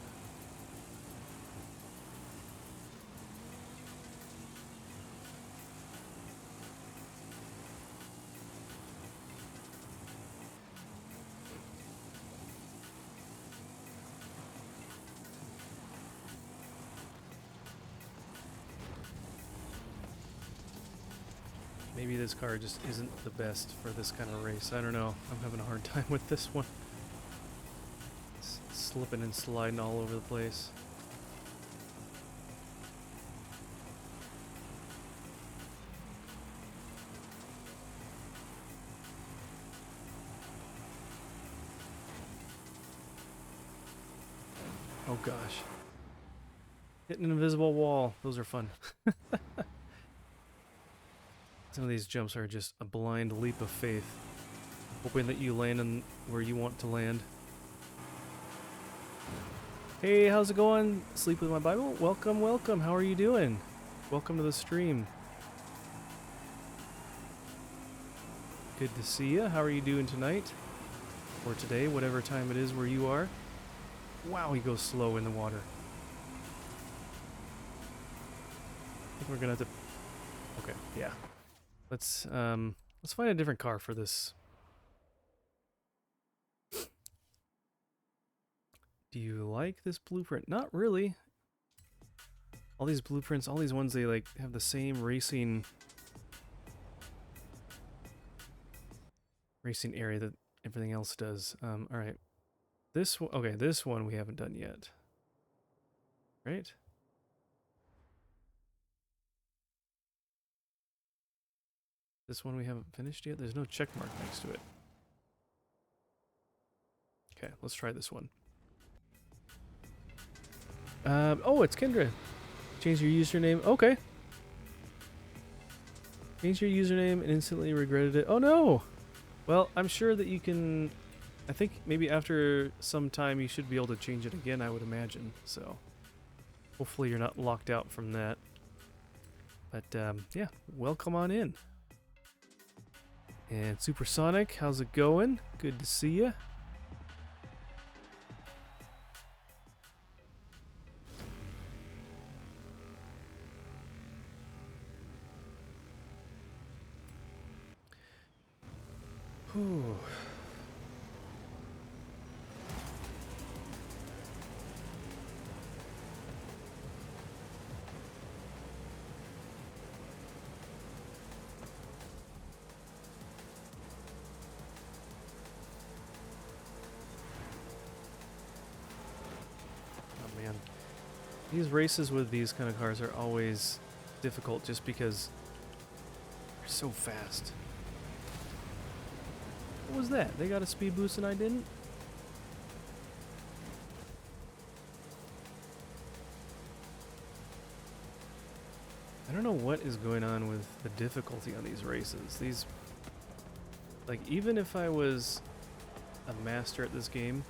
Maybe this car just isn't the best for this kind of race. I don't know. I'm having a hard time with this one. It's slipping and sliding all over the place. Oh gosh. Hitting an invisible wall. Those are fun. Some of these jumps are just a blind leap of faith, hoping that you land in where you want to land. Hey, how's it going? Sleep with my Bible? Welcome, welcome. How are you doing? Welcome to the stream. Good to see you. How are you doing tonight? Or today, whatever time it is where you are. Wow, he goes slow in the water. I think we're gonna have to... Okay, yeah. Let's find a different car for this. Do you like this blueprint? Not really. All these blueprints, all these ones, they like have the same racing area that everything else does. All right. This one, okay, this one we haven't done yet. Right? This one we haven't finished yet? There's no check mark next to it. Okay, let's try this one. Oh, it's Kendra. Change your username. Okay. Change your username and instantly regretted it. Oh no! Well, I'm sure that you can... I think maybe after some time you should be able to change it again, I would imagine. So, hopefully you're not locked out from that. But, yeah, welcome on in. And Supersonic, how's it going? Good to see you. Whew. Oh man. These races with these kind of cars are always difficult just because they're so fast. What was that? They got a speed boost and I didn't? I don't know what is going on with the difficulty on these races. These, like, even if I was a master at this game,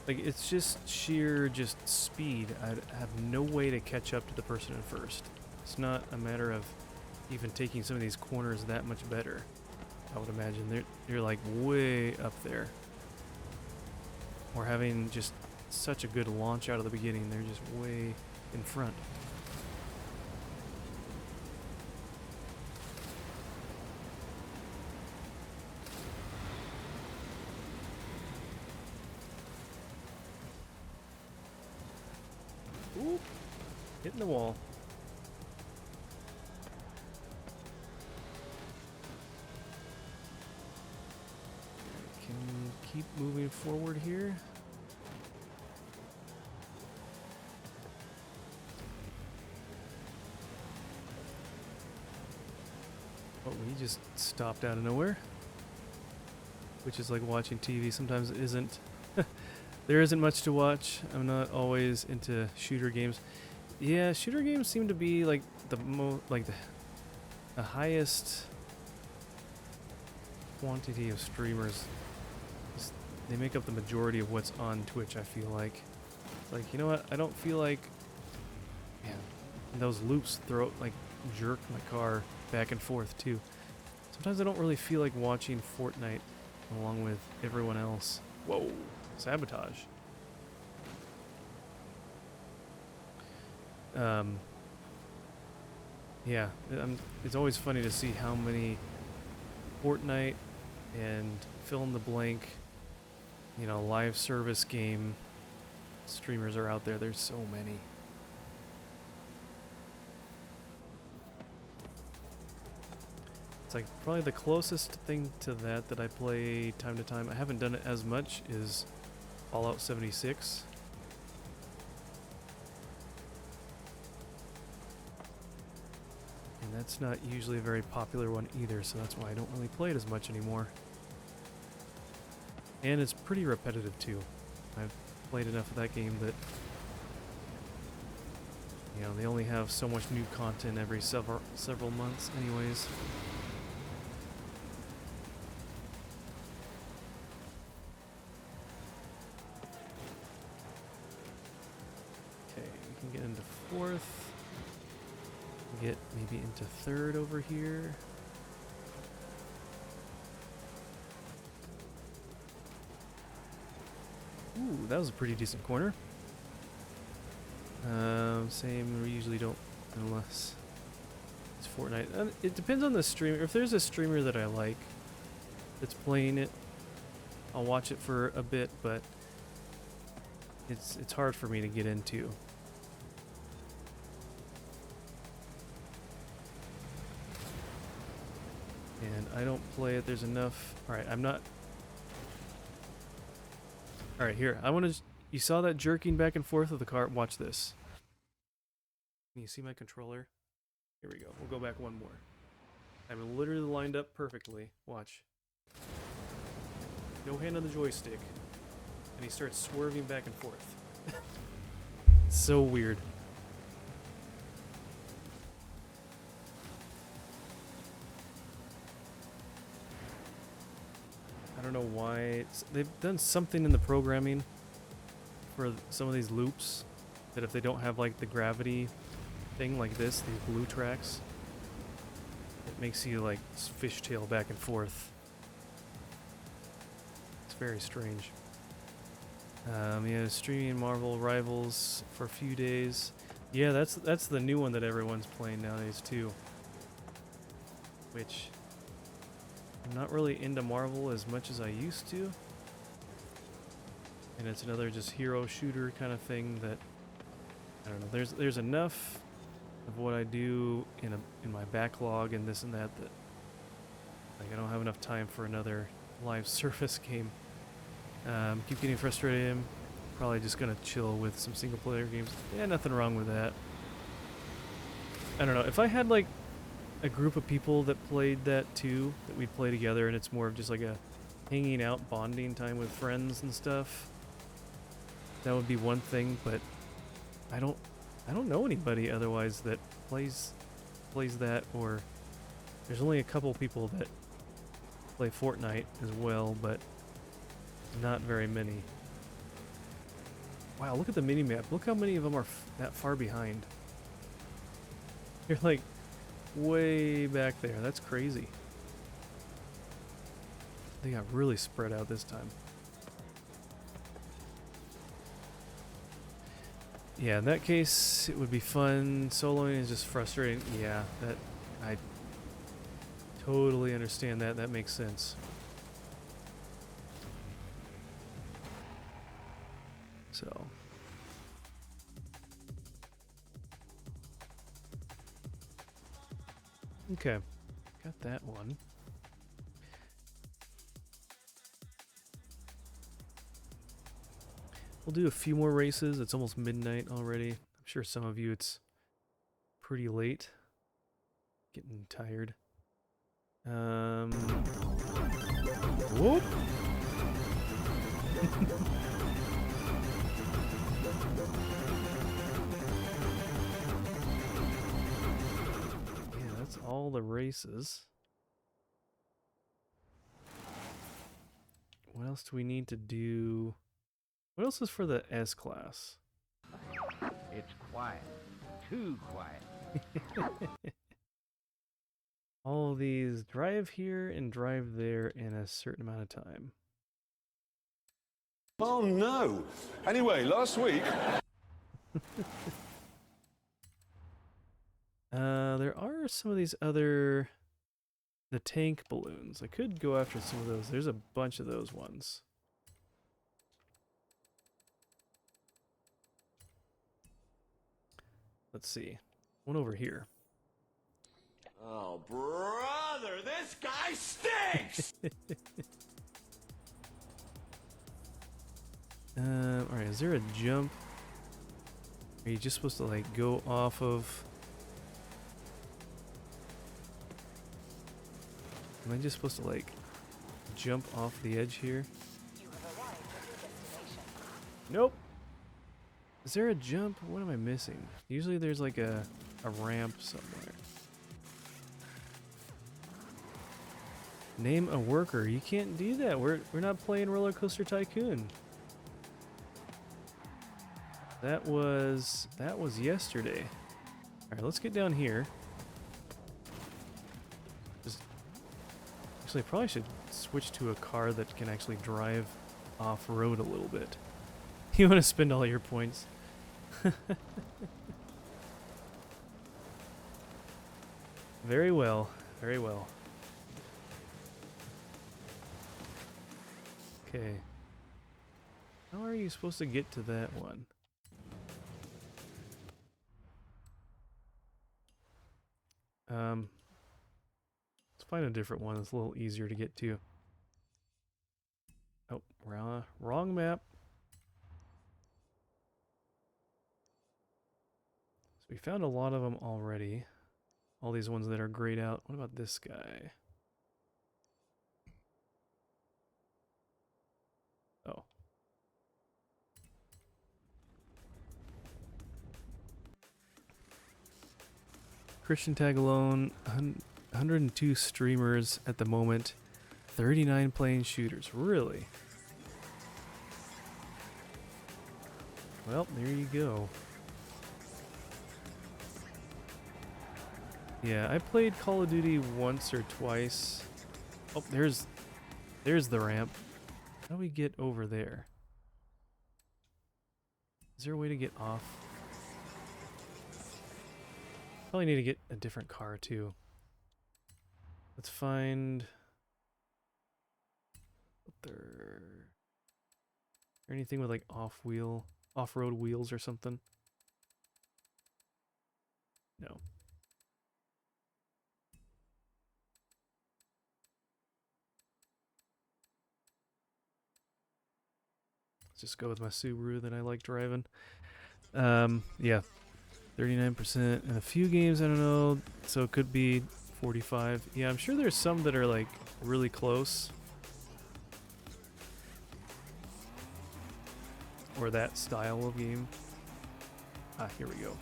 like, it's just sheer just speed. I'd have no way to catch up to the person in first. It's not a matter of even taking some of these corners that much better. I would imagine you're like way up there. Or having just such a good launch out of the beginning, they're just way in front. Oop, hitting the wall. Can keep moving forward here. Oh, he just stopped out of nowhere. Which is like watching TV. Sometimes it isn't. There isn't much to watch. I'm not always into shooter games. Yeah, shooter games seem to be like the highest quantity of streamers. They make up the majority of what's on Twitch, I feel like. It's like, you know what? I don't feel like, man, those loops jerk my car back and forth too. Sometimes I don't really feel like watching Fortnite along with everyone else. Whoa, sabotage. Yeah, it's always funny to see how many Fortnite and fill in the blank, you know, live service game streamers are out there. There's so many. It's like probably the closest thing to that I play time to time. I haven't done it as much is Fallout 76. And that's not usually a very popular one either, so that's why I don't really play it as much anymore. And it's pretty repetitive too. I've played enough of that game that, you know, they only have so much new content every several months anyways. Okay, we can get into fourth. Get maybe into third over here. Ooh, that was a pretty decent corner. Same, we usually don't unless it's Fortnite. It depends on the streamer. If there's a streamer that I like that's playing it, I'll watch it for a bit, but it's hard for me to get into. And I don't play it. There's enough. Alright, I'm not. Alright, here. I want to. You saw that jerking back and forth of the car? Watch this. Can you see my controller? Here we go. We'll go back one more. I'm literally lined up perfectly. Watch. No hand on the joystick. And he starts swerving back and forth. So weird. I don't know why. They've done something in the programming for some of these loops that if they don't have like the gravity thing like this, these blue tracks, it makes you like fishtail back and forth. It's very strange. Yeah, streaming Marvel Rivals for a few days. Yeah, that's the new one that everyone's playing nowadays too. Which I'm not really into Marvel as much as I used to. And it's another just hero shooter kind of thing that I don't know. There's enough of what I do in my backlog and this and that like I don't have enough time for another live service game. Keep getting frustrated. I'm probably just gonna chill with some single player games. Yeah, nothing wrong with that. I don't know. If I had like a group of people that played that too, that we'd play together, and it's more of just like a hanging out, bonding time with friends and stuff. That would be one thing, but I don't know anybody otherwise that plays that, or there's only a couple people that play Fortnite as well, but not very many. Wow, look at the mini-map. Look how many of them are that far behind. You're like way back there. That's crazy. They got really spread out this time. Yeah, in that case, it would be fun. Soloing is just frustrating. Yeah, that I totally understand that. That makes sense. So. Okay, got that one. We'll do a few more races. It's almost midnight already. I'm sure some of you it's pretty late. Getting tired. Whoop! Yeah, that's all the races. What else do we need to do? What else is for the S class? It's quiet. Too quiet. All of these drive here and drive there in a certain amount of time. Oh no! Anyway, last week. There are some of these other... The tank balloons. I could go after some of those. There's a bunch of those ones. Let's see. One over here. Oh, brother, this guy stinks! Alright, is there a jump? Are you just supposed to, like, go off of... Am I just supposed to, like, jump off the edge here? You have arrived at your destination. Nope! Is there a jump? What am I missing? Usually there's, like, a ramp somewhere. Name a worker. You can't do that. We're not playing Roller Coaster Tycoon. That was yesterday. All right, let's get down here. Actually, I probably should switch to a car that can actually drive off-road a little bit. You want to spend all your points. Very well. Very well. Okay. How are you supposed to get to that one? Let's find a different one that's a little easier to get to. Oh, wrong map. So we found a lot of them already. All these ones that are grayed out. What about this guy? Oh. Christian tag alone, 102 streamers at the moment, 39 playing shooters. Really? Well, there you go. Yeah, I played Call of Duty once or twice. Oh, there's the ramp. How do we get over there? Is there a way to get off? Probably need to get a different car too. Let's find... Or anything with like off-road wheels or something? No. Let's just go with my Subaru that I like driving. Yeah. 39% in a few games, I don't know. So it could be 45. Yeah, I'm sure there's some that are like really close. Or that style of game. Ah, here we go.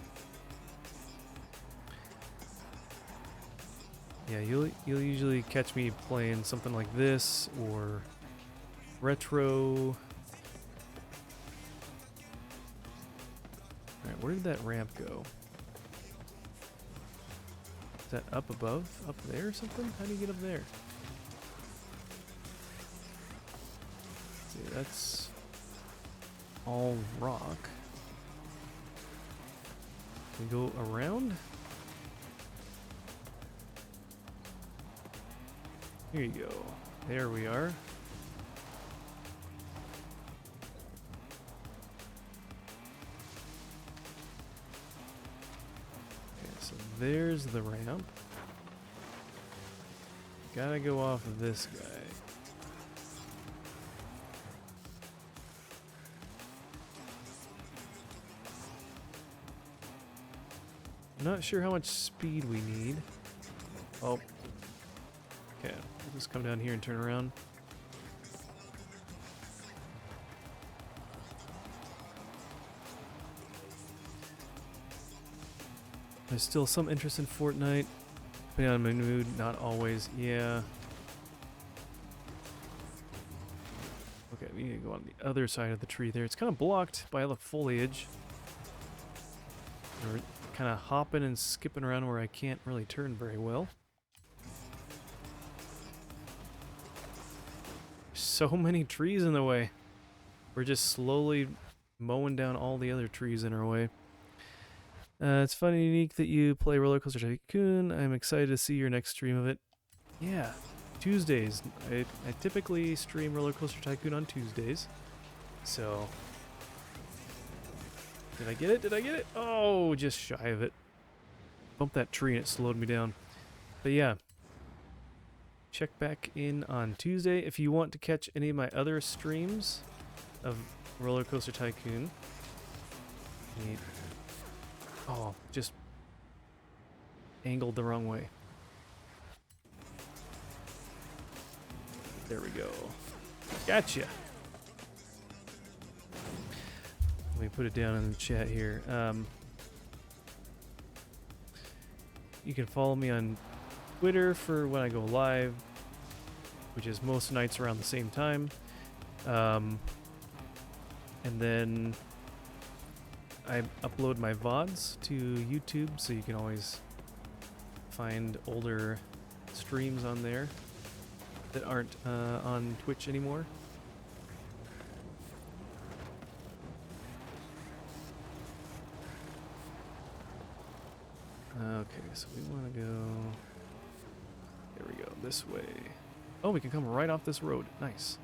Yeah, you'll usually catch me playing something like this or retro. Alright, where did that ramp go? Is that up above? Up there or something? How do you get up there? See, that's all rock. Can we go around? Here you go. There we are. Okay, so there's the ramp. Gotta go off of this guy. I'm not sure how much speed we need. Oh. Okay, we'll just come down here and turn around. There's still some interest in Fortnite. Depending on my mood, not always. Yeah. Okay, we need to go on the other side of the tree there. It's kind of blocked by all the foliage. We're kind of hopping and skipping around where I can't really turn very well. So many trees in the way. We're just slowly mowing down all the other trees in our way. It's fun and unique that you play Roller Coaster Tycoon. I'm excited to see your next stream of it. Yeah, Tuesdays. I typically stream Roller Coaster Tycoon on Tuesdays. So, did I get it? Did I get it? Oh, just shy of it. Bumped that tree and it slowed me down. But yeah. Check back in on Tuesday if you want to catch any of my other streams of Roller Coaster Tycoon. Oh, just angled the wrong way. There we go. Gotcha. Let me put it down in the chat here. You can follow me on Twitter for when I go live, which is most nights around the same time. And then I upload my VODs to YouTube, so you can always find older streams on there that aren't on Twitch anymore. Okay, so we want to go... There we go, this way. Oh, we can come right off this road. Nice.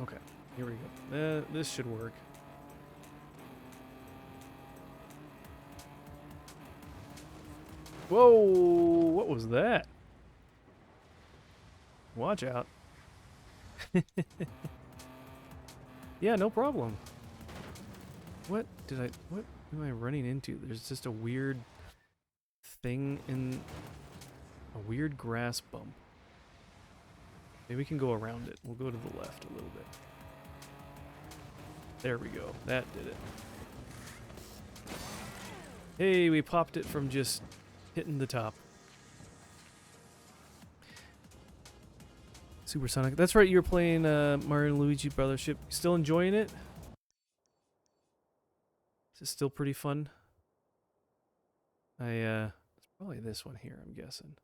Okay, here we go. This should work. Whoa! What was that? Watch out. Yeah, no problem. What am I running into? There's just a weird thing in a weird grass bump. Maybe we can go around it. We'll go to the left a little bit. There we go. That did it. Hey, we popped it from just hitting the top. Supersonic. That's right, you're playing Mario and Luigi Brothership. Still enjoying it? Is it still pretty fun? It's probably this one here, I'm guessing.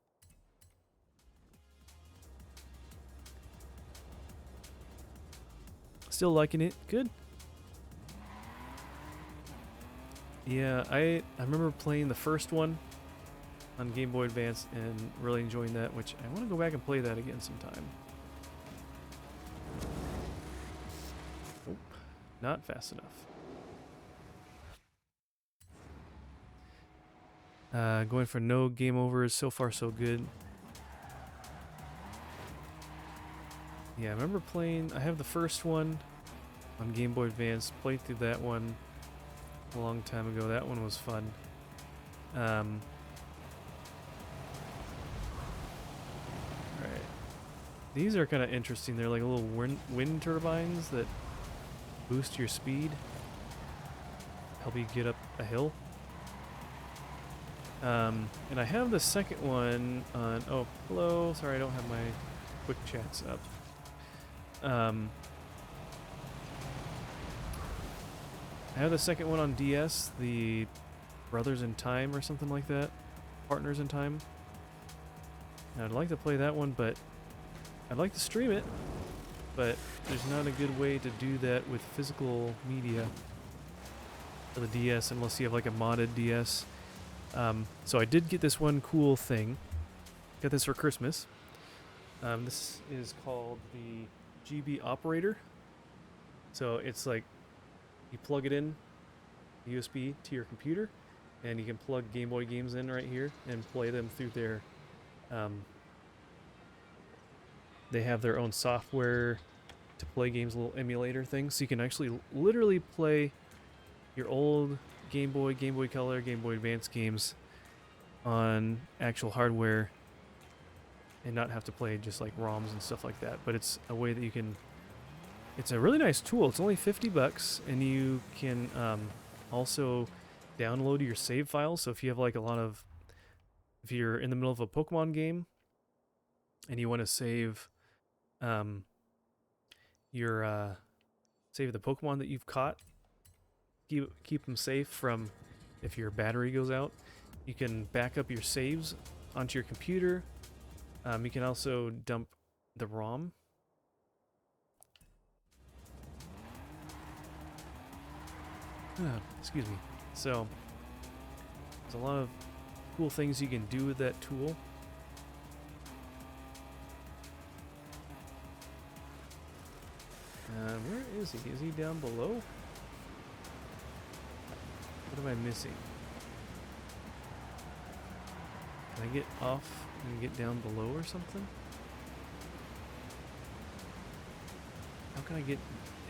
Still liking it? Good. Yeah, I remember playing the first one on Game Boy Advance and really enjoying that, which I want to go back and play that again sometime. Oh, not fast enough. Going for no game overs. So far, so good. Yeah, I remember playing. I have the first one on Game Boy Advance. Played through that one a long time ago. That one was fun. Alright. These are kind of interesting. They're like little wind turbines that boost your speed, help you get up a hill. And I have the second one on. Oh, hello. Sorry, I don't have my quick chats up. I have the second one on DS, the Brothers in Time or something like that. Partners in Time. And I'd like to play that one, but I'd like to stream it. But there's not a good way to do that with physical media for the DS unless you have like a modded DS. So I did get this one cool thing. Got this for Christmas. This is called the GB operator. So it's like you plug it in USB to your computer, and you can plug Game Boy games in right here and play them through their. They have their own software to play games, a little emulator thing, so you can actually literally play your old Game Boy, Game Boy Color, Game Boy Advance games on actual hardware and not have to play just like ROMs and stuff like that. But it's a way that you can. It's a really nice tool. It's only $50, and you can also download your save files. So if you have like if you're in the middle of a Pokemon game and you want to save save the Pokemon that you've caught, keep them safe from if your battery goes out, you can back up your saves onto your computer. You can also dump the ROM. Excuse me. So there's a lot of cool things you can do with that tool. Where is he? Is he down below? What am I missing? Can I get off and get down below or something? How can I get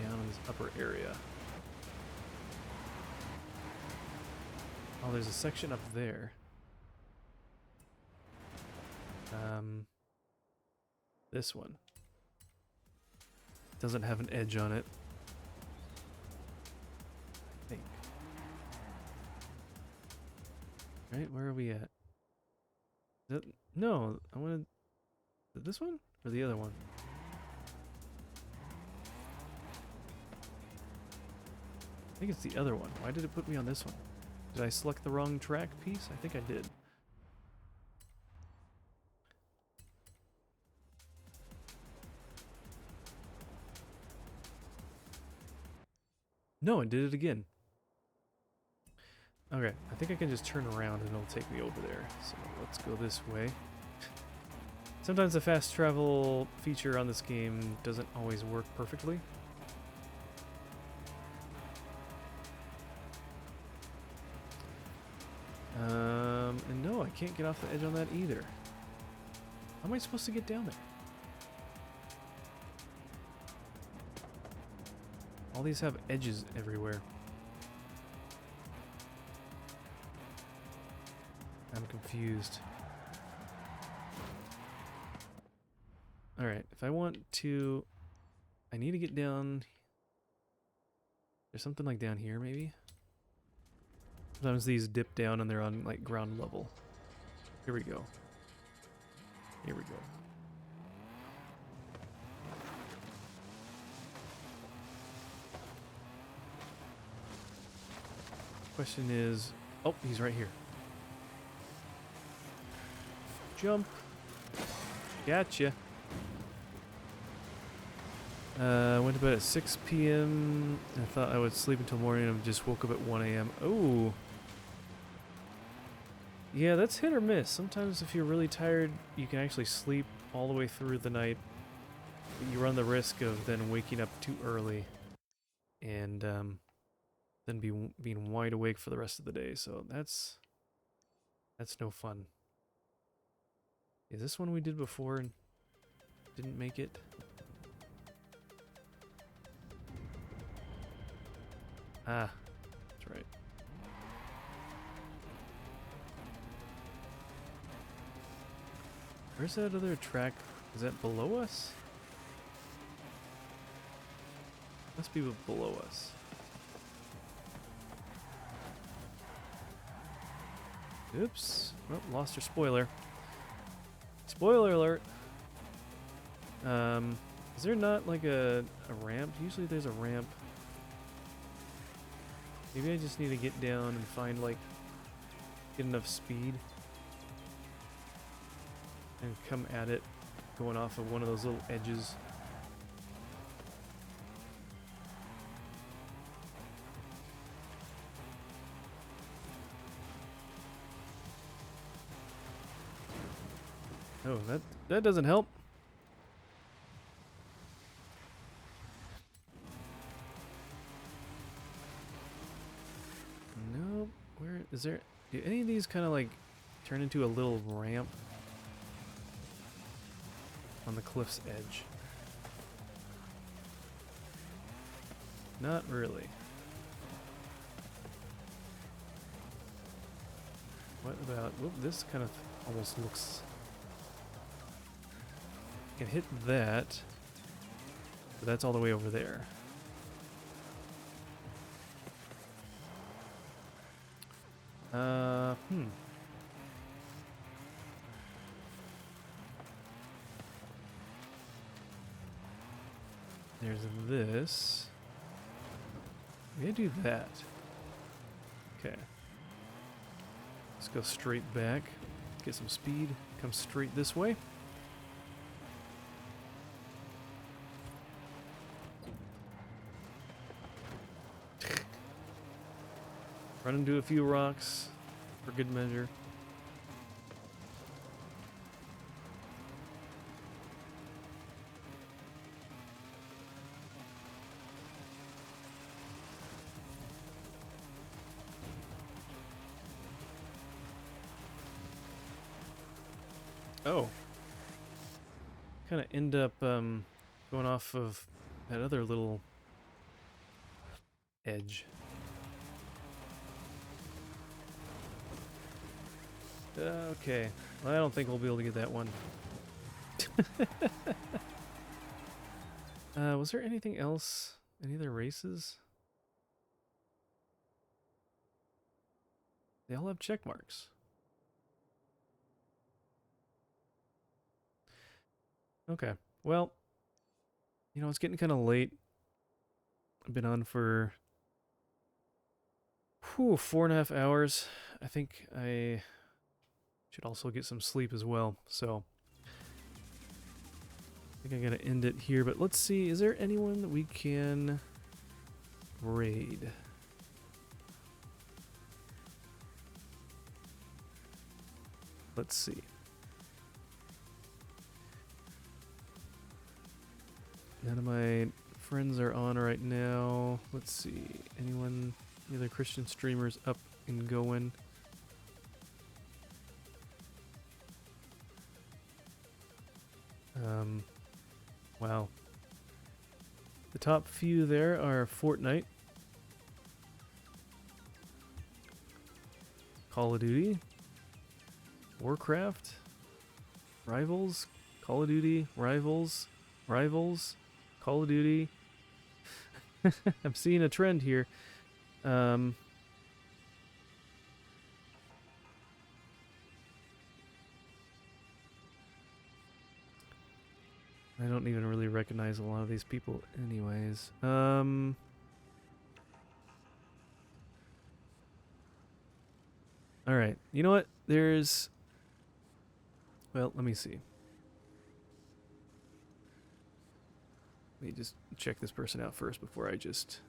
down in this upper area? Oh, there's a section up there. This one doesn't have an edge on it, I think. Right, where are we at? No, I wanted this one or the other one. I think it's the other one. Why did it put me on this one? Did I select the wrong track piece? I think I did. No, it did it again. Okay, I think I can just turn around and it'll take me over there. So let's go this way. Sometimes the fast travel feature on this game doesn't always work perfectly. And no, I can't get off the edge on that either. How am I supposed to get down there? All these have edges everywhere. I'm confused. Alright, if I want to... I need to get down... There's something like down here, maybe? Sometimes these dip down and they're on, like, ground level. Here we go. Here we go. Question is... Oh, he's right here. Jump. Gotcha. Went to bed at 6 p.m. I thought I would sleep until morning and just woke up at 1 a.m. Oh. Yeah, that's hit or miss. Sometimes if you're really tired, you can actually sleep all the way through the night. But you run the risk of then waking up too early and then being wide awake for the rest of the day. So that's That's no fun. Is this one we did before and didn't make it? Ah, that's right. Where's that other track? Is that below us? Must be below us. Oops. Oh, lost your spoiler. Spoiler alert. Is there not like a ramp? Usually there's a ramp. Maybe I just need to get down and find like get enough speed and come at it going off of one of those little edges. Oh, that doesn't help. Nope. Where is there? Do any of these kind of like turn into a little ramp on the cliff's edge? Not really. What about? Whoop, this kind of almost looks. Can hit that, but that's all the way over there. There's this. Maybe do that. Okay. Let's go straight back. Get some speed. Come straight this way. Run into a few rocks for good measure. Oh. Kind of end up going off of that other little edge. Okay. Well, I don't think we'll be able to get that one. Was there anything else? Any other races? They all have check marks. Okay. Well, you know, it's getting kind of late. I've been on for 4.5 hours. I think I should also get some sleep as well. So I think I'm going to end it here. But let's see. Is there anyone that we can raid? Let's see. None of my friends are on right now. Let's see. Any other Christian streamers up and going? Wow. The top few there are Fortnite, Call of Duty, Warcraft, Rivals, Call of Duty, Rivals, Call of Duty. I'm seeing a trend here. I don't even really recognize a lot of these people anyways. Alright, you know what? There's... Well, let me see. Let me just check this person out first before I just...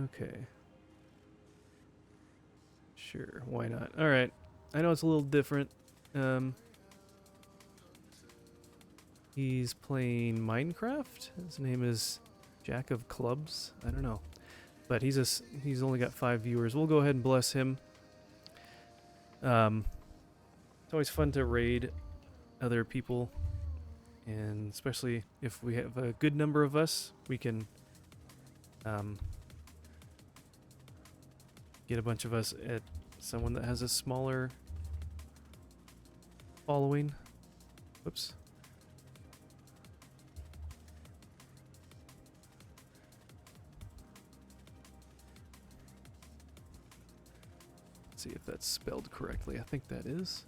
Okay. Sure, why not? Alright. I know it's a little different. He's playing Minecraft. His name is Jack of Clubs. I don't know. But he's only got 5 viewers. We'll go ahead and bless him. It's always fun to raid other people, and especially if we have a good number of us, we can get a bunch of us at someone that has a smaller following. Whoops. See if that's spelled correctly. I think that is.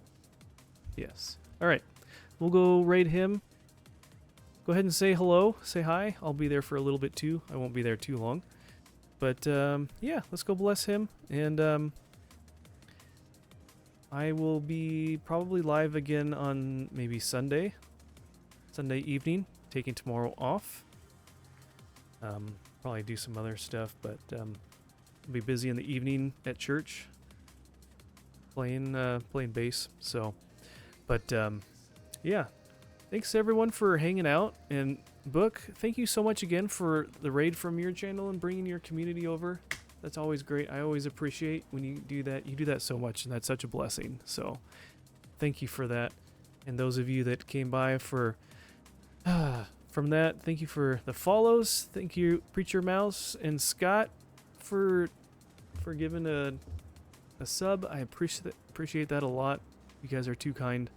Yes. All right. We'll go raid him. Go ahead and say hello. Say hi. I'll be there for a little bit too. I won't be there too long. But yeah, let's go bless him. And I will be probably live again on maybe Sunday evening, taking tomorrow off. Probably do some other stuff, but I'll be busy in the evening at church playing bass. So, but yeah, thanks everyone for hanging out. And Book, thank you so much again for the raid from your channel and bringing your community over. That's always great. I always appreciate when you do that. You do that so much, and that's such a blessing. So thank you for that. And those of you that came by for from that, thank you for the follows. Thank you, Preacher Mouse and Scott, for giving a sub. I appreciate that a lot. You guys are too kind.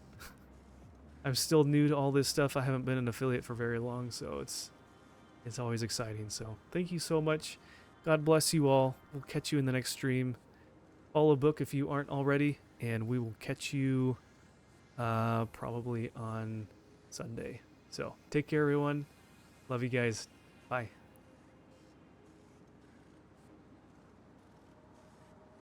I'm still new to all this stuff. I haven't been an affiliate for very long, so it's always exciting. So thank you so much. God bless you all. We'll catch you in the next stream. Follow Book if you aren't already, and we will catch you probably on Sunday. So take care, everyone. Love you guys. Bye.